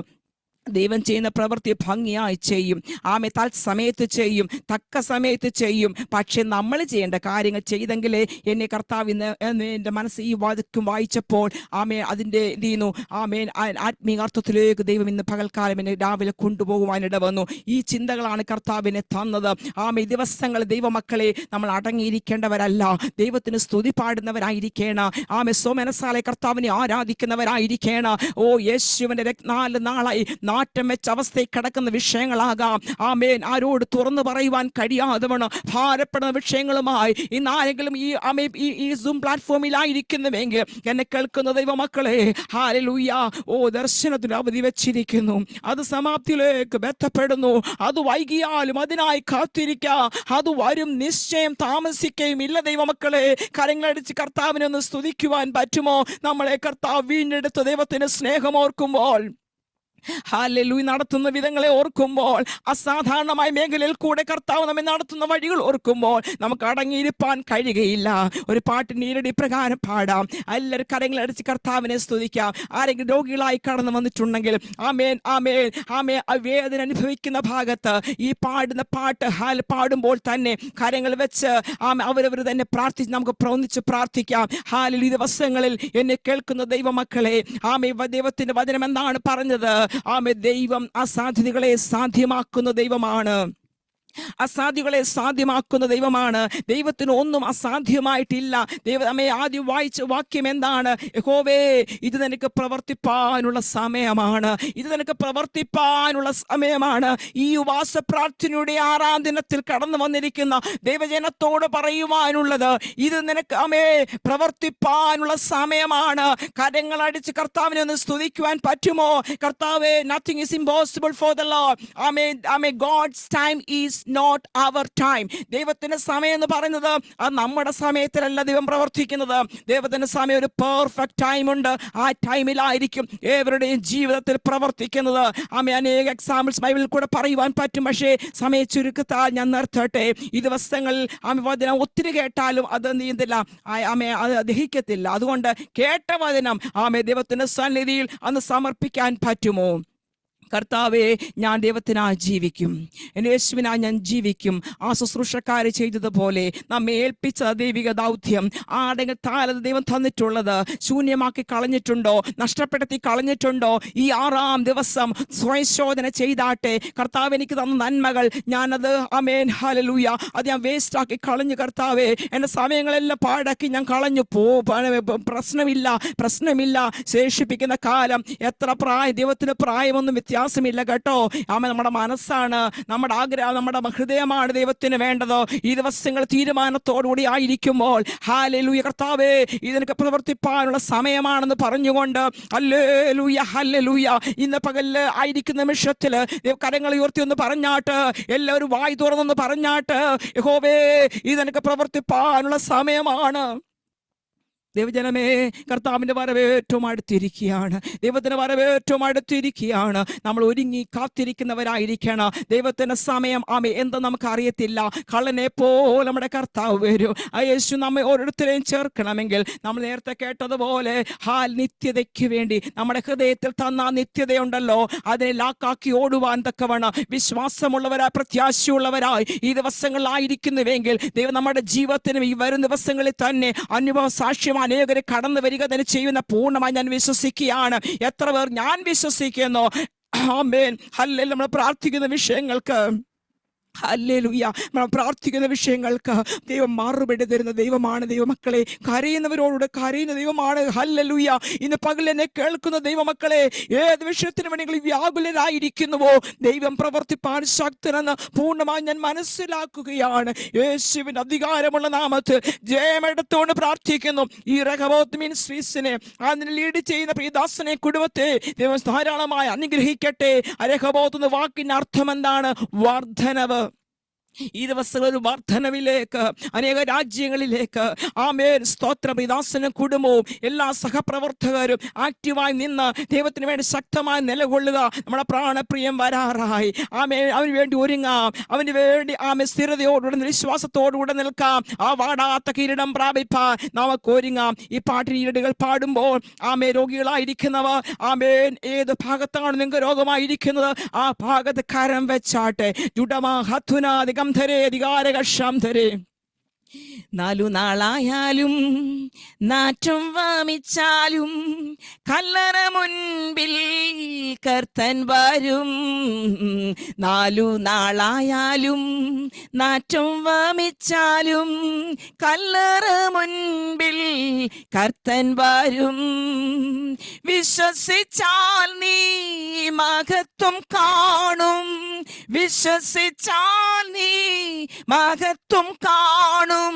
ദൈവം ചെയ്യുന്ന പ്രവൃത്തി ഭംഗിയായി ചെയ്യും. ആമേ തത്സമയത്ത് ചെയ്യും, തക്ക സമയത്ത് ചെയ്യും. പക്ഷെ നമ്മൾ ചെയ്യേണ്ട കാര്യങ്ങൾ ചെയ്തെങ്കിലേ എന്നെ കർത്താവ് ഇന്ന് എൻ്റെ മനസ്സ് ഈ വാക്യം വായിച്ചപ്പോൾ ആമേ അതിൻ്റെ എന്ത് ചെയ്യുന്നു ആമേൻ ആത്മീയാർത്ഥത്തിലേക്ക് ദൈവം ഇന്ന് പകൽക്കാലം എന്നെ രാവിലെ കൊണ്ടുപോകുവാനിട വന്നു. ഈ ചിന്തകളാണ് കർത്താവിനെ തന്നത്. ആമേ ദിവസങ്ങൾ ദൈവമക്കളെ നമ്മൾ അടങ്ങിയിരിക്കേണ്ടവരല്ല, ദൈവത്തിന് സ്തുതി പാടുന്നവരായിരിക്കണം. ആമേ സ്വമനസാലെ കർത്താവിനെ ആരാധിക്കുന്നവരായിരിക്കണം. ഓ യേശുവിൻ്റെ 4 നാളായി നാട്ടം വെച്ച അവസ്ഥയിൽ കിടക്കുന്ന വിഷയങ്ങളാകാം. ആമേൻ ആരോട് തുറന്നു പറയുവാൻ കഴിയാതെ വണ്ണം ഭാരപ്പെടുന്ന വിഷയങ്ങളുമായി ഇന്ന് ആരെങ്കിലും ഈ സൂം പ്ലാറ്റ്ഫോമിലായിരിക്കുന്നുവെങ്കിൽ എന്നെ കേൾക്കുന്ന ദൈവമക്കളെ, ഹല്ലേലൂയ, ഓ ദർശനത്തിന് അവധി വെച്ചിരിക്കുന്നു, അത് സമാപ്തിയിലേക്ക് ബന്ധപ്പെടുന്നു. അത് വൈകിയാലും അതിനായി കാത്തിരിക്കുക, അത് വരും, നിശ്ചയം താമസിക്കുകയും ഇല്ല. ദൈവമക്കളെ, കരങ്ങളടിച്ച് കർത്താവിനെ ഒന്ന് സ്തുതിക്കുവാൻ പറ്റുമോ? നമ്മളെ കർത്താവ് വീണ്ടെടുത്ത ദൈവത്തിന് സ്നേഹമോർക്കുമ്പോൾ, ഹല്ലേലൂയ, നടത്തുന്ന വിധങ്ങളെ ഓർക്കുമ്പോൾ, അസാധാരണമായ മേഖലയിൽ കൂടെ കർത്താവ് നമ്മെ നടത്തുന്ന വഴികൾ ഓർക്കുമ്പോൾ നമുക്ക് അടങ്ങിയിരിപ്പാൻ കഴിയുകയില്ല. ഒരു പാട്ടിന് ഈരടി പ്രകാരം പാടാം. എല്ലാവരും കരങ്ങളടിച്ച് കർത്താവിനെ സ്തുതിക്കാം. ആരെങ്കിലും രോഗികളായി കടന്നു വന്നിട്ടുണ്ടെങ്കിൽ ആമേൻ ആമേൻ ആമേ വേദന അനുഭവിക്കുന്ന ഭാഗത്ത് ഈ പാടുന്ന പാട്ട് പാടുമ്പോൾ തന്നെ കരങ്ങൾ വെച്ച് അവരവർ തന്നെ പ്രാർത്ഥിച്ച് നമുക്ക് ഒന്നിച്ച് പ്രാർത്ഥിക്കാം. ഹല്ലേലൂയ. ദിവസങ്ങളിൽ എന്നെ കേൾക്കുന്ന ദൈവമക്കളെ, ആമേ ദൈവത്തിന്റെ വചനം എന്താണ് പറഞ്ഞത്? ആമേ ദൈവം അസാധ്യതകളെ സാധ്യമാക്കുന്ന ദൈവമാണ്, അസാധ്യങ്ങളെ സാധ്യമാക്കുന്ന ദൈവമാണ്. ദൈവത്തിന് ഒന്നും അസാധ്യമായിട്ടില്ല. ദൈവമേ ആദ്യം വായിച്ച വാക്യം എന്താണ്? യഹോവേ, ഇത് നിനക്ക് പ്രവർത്തിപ്പാനുള്ള സമയമാണ്, ഇത് നിനക്ക് പ്രവർത്തിപ്പാനുള്ള സമയമാണ്. ഈ ഉപവാസ പ്രാർത്ഥനയുടെ 6ാം ദിനത്തിൽ കടന്നു വന്നിരിക്കുന്ന ദൈവജനത്തോട് പറയുവാനുള്ളത്, ഇത് നിനക്ക് പ്രവർത്തിപ്പാനുള്ള സമയമാണ്. കരങ്ങളടിച്ച് കർത്താവിനെ ഒന്ന് സ്തുതിക്കുവാൻ പറ്റുമോ? കർത്താവേ, nothing is impossible for the Lord. Amen. God's time is not our time. ദൈവത്തിന്റെ സമയം എന്ന് പറയുന്നത് അത് നമ്മുടെ സമയത്തിലല്ല ദൈവം പ്രവർത്തിക്കുന്നത്. ദൈവത്തിന്റെ സമയം ഒരു പെർഫെക്റ്റ് ടൈം ഉണ്ട്. ആ ടൈമിലായിരിക്കും ഏവരുടെയും ജീവിതത്തിൽ പ്രവർത്തിക്കുന്നത്. അനേക എക്സാമ്പിൾസ് ബൈബിളിൽ കൂടെ പറയുവാൻ പറ്റും. പക്ഷേ സമയ ചുരുക്കത്താൽ ഞാൻ നിർത്തട്ടെ. ഈ ദിവസങ്ങളിൽ വചനം ഒത്തിരി കേട്ടാലും അത് നീന്തില്ല, അത് ദഹിക്കത്തില്ല. അതുകൊണ്ട് കേട്ട വചനം ദൈവത്തിന്റെ സന്നിധിയിൽ അന്ന് സമർപ്പിക്കാൻ പറ്റുമോ? കർത്താവേ, ഞാൻ ദൈവത്തിനായി ജീവിക്കും, എൻ്റെ യേശുവിനായി ഞാൻ ജീവിക്കും. ആ ശുശ്രൂഷക്കാരെ ചെയ്തതുപോലെ നമ്മെ ഏൽപ്പിച്ച ദൈവിക ദൗത്യം ആടെങ്കിൽ താലത് ദൈവം തന്നിട്ടുള്ളത് ശൂന്യമാക്കി കളഞ്ഞിട്ടുണ്ടോ? നഷ്ടപ്പെടുത്തി കളഞ്ഞിട്ടുണ്ടോ? ഈ 6ാം ദിവസം സ്വയശോധന ചെയ്താട്ടെ. കർത്താവ് എനിക്ക് തന്ന നന്മകൾ ഞാനത് ഹല്ലേലൂയ അത് ഞാൻ വേസ്റ്റാക്കി കളഞ്ഞു. കർത്താവേ, എൻ്റെ സമയങ്ങളെല്ലാം പാഴാക്കി ഞാൻ കളഞ്ഞു. പ്രശ്നമില്ല. ശേഷിപ്പിക്കുന്ന കാലം എത്ര ദൈവത്തിന് പ്രായമൊന്നും വ്യത്യാസമില്ല കേട്ടോ. നമ്മുടെ മനസ്സാണ്, നമ്മുടെ ആഗ്രഹം, നമ്മുടെ ഹൃദയമാണ് ദൈവത്തിന് വേണ്ടതോ. ഈ ദിവസങ്ങൾ തീരുമാനത്തോടുകൂടി ആയിരിക്കുമ്പോൾ ഹല്ലേലൂയ, കർത്താവേ, ഇതിനൊക്കെ പ്രവർത്തിപ്പാനുള്ള സമയമാണെന്ന് പറഞ്ഞുകൊണ്ട് ഹല്ലേലൂയ ഇന്ന് പകല് ആയിരിക്കുന്ന നിമിഷത്തില് കരങ്ങൾ ഉയർത്തി ഒന്ന് പറഞ്ഞാട്ട്, എല്ലാവരും വായി തുറന്നൊന്ന് പറഞ്ഞാട്ട്, യഹോവേ, ഇതിനൊക്കെ പ്രവർത്തിപ്പാനുള്ള സമയമാണ്. ദൈവജനമേ, കർത്താവിൻ്റെ വരവേറ്റവും അടുത്തിരിക്കുകയാണ്. ദൈവത്തിൻ്റെ വരവേറ്റവും അടുത്തിരിക്കുകയാണ്. നമ്മൾ ഒരുങ്ങി കാത്തിരിക്കുന്നവരായിരിക്കണം. ദൈവത്തിൻ്റെ സമയം എന്തെന്ന് നമുക്ക് അറിയത്തില്ല. കള്ളനെ പോലെ നമ്മുടെ കർത്താവ് വരും. യേശു നമ്മെ ഓരോരുത്തരെയും ചേർക്കണമെങ്കിൽ നമ്മൾ നേരത്തെ കേട്ടതുപോലെ നിത്യതയ്ക്ക് വേണ്ടി നമ്മുടെ ഹൃദയത്തിൽ തന്ന നിത്യതയുണ്ടല്ലോ, അതിനെ ലാക്കാക്കി ഓടുവാൻ തക്കവണ്ണം വിശ്വാസമുള്ളവരായി, പ്രത്യാശയുള്ളവരായി ഈ ദിവസങ്ങളിലായിരിക്കുന്നുവെങ്കിൽ ദൈവം നമ്മുടെ ജീവിതത്തിനും ഈ വരും ദിവസങ്ങളിൽ തന്നെ അനുഭവ സാക്ഷ്യമായി അനേകരെ കടന്നു വരിക തന്നെ ചെയ്യുന്ന പൂർണ്ണമായി ഞാൻ വിശ്വസിക്കുകയാണ്. എത്ര പേർ ഞാൻ വിശ്വസിക്കുന്നു? ആമേൻ. ഹല്ലേലൂയ. നമ്മൾ പ്രാർത്ഥിക്കുന്ന വിഷയങ്ങൾക്ക് ഹല്ലേലൂയ നമ്മൾ പ്രാർത്ഥിക്കുന്ന വിഷയങ്ങൾക്ക് ദൈവം മറുപടി തരുന്ന ദൈവമാണ്. ദൈവമക്കളെ, കരയുന്നവരോട് കരയുന്ന ദൈവമാണ്. ഹല്ലേലൂയ. ഇന്ന് പകൽ എന്നെ കേൾക്കുന്ന ദൈവമക്കളെ, ഏത് വിഷയത്തിന് വേണ്ടി വ്യാകുലരായിരിക്കുന്നുവോ, ദൈവം പ്രവർത്തിപ്പാൻ ശക്തനെന്ന് പൂർണ്ണമായി ഞാൻ മനസ്സിലാക്കുകയാണ്. യേശുവിന്റെ അധികാരമുള്ള നാമത്തിൽ ജയമെടുത്തുകൊണ്ട് പ്രാർത്ഥിക്കുന്നു. ഈ റഹബോത്ത് മിനിസ്ട്രീസിനെ അതിന് ലീഡ് ചെയ്യുന്ന പ്രിയദാസനെ കുടുംബത്തെ ദൈവം ധാരാളമായി അനുഗ്രഹിക്കട്ടെ. റഹബോത്ത് എന്ന വാക്കിന്റെ അർത്ഥം എന്താണ്? വർദ്ധനവ്. ഈ ദിവസങ്ങൾ ഒരു വർധനവിലേക്ക് അനേക രാജ്യങ്ങളിലേക്ക് ആമേൻ സ്തോത്രം. ദാസനും കുടുംബവും എല്ലാ സഹപ്രവർത്തകരും ആക്റ്റീവായി നിന്ന് ദൈവത്തിന് വേണ്ടി ശക്തമായി നിലകൊള്ളുക. നമ്മുടെ പ്രാണപ്രിയം വരാറായി. ആമേൻ അവന് വേണ്ടി ഒരുങ്ങാം. അവന് വേണ്ടി ആമേൻ സ്ഥിരതയോടുകൂടെ വിശ്വാസത്തോടുകൂടെ നിൽക്കാം. ആ വാടാത്ത കിരീടം പ്രാപിപ്പാൻ നമുക്ക് ഒരുങ്ങാം. ഈ പാട്ടിന് ഈരടികൾ പാടുമ്പോൾ ആമേൻ രോഗികളായിരിക്കുന്നവർ ആമേൻ ഏത് ഭാഗത്താണ് നിങ്ങൾക്ക് രോഗമായിരിക്കുന്നത് ആ ഭാഗത്ത് കരം വെച്ചാട്ടെ. ജുഡമാ ഹത്തുനാദികം ധരേ അധികാരകഷം ധരേ. 4 നാളായാലും നാറ്റം വാമിച്ചാലും കല്ലറ മുൻപിൽ കർത്തൻ വരും. 4 നാളായാലും നാറ്റം വാമിച്ചാലും കല്ലറ മുൻപിൽ കർത്തൻ വരും. വിശ്വസിച്ചാൽ നീ മഹത്വം കാണും. വിശ്വസിച്ചാൽ നീ മഹത്വം കാണും.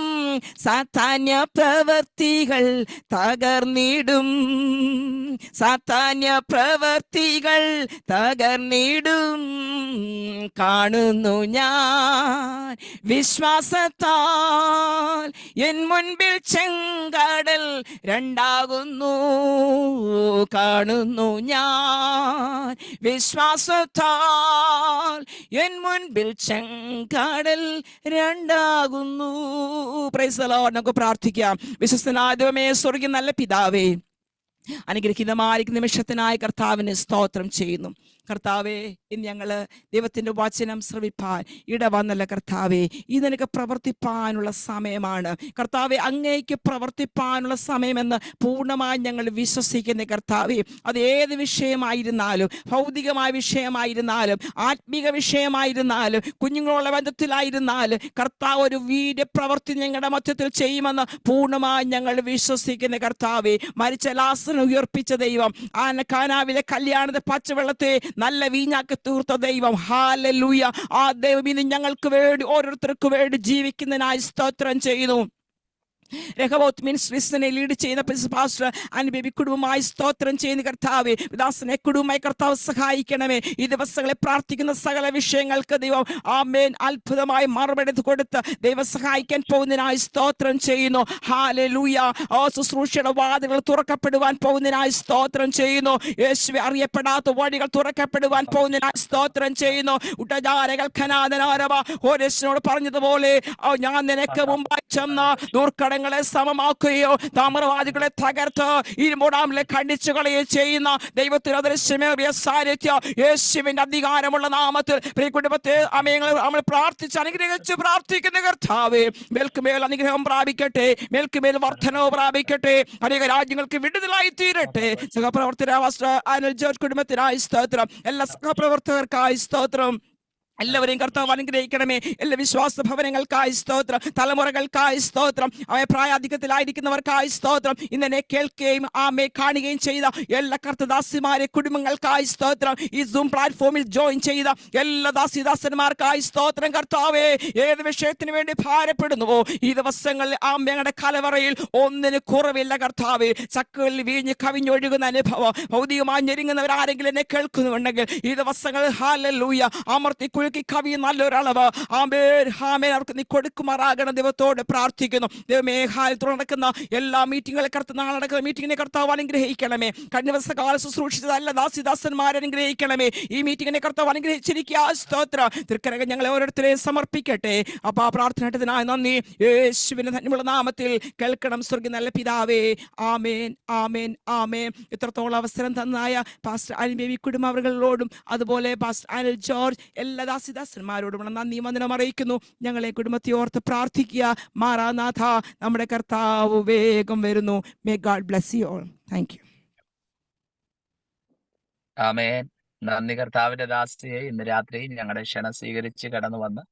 സാത്താന്യ പ്രവർത്തികൾ തകർന്നിടും. സാത്താന്യ പ്രവർത്തികൾ തകർന്നിടും. കാണുന്നു ഞാൻ വിശ്വാസത്താൽ എൻ മുൻപിൽ ചെങ്കടൽ രണ്ടാകുന്നു. കാണുന്നു ഞാൻ വിശ്വാസത്താൽ എൻ മുൻപിൽ ചെങ്കടൽ രണ്ടാകുന്നു. Price the Lord. നമുക്ക് പ്രാർത്ഥിക്കാം. വിശ്വസ്തനായ ദൈവമേ, സ്വർഗ്ഗീയ നല്ല പിതാവേ, അനുഗ്രഹീതമായിരിക്കുന്ന നിമിഷത്തിനായി കർത്താവിന് സ്തോത്രം ചെയ്യുന്നു. കർത്താവേ, ഇന്ന് ഞങ്ങൾ ദൈവത്തിൻ്റെ വചനം ശ്രവിപ്പാൻ ഇടവന്നല്ല കർത്താവേ. ഇത് നിനക്ക് പ്രവർത്തിപ്പാനുള്ള സമയമാണ് കർത്താവെ. അങ്ങേക്ക് പ്രവർത്തിപ്പാനുള്ള സമയമെന്ന് പൂർണ്ണമായി ഞങ്ങൾ വിശ്വസിക്കുന്ന കർത്താവേ. അത് ഏത് വിഷയമായിരുന്നാലും, ഭൗതികമായ വിഷയമായിരുന്നാലും, ആത്മീക വിഷയമായിരുന്നാലും, കുഞ്ഞുങ്ങളുള്ള ബന്ധത്തിലായിരുന്നാലും കർത്താവ് ഒരു വീര്യ പ്രവൃത്തി ഞങ്ങളുടെ മധ്യത്തിൽ ചെയ്യുമെന്ന് പൂർണ്ണമായി ഞങ്ങൾ വിശ്വസിക്കുന്ന കർത്താവേ. മരിച്ച ലാസറിനെ ഉയർപ്പിച്ച ദൈവം, കാനാവിലെ കല്യാണത്തെ പച്ചവെള്ളത്തെ നല്ല വീഞ്ഞാക്കി തീർത്ത ദൈവം, ഹല്ലേലൂയ. ആ ദൈവം ഇനി ഞങ്ങൾക്ക് വേണ്ടി ഓരോരുത്തർക്ക് വേണ്ടി ജീവിക്കുന്നതിനായി സ്തോത്രം ചെയ്യുന്നു. രഹബോത്ത് മിനിസ്ട്രീസിനെ ലീഡ് ചെയ്യുന്ന പാസ്റ്റർ അനുബേബി കുടുംബമായി സ്തോത്രം ചെയ്യുന്ന കർത്താവേ. ദാസനെ കുടുംബമായി കർത്താവ് സഹായിക്കണമേ. ഈ ദിവസങ്ങളെ പ്രാർത്ഥിക്കുന്ന സകല വിഷയങ്ങൾക്ക് ദൈവം ആമേൻ അത്ഭുതമായി മറുപടി കൊടുത്ത് ദൈവം സഹായിക്കാൻ പോകുന്നതിനായി സ്തോത്രം ചെയ്യുന്നു. ഹല്ലേലൂയ. ഓ ശുശ്രൂഷയുടെ വാതിലുകൾ തുറക്കപ്പെടുവാൻ പോകുന്നതിനായി സ്തോത്രം ചെയ്യുന്നു. യേശുവേ, അറിയപ്പെടാത്ത വഴികൾ തുറക്കപ്പെടുവാൻ പോകുന്നതിനായി സ്തോത്രം ചെയ്യുന്നു. ഉടജാരകൾ ഖനാദനാരവ ഹോരേശിനോട് പറഞ്ഞതുപോലെ ഞാൻ നിനക്ക് മുമ്പായി ചെന്ന ദുർഘട സമമാക്കുകയോ താമ്രവാദികളെ തകർത്ത് ഇരുമ്പൂടാമിലെ ഖണ്ഡിച്ചു കളയുകയോ ചെയ്യുന്ന ദൈവത്തിന് അദൃശ്യമേറിയ സാന്നിധ്യം യേശുവിന്റെ അധികാരമുള്ള നാമത്തിൽ പ്രിയ കുടുംബത്തെ നമ്മൾ പ്രാർത്ഥിച്ച് അനുഗ്രഹിച്ച് പ്രാർത്ഥിക്കുന്ന കർത്താവേ, മേൽക്കുമേൽ അനുഗ്രഹം പ്രാപിക്കട്ടെ, മേൽക്കുമേൽ വർധനവ് പ്രാപിക്കട്ടെ, അനേക രാജ്യങ്ങൾക്ക് വിടുതലായി തീരട്ടെ. സഹപ്രവർത്തക അനിൽ ജോർജ് കുടുംബത്തിനായി സ്തോത്രം. എല്ലാ സഹപ്രവർത്തകർക്കായി സ്തോത്രം. എല്ലാവരെയും കർത്താവ് അനുഗ്രഹിക്കണമേ. എല്ലാ വിശ്വാസ ഭവനങ്ങൾക്കായി സ്തോത്രം, തലമുറകൾക്കായി സ്തോത്രം, അവയെ പ്രായാധിക്യത്തിലായിരിക്കുന്നവർക്കായി സ്തോത്രം, ഇന്നെ കേൾക്കുകയും ആമേ കാണുകയും ചെയ്ത എല്ലാ കർത്തദാസിമാരെ കുടുംബങ്ങൾക്കായി സ്തോത്രം. ഈ സൂം പ്ലാറ്റ്ഫോമിൽ ജോയിൻ ചെയ്ത എല്ലാ ദാസിദാസന്മാർക്കായി സ്തോത്രം. കർത്താവേ, ഏത് വിഷയത്തിന് വേണ്ടി ഭാരപ്പെടുന്നുവോ ഈ ദിവസങ്ങളിൽ ആമയുടെ കലവറയിൽ ഒന്നിന് കുറവില്ല കർത്താവേ. ചക്കുകളിൽ വീഞ്ഞ് കവിഞ്ഞൊഴുകുന്ന അനുഭവം ഭൗതികമായി ഞെരുങ്ങുന്നവരാരെങ്കിലും എന്നെ കേൾക്കുന്നുണ്ടെങ്കിൽ ഈ ദിവസങ്ങളിൽ ഹല്ലേലൂയ അമർത്തി കവി നല്ലൊരളവ് അവർക്ക് നീ കൊടുക്കുമാറാകണം. ദൈവത്തോട് പ്രാർത്ഥിക്കുന്നു. ദൈവമേ, നടക്കുന്ന എല്ലാ മീറ്റിങ്ങുകളെ നാളെ നടക്കുന്ന മീറ്റിങ്ങിനെ കർത്താവ് അനുഗ്രഹിക്കണമേ. കഴിഞ്ഞ ദിവസ കാല ശുശ്രൂഷിച്ചത് എല്ലാ ദാസിദാസന്മാരെ അനുഗ്രഹിക്കണമേ. ഈ മീറ്റിങ്ങിനെ കർത്താവ് അനുഗ്രഹിച്ചിരിക്കുക. സ്തോത്രം. തൃക്കരകൾ ഞങ്ങളെ ഓരോരുത്തരെയും സമർപ്പിക്കട്ടെ. അപ്പൊ ആ പ്രാർത്ഥനത്തിനായി നന്ദി. യേശുവിന്റെ ധന്യമുള്ള നാമത്തിൽ കേൾക്കണം സ്വർഗ്ഗീയ നല്ല പിതാവേ. ആമേൻ, ആമേൻ, ആമേൻ. ഇത്രത്തോളം അവസരം തന്നായ പാസ്റ്റർ അനുബേബി കുടുംബാവകളോടും അതുപോലെ പാസ്റ്റർ അനിൽ ജോർജ് എല്ലാ ദാസിദാസന്മാരോടുമുള്ള നന്ദി വന്ദനം അറിയിക്കുന്നു. ഞങ്ങളെ കുടുംബത്തെ ഓർത്ത് പ്രാർത്ഥിക്കുക. മാറാനാഥ, നമ്മുടെ കർത്താവ് വേഗം വരുന്നു. May God bless you all. Thank you. ആമേൻ. നന്ദി കർത്താവിന്റെ ദാസിയെ. ഇന്ന് രാത്രി ഞങ്ങളുടെ ക്ഷണം സ്വീകരിച്ച് കടന്നു വന്ന്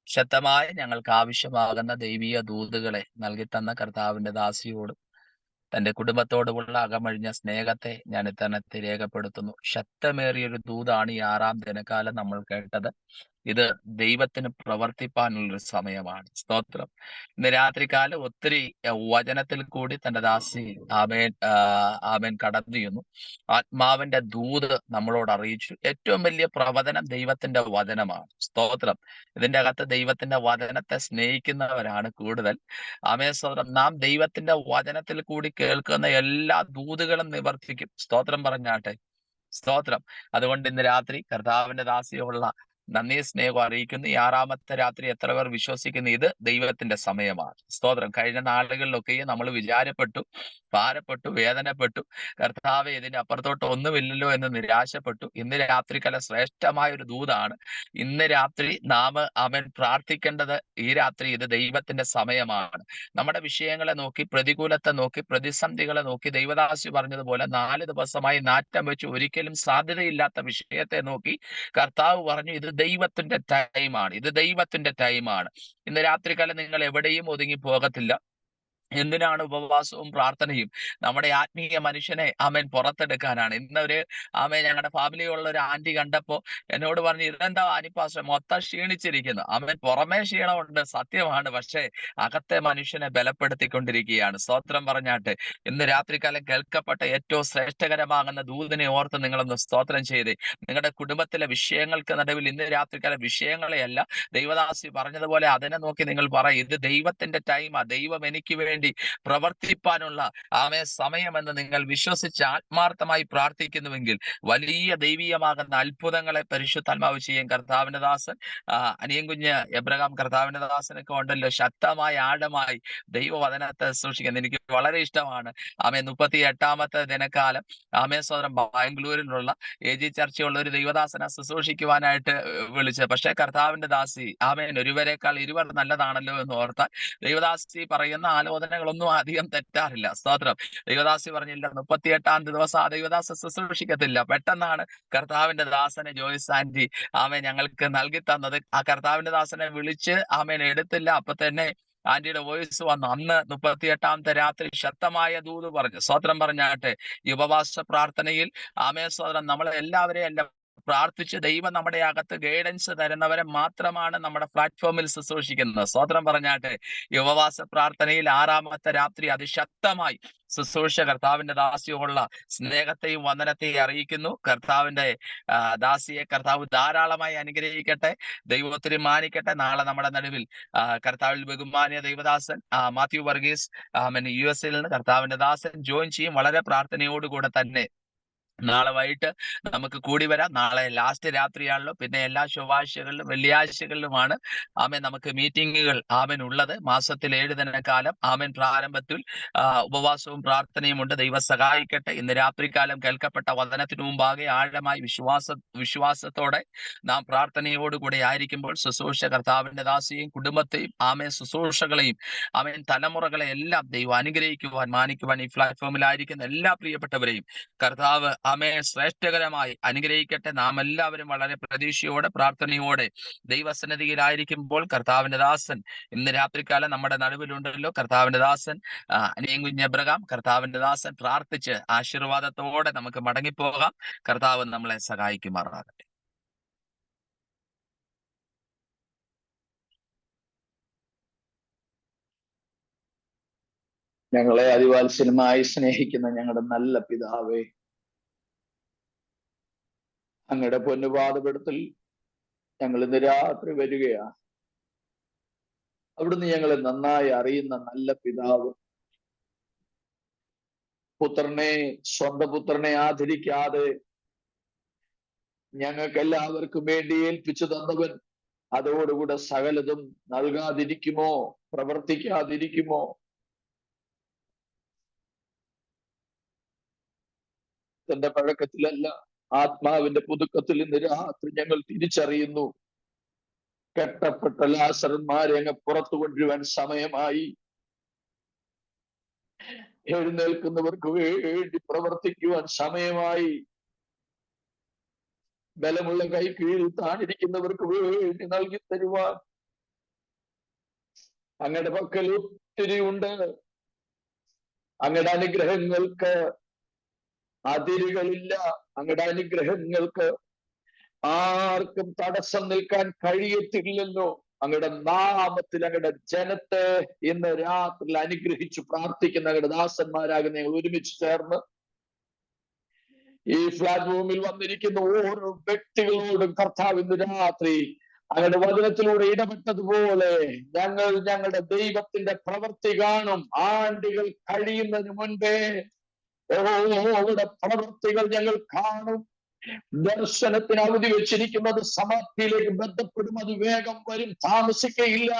ശക്തമായി ഞങ്ങൾക്ക് ആവശ്യമാകുന്ന ദൈവീയ ദൂതുകളെ നൽകിത്തന്ന കർത്താവിന്റെ ദാസിയോടും തന്റെ കുടുംബത്തോടുമുള്ള അകമഴിഞ്ഞ സ്നേഹത്തെ ഞാൻ ഇത്തരണത്തെ രേഖപ്പെടുത്തുന്നു. ശക്തമേറിയൊരു ദൂതാണ് ഈ 6-ാം ദിനകാലം നമ്മൾ കേട്ടത്. ഇത് ദൈവത്തിന് പ്രവർത്തിപ്പാനുള്ളൊരു സമയമാണ്. സ്തോത്രം. ഇന്ന് രാത്രികാലം ഒത്തിരി വചനത്തിൽ കൂടി തന്റെ ദാസി ആമേൻ കടന്നു ചെന്നു. ആത്മാവിന്റെ ദൂത് നമ്മളോട് അറിയിച്ചു. ഏറ്റവും വലിയ പ്രവചനം ദൈവത്തിന്റെ വചനമാണ്. സ്തോത്രം. ഇതിന്റെ അകത്ത് ദൈവത്തിന്റെ വചനത്തെ സ്നേഹിക്കുന്നവരാണ് കൂടുതൽ. സ്തോത്രം. നാം ദൈവത്തിന്റെ വചനത്തിൽ കൂടി കേൾക്കുന്ന എല്ലാ ദൂതുകളും നിവർത്തിക്കും. സ്തോത്രം പറഞ്ഞാട്ടെ. സ്തോത്രം. അതുകൊണ്ട് ഇന്ന് രാത്രി കർത്താവിന്റെ ദാസിയുള്ള നന്ദി സ്നേഹം അറിയിക്കുന്നു. ഈ 6ാമത്തെ രാത്രി എത്ര പേർ വിശ്വസിക്കുന്നു ഇത് ദൈവത്തിന്റെ സമയമാണ്. സ്തോത്രം. കഴിഞ്ഞ നാളുകളിലൊക്കെയും നമ്മൾ വിചാരപ്പെട്ടു, ഭാരപ്പെട്ടു, വേദനപ്പെട്ടു, കർത്താവെ ഇതിന്റെ അപ്പുറത്തോട്ട് ഒന്നുമില്ലല്ലോ എന്ന് നിരാശപ്പെട്ടു. ഇന്ന് രാത്രികാല ശ്രേഷ്ഠമായ ഒരു ദൂതാണ്. ഇന്ന് രാത്രി നാം പ്രാർത്ഥിക്കേണ്ടത്. ഈ രാത്രി ഇത് ദൈവത്തിന്റെ സമയമാണ്. നമ്മുടെ വിഷയങ്ങളെ നോക്കി, പ്രതികൂലത്തെ നോക്കി, പ്രതിസന്ധികളെ നോക്കി, ദൈവദാസി പറഞ്ഞതുപോലെ 4 ദിവസമായി നാറ്റം വെച്ച് ഒരിക്കലും സാധ്യതയില്ലാത്ത വിഷയത്തെ നോക്കി കർത്താവ് പറഞ്ഞു ഇത് ദൈവത്തിന്റെ ടൈമാണ്, ഇത് ദൈവത്തിന്റെ ടൈമാണ്. ഇന്ന് രാത്രികാലം നിങ്ങൾ എവിടെയും ഒതുങ്ങി പോകത്തില്ല. എന്തിനാണ് ഉപവാസവും പ്രാർത്ഥനയും? നമ്മുടെ ആത്മീയ മനുഷ്യനെ പുറത്തെടുക്കാനാണ്. ഇന്നൊരു ഞങ്ങളുടെ ഫാമിലിയുള്ള ഒരു ആന്റി കണ്ടപ്പോ എന്നോട് പറഞ്ഞു, ഇതെന്താ ആനിപ്പാസ്റ്റർ മൊത്തം ക്ഷീണിച്ചിരിക്കുന്നു. പുറമേ ക്ഷീണമുണ്ട്, സത്യമാണ്. പക്ഷേ അകത്തെ മനുഷ്യനെ ബലപ്പെടുത്തിക്കൊണ്ടിരിക്കുകയാണ്. സ്തോത്രം പറഞ്ഞാട്ട്. ഇന്ന് രാത്രികാലം കേൾക്കപ്പെട്ട ഏറ്റവും ശ്രേഷ്ഠകരമാകുന്ന ദൂതിനെ ഓർത്ത് നിങ്ങളൊന്ന് സ്തോത്രം ചെയ്തേ. നിങ്ങളുടെ കുടുംബത്തിലെ വിഷയങ്ങൾക്ക് നടുവിൽ ഇന്ന് രാത്രികാലം വിഷയങ്ങളെയല്ല, ദൈവദാസി പറഞ്ഞതുപോലെ അതിനെ നോക്കി നിങ്ങൾ പറയും ഇത് ദൈവത്തിന്റെ ടൈമാ, ദൈവം എനിക്ക് വേണ്ടി പ്രവർത്തിപ്പാനുള്ള സമയമെന്ന് നിങ്ങൾ വിശ്വസിച്ച് ആത്മാർത്ഥമായി പ്രാർത്ഥിക്കുന്നുവെങ്കിൽ വലിയ ദൈവീയമാകുന്ന അത്ഭുതങ്ങളെ പരിശുദ്ധാത്മാവ് ചെയ്യും. കർത്താവിന്റെ ദാസൻ അനിയൻ കുഞ്ഞ് എബ്രഹാം കർത്താവിന്റെ ദാസനൊക്കെ ഉണ്ടല്ലോ, ശക്തമായി ആഴമായി ദൈവവചനത്തെ സൂക്ഷിക്കുന്നത് എനിക്ക് വളരെ ഇഷ്ടമാണ്. 38ാമത്തെ ദിനക്കാലം സോദരൻ ബാംഗ്ലൂരിലുള്ള AG ചർച്ചയുള്ള ഒരു ദൈവദാസനെ ശുശ്രൂഷിക്കുവാനായിട്ട് വിളിച്ചത്. പക്ഷേ കർത്താവിന്റെ ദാസി ഒരുവരെക്കാൾ ഇരുവർ നല്ലതാണല്ലോ എന്ന് ഓർത്താൽ ദൈവദാസി പറയുന്ന ആലോചനകളൊന്നും അധികം തെറ്റാറില്ല. സ്തോത്രം. ദൈവദാസി പറഞ്ഞില്ല 38ാം ദിവസം ആ ദൈവദാസ ശുശ്രൂഷിക്കത്തില്ല. പെട്ടെന്നാണ് കർത്താവിന്റെ ദാസനെ ജോയ്സ് ആന്റി ഞങ്ങൾക്ക് നൽകി തന്നത്. ആ കർത്താവിന്റെ ദാസനെ വിളിച്ച് എടുത്തില്ല. അപ്പൊ തന്നെ ആന്റിയുടെ വോയിസ് വന്നു. അന്ന് 38ാമത്തെ രാത്രി ശക്തമായ ദൂത് പറഞ്ഞു. സ്തോത്രം പറഞ്ഞാട്ടെ. ഈ ഉപവാസ പ്രാർത്ഥനയിൽ സ്തോത്രം നമ്മളെ എല്ലാവരെയും എല്ലാം പ്രാർത്ഥിച്ച് ദൈവം നമ്മുടെ അകത്ത് ഗൈഡൻസ് തരുന്നവരെ മാത്രമാണ് നമ്മുടെ പ്ലാറ്റ്ഫോമിൽ ശുശ്രൂഷിക്കുന്നത്. സ്തോത്രം പറഞ്ഞാട്ടെ. ഈ ഉപവാസ പ്രാർത്ഥനയിൽ 6ാമത്തെ രാത്രി അതിശക്തമായി ശുശ്രൂഷ കർത്താവിന്റെ ദാസിയോടുള്ള സ്നേഹത്തെയും വന്ദനത്തെയും അറിയിക്കുന്നു. കർത്താവിന്റെ ദാസിയെ കർത്താവ് ധാരാളമായി അനുഗ്രഹിക്കട്ടെ, ദൈവത്തിരി മാനിക്കട്ടെ. നാളെ നമ്മുടെ നടുവിൽ കർത്താവിൽ ബഹുമാന്യ ദൈവദാസൻ മാത്യു വർഗീസ് USA നിന്ന് കർത്താവിന്റെ ദാസൻ ജോയിൻ ചെയ്യും. വളരെ പ്രാർത്ഥനയോടുകൂടെ തന്നെ നാളെ വൈകിട്ട് നമുക്ക് കൂടി വരാം. നാളെ ലാസ്റ്റ് രാത്രിയാണല്ലോ. പിന്നെ എല്ലാ ചൊവ്വാഴ്ചകളിലും വെള്ളിയാഴ്ചകളിലുമാണ് നമുക്ക് മീറ്റിങ്ങുകൾ ഉള്ളത്. മാസത്തിൽ 7 ദിനക്കാലം പ്രാരംഭത്തിൽ ഉപവാസവും പ്രാർത്ഥനയും ഉണ്ട്. ദൈവം സഹായിക്കട്ടെ. ഇന്ന് രാത്രികാലം കേൾക്കപ്പെട്ട വചനത്തിനു മുമ്പാകെ ആഴമായി വിശ്വാസത്തോടെ നാം പ്രാർത്ഥനയോടുകൂടെ ആയിരിക്കുമ്പോൾ ശുശ്രൂഷ കർത്താവിന്റെ ദാസിയെയും കുടുംബത്തെയും ശുശ്രൂഷകളെയും തലമുറകളെ എല്ലാം ദൈവം അനുഗ്രഹിക്കുവാൻ മാനിക്കുവാൻ ഈ പ്ലാറ്റ്ഫോമിലായിരിക്കുന്ന എല്ലാ പ്രിയപ്പെട്ടവരെയും കർത്താവ് ശ്രേഷ്ഠകരമായി അനുഗ്രഹിക്കട്ടെ. നാം എല്ലാവരും വളരെ പ്രതീക്ഷയോടെ പ്രാർത്ഥനയോടെ ദൈവസന്നിധിയിലായിരിക്കുമ്പോൾ കർത്താവിന്റെ ദാസൻ ഇന്ന് രാത്രികാലം നമ്മുടെ നടുവിലുണ്ടല്ലോ. കർത്താവിന്റെ ദാസൻ അനിയൻ കുഞ്ഞ് എബ്രഹാം കർത്താവിന്റെ ദാസൻ പ്രാർത്ഥിച്ച് ആശീർവാദത്തോടെ നമുക്ക് മടങ്ങിപ്പോകാം. കർത്താവ് നമ്മളെ സഹായിക്കുമാറാകട്ടെ. ഞങ്ങളെ അതിവാത്സല്യമായി സ്നേഹിക്കുന്ന ഞങ്ങളുടെ നല്ല പിതാവേ, അങ്ങയുടെ പൊന്നുപാദപീഠത്തിൽ ഞങ്ങൾ ഇന്ന് രാത്രി വരികയാണ്. അവിടുന്ന് ഞങ്ങളെ നന്നായി അറിയുന്ന നല്ല പിതാവ്, സ്വന്തം പുത്രനെ ആദരിക്കാതെ ഞങ്ങൾക്ക് എല്ലാവർക്കും വേണ്ടി ഏൽപ്പിച്ചു തന്നവൻ അതോടുകൂടെ സകലതും നൽകാതിരിക്കുമോ, പ്രവർത്തിക്കാതിരിക്കുമോ? തന്റെ പഴക്കത്തിലല്ല, ആത്മാവിന്റെ പുതുക്കത്തിൽ ഇന്ന് രാത്രി ഞങ്ങൾ തിരിച്ചറിയുന്നു, കെട്ടപ്പെട്ട ലാസറന്മാരെ അങ്ങ് പുറത്തു കൊണ്ടുവരുവാൻ സമയമായി. എഴുന്നേൽക്കുന്നവർക്ക് വേണ്ടി പ്രവർത്തിക്കുവാൻ സമയമായി. ബലമുള്ള കൈ കീഴിൽ താണിരിക്കുന്നവർക്ക് വേണ്ടി നൽകി തരുവാൻ അങ്ങയുടെ പക്കൽ ഒത്തിരി ഉണ്ട്. അങ്ങയുടെ അനുഗ്രഹങ്ങൾക്ക് അതിരുകളില്ല. അങ്ങയുടെ അനുഗ്രഹങ്ങൾക്ക് ആർക്കും തടസ്സം നിൽക്കാൻ കഴിയത്തില്ലല്ലോ. അങ്ങയുടെ നാമത്തിൽ അങ്ങയുടെ ജനത്തെ ഇന്ന് രാത്രിയിൽ അനുഗ്രഹിച്ചു പ്രാർത്ഥിക്കുന്ന അങ്ങയുടെ ദാസന്മാരാകുന്ന ഞങ്ങൾ ഒരുമിച്ച് ചേർന്ന് ഈ പ്ലാറ്റ്ഫോമിൽ വന്നിരിക്കുന്ന ഓരോ വ്യക്തികളോടും കർത്താവ് ഇന്ന് രാത്രി അങ്ങയുടെ വചനത്തിലൂടെ ഇടപെട്ടതുപോലെ ഞങ്ങളുടെ ദൈവത്തിന്റെ പ്രവൃത്തി കാണും. ആണ്ടുകൾ കഴിയുന്നതിന് മുൻപേ അവിടെ പ്രവൃത്തികൾ ഞങ്ങൾ കാണും. ദർശനത്തിന് അവധി വെച്ചിരിക്കുന്നത് സമാപ്തിയിലേക്ക് ബന്ധപ്പെടും. അത് വേഗം വരും, താമസിക്കയില്ല.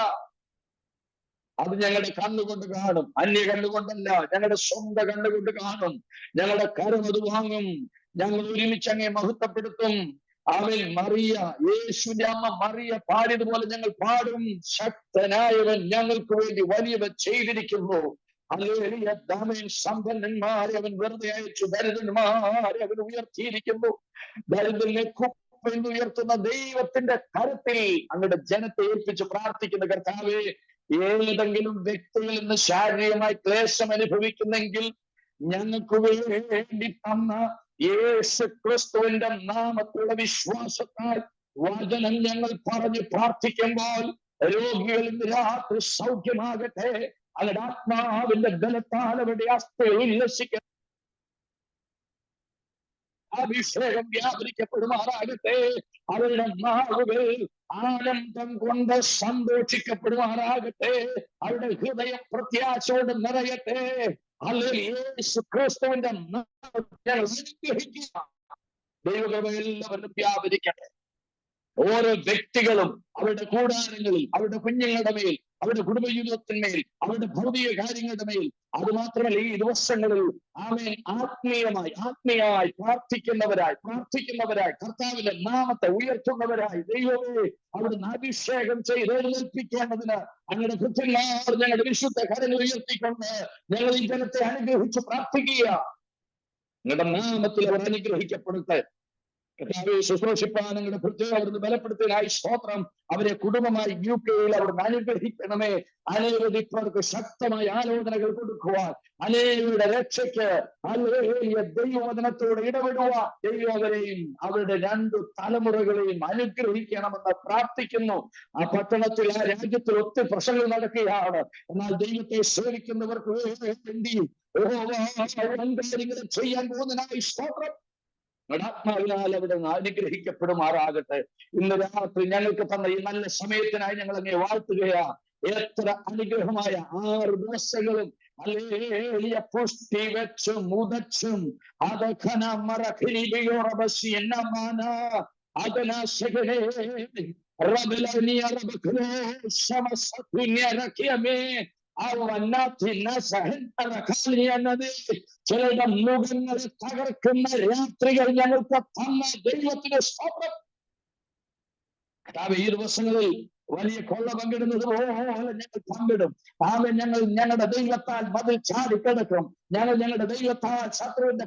അത് ഞങ്ങളുടെ കണ്ണുകൊണ്ട് കാണും, അന്യ കണ്ണുകൊണ്ടല്ല, ഞങ്ങളുടെ സ്വന്തം കണ്ണുകൊണ്ട് കാണും. ഞങ്ങളുടെ കരം അത് വാങ്ങും. ഞങ്ങൾ ഒരുമിച്ച് അങ്ങേ മഹത്വപ്പെടുത്തും. അവൻ മറിയ, യേശുവിന്റെ അമ്മ മറിയ പാടിയതുപോലെ ഞങ്ങൾ പാടും. ശക്തനായവൻ ഞങ്ങൾക്ക് വേണ്ടി വലിയവൻ ചെയ്തിരിക്കുന്നു. ഹല്ലേലൂയ. ദാമേൻ സമ്പന്നന്മാരെ അവൻ വെറുതെ അയച്ചു, ദരിദ്രന്മാരെ അവൻ ഉയർത്തിയിരിക്കുന്നു. ദരിദ്രനെ ഉയർത്തുന്ന ദൈവത്തിന്റെ കരത്തിൽ അങ്ങയുടെ ജനത്തെ ഏൽപ്പിച്ച് പ്രാർത്ഥിക്കുന്ന കർത്താവേ, ഏതെങ്കിലും വ്യക്തികൾ ഇന്ന് ശാരീരികമായി ക്ലേശം അനുഭവിക്കുന്നെങ്കിൽ ഞങ്ങൾക്ക് വേണ്ടി തന്ന യേശു ക്രിസ്തുവിന്റെ നാമത്തിലുള്ള വിശ്വാസത്താൽ വചനം ഞങ്ങൾ പറഞ്ഞ് പ്രാർത്ഥിക്കുമ്പോൾ രോഗികൾ ഇന്ന് രാത്രി സൗഖ്യമാകട്ടെ. അവരുടെ ആത്മാവിന്റെ ബലത്താൽ അവരുടെ അസ്ഥികൾ ഉല്ലസിക്കട്ടെ. അഭിഷേകം വ്യാപരിക്കപ്പെടുമാറാകട്ടെ. അവരുടെ നാവുകൾ ആനന്ദം കൊണ്ട് സന്തോഷിക്കപ്പെടുമാറാകട്ടെ. അവരുടെ ഹൃദയം പ്രത്യാശയോട് നിറയട്ടെ. യേശു ക്രിസ്തുവിന്റെ നാമത്തിൽ അനുഗ്രഹിക്കുക. ദൈവകൃപ എല്ലാവരും വ്യാപരിക്കട്ടെ. ഓരോ വ്യക്തികളും അവരുടെ കൂടാരങ്ങളിൽ, അവരുടെ കുഞ്ഞുങ്ങളുടെ മേൽ, അവരുടെ കുടുംബജീവിതത്തിന്മേൽ, അവരുടെ ഭൗതിക കാര്യങ്ങളുടെ മേൽ, അതുമാത്രമല്ല ഈ ദിവസങ്ങളിൽ ആമേൻ ആത്മീയമായി പ്രാർത്ഥിക്കുന്നവരായി കർത്താവിന്റെ നാമത്തെ ഉയർത്തുന്നവരായി ദൈവമേ അവിടുന്ന് അഭിഷേകം ചെയ്ത് എഴുന്നേൽപ്പിക്കേണ്ടതിന് അങ്ങയുടെ കൃത്യന്മാർ ഞങ്ങളുടെ വിശുദ്ധ കരങ്ങൾ ഉയർത്തിക്കൊണ്ട് ഞങ്ങൾ ഈ ജനത്തെ അനുഗ്രഹിച്ച് പ്രാർത്ഥിക്കുക. നിങ്ങളുടെ നാമത്തിൽ അവർ അനുഗ്രഹിക്കപ്പെടട്ടെ. ശുശ്രൂഷിപ്പാൻ നിങ്ങളുടെ പ്രത്യേകം അവിടുന്ന് ബലപ്പെടുത്തിയതിനായി സ്തോത്രം. അവരെ കുടുംബമായി UK-യിൽ അവിടുന്ന് അനുഗ്രഹിക്കണമേ. അനേകതി പേർക്ക് ശക്തമായ ആലോചനകൾ കൊടുക്കുവാൻ, അനേകരുടെ രക്ഷയ്ക്ക് ദൈവവചനത്തോട് ഇടപെടുവാൻ ദൈവവരെയും അവരുടെ 2 തലമുറകളെയും അനുഗ്രഹിക്കണമെന്ന് പ്രാർത്ഥിക്കുന്നു. ആ പട്ടണത്തിൽ, ആ രാജ്യത്തിൽ ഒത്തിരി പ്രശ്നങ്ങൾ നടക്കുകയാണ്. എന്നാൽ ദൈവത്തെ സേവിക്കുന്നവർക്ക് വേണ്ടി കാര്യങ്ങൾ ചെയ്യാൻ പോകുന്നതിനായി സ്തോത്രം. ആത്മാവിനാൽ അവിടെ അനുഗ്രഹിക്കപ്പെടുമാറാകട്ടെ. ഇന്ന് രാത്രി ഞങ്ങൾക്ക് തന്ന ഈ നല്ല സമയത്തിനായി ഞങ്ങൾ അങ്ങേ വാഴ്ത്തുകയാ. എത്ര അനുഗ്രഹമായ 6 ദിവസങ്ങളും പുഷ്ടി വെച്ചും മുതച്ചും ചിലരുടെ മുഖങ്ങളെ തകർക്കുന്ന രാത്രികൾ ഞങ്ങൾക്ക് തന്ന ദൈവത്തിന്റെ സ്തോത്രം. ഈ ദിവസങ്ങളിൽ വലിയ കൊള്ള പങ്കിടുന്നത് പോലെ ഞങ്ങൾ പങ്കിടും. ഞങ്ങൾ ഞങ്ങളുടെ ദൈവത്താൽ മതിൽ ചാടിക്കിടക്കും. ഞങ്ങളുടെ ദൈവത്താൽ ശത്രുവിന്റെ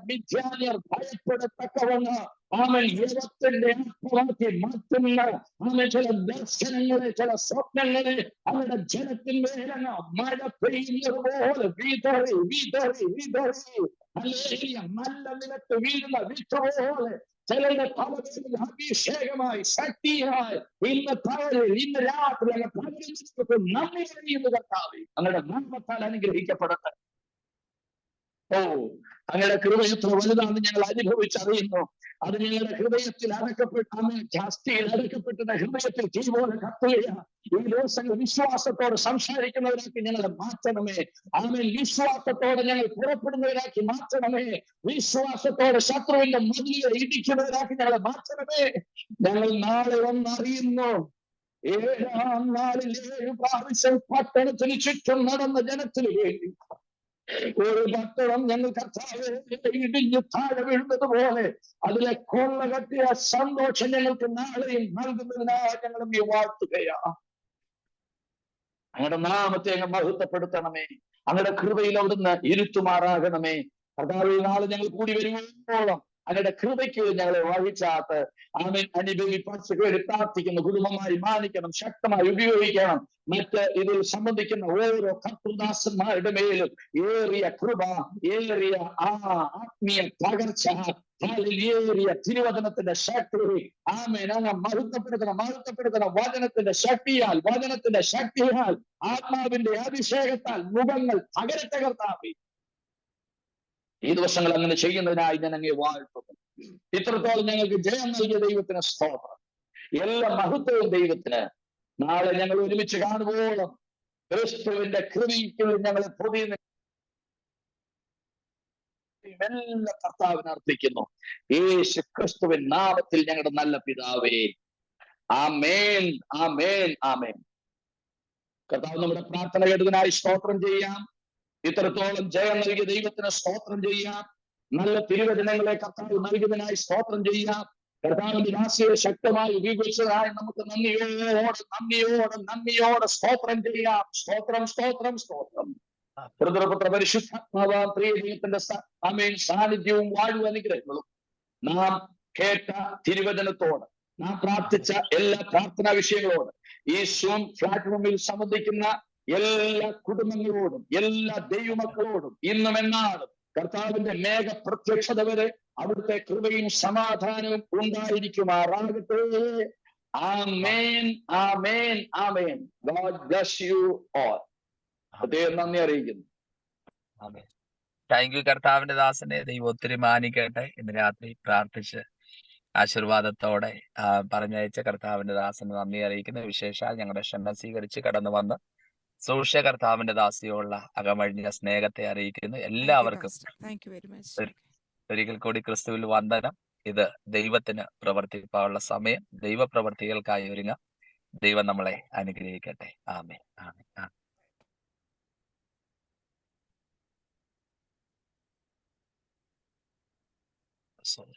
വിദ്യാലയർ ഭയപ്പെടത്തക്കവണ്ണം യുവത്തിന്റെ ആത്മാക്കി മാറ്റുന്ന ചില ദർശനങ്ങളെ, ചില സ്വപ്നങ്ങളെ അവരുടെ ജനത്തിന്മേലങ്ങ് മഴ പെയ്യുന്നത് പോലെ നല്ല നിലത്ത് വീഴുന്ന വിത്തുപോലെ ചിലരുടെ തലവേദന അഭിഷേകമായി ശക്തിയായി ഇന്ന് രാത്രി നന്ദി കഴിയുന്ന കർത്താവേ അങ്ങയുടെ നാമത്താൽ അനുഗ്രഹിക്കപ്പെടട്ടെ. അങ്ങയുടെ കൃപ എത്ര വലുതാണെന്ന് ഞങ്ങൾ അനുഭവിച്ചറിയുന്നു. അത് ഞങ്ങളുടെ ഹൃദയത്തിൽ അസ്ഥിയിൽ അടക്കപ്പെട്ട ഹൃദയത്തിൽ തീ പോലെ കത്തുകയാണ്. ഈ ദിവസങ്ങൾ വിശ്വാസത്തോടെ സംസാരിക്കുന്നവരാക്കി ഞങ്ങളെ മാറ്റണമേ. വിശ്വാസത്തോടെ ഞങ്ങൾ പുറപ്പെടുന്നവരാക്കി മാറ്റണമേ. വിശ്വാസത്തോടെ ശത്രുവിന്റെ മതിലെ ഇടിക്കുന്നവരാക്കി ഞങ്ങളെ മാറ്റണമേ. ഞങ്ങൾ നാളെ ഒന്നറിയുന്നു. 7-ാം നാളിൽ 7 പ്രാവശ്യം പട്ടണത്തിന് ചുറ്റും നടന്ന ജനത്തിന് വേണ്ടി ഒരു പട്ടണം ഞങ്ങൾ കർത്താവേ ഇടിഞ്ഞു താഴെ വീഴുന്നത് പോലെ അതിലെ കൊള്ള കെട്ടിയ സന്തോഷം ഞങ്ങൾക്ക് നാളെയും നൽകുന്നതിനായി ഞങ്ങളും ഈ വാഴ്ത്തുകയാ. അങ്ങയുടെ നാമത്തെ അങ്ങ് മഹത്വപ്പെടുത്തണമേ. അങ്ങയുടെ കൃപയിൽ അവിടുന്ന് ഇരുത്തുമാറാകണമേ. കർത്താവേ നാളെ ഞങ്ങൾ കൂടി വരുമ്പോഴും അങ്ങയുടെ കൃപയ്ക്ക് ഞങ്ങളെ വഹിച്ചാത്ത് ആമേൻ അനുഭവിപ്പാൻ വേണ്ടി പ്രാർത്ഥിക്കുന്നു. കുടുംബമായി മാനിക്കണം, ശക്തമായി ഉപയോഗിക്കണം. മറ്റ് ഇതിൽ സംബന്ധിക്കുന്ന ഓരോ കർത്തൃദാസന്മാരുടെ മേലും ഏറിയ കൃപ, ഏറിയ ആത്മീയ പകർച്ച, ഏറിയ തിരുവചനത്തിന്റെ ശക്തി, ആമേൻ മഹത്വപ്പെടുത്തണം വചനത്തിന്റെ ശക്തിയാൽ ആത്മാവിന്റെ അഭിഷേകത്താൽ മുഖങ്ങൾ തകരട്ടെ കർത്താവേ. ഈ ദിവസങ്ങൾ അങ്ങനെ ചെയ്യുന്നതിനായി ഞാൻ അങ്ങേ വാഴ്ത്തുന്നു. ഇത്രത്തോളം ഞങ്ങൾക്ക് ജയം നൽകിയ ദൈവത്തിന് സ്തോത്രം. എല്ലാ മഹത്വവും ദൈവത്തിന്. നാളെ ഞങ്ങൾ ഒരുമിച്ച് കാണുമ്പോഴും ക്രിസ്തുവിന്റെ കൃപയ്ക്കുള്ളിൽ ഞങ്ങളെ പൊതിയുന്ന എല്ലാ കർത്താവിന് അർപ്പിക്കുന്നു. യേശു ക്രിസ്തുവിൻ നാമത്തിൽ ഞങ്ങളുടെ നല്ല പിതാവേ, ആമേൻ, ആമേൻ, ആമേൻ. കർത്താവ് നമ്മുടെ പ്രാർത്ഥന കേട്ടതിനായി സ്തോത്രം ചെയ്യാം. ഇത്രത്തോളം ജയം നൽകിയ ദൈവത്തിന് സ്തോത്രം ചെയ്യാം. നല്ല തിരുവചനങ്ങളെ കർത്താവ് നൽകിയതിനായി സ്തോത്രം ചെയ്യാം. കർത്താവിന്റെ രാശിയെ ശക്തമായി ഉപയോഗിച്ചതായി നമുക്ക് നന്ദിയോടെ സ്തോത്രം ചെയ്യാം. സ്തോത്രം. പുത്ര പരിശുദ്ധാത്മാവാം പ്രിയ ദൈവത്തിന്റെ ആമേൻ സാന്നിധ്യവും വാഴും അനുഗ്രഹങ്ങളും നാം കേട്ട തിരുവചനത്തോട്, നാം പ്രാർത്ഥിച്ച എല്ലാ പ്രാർത്ഥനാ വിഷയങ്ങളോട്, ഈ സൂം പ്ലാറ്റ്ഫോമിൽ സംബന്ധിക്കുന്ന എല്ലാ കുടുംബങ്ങളോടും, എല്ലാ ദൈവമക്കളോടും ഇന്നും എന്നാളും കർത്താവിന്റെ മേഘ പ്രത്യക്ഷത വരെ അവിടുത്തെ കൃപയും സമാധാനവും ഉണ്ടായിരിക്കുമാറാകട്ടെ. ആമേൻ, ആമേൻ, ആമേൻ. God bless you all. നന്ദി അറിയിക്കുന്നു. താങ്ക് യു കർത്താവിന്റെ ദാസനെ. ദൈവം ഒത്തിരി മാനിക്കട്ടെ. ഇന്ന് രാത്രി പ്രാർത്ഥിച്ച് ആശീർവാദത്തോടെ പറഞ്ഞയച്ച കർത്താവിന്റെ ദാസന് നന്ദി അറിയിക്കുന്ന വിശേഷാൽ ഞങ്ങളുടെ ക്ഷമ സ്വീകരിച്ച് കടന്നു വന്ന് സൂക്ഷ്യ കർത്താവിന്റെ ദാസിയോടുള്ള അകമഴിഞ്ഞ സ്നേഹത്തെ അറിയിക്കുന്നു. എല്ലാവർക്കും ഒരിക്കൽ കൂടി ക്രിസ്തുവിൽ വന്ദനം. ഇത് ദൈവത്തിന് പ്രവർത്തിക്കാനുള്ള സമയം. ദൈവപ്രവർത്തികൾക്കായി ഒരുങ്ങാം. ദൈവം നമ്മളെ അനുഗ്രഹിക്കട്ടെ. ആമേൻ, ആമേൻ, ആമേൻ. Sorry.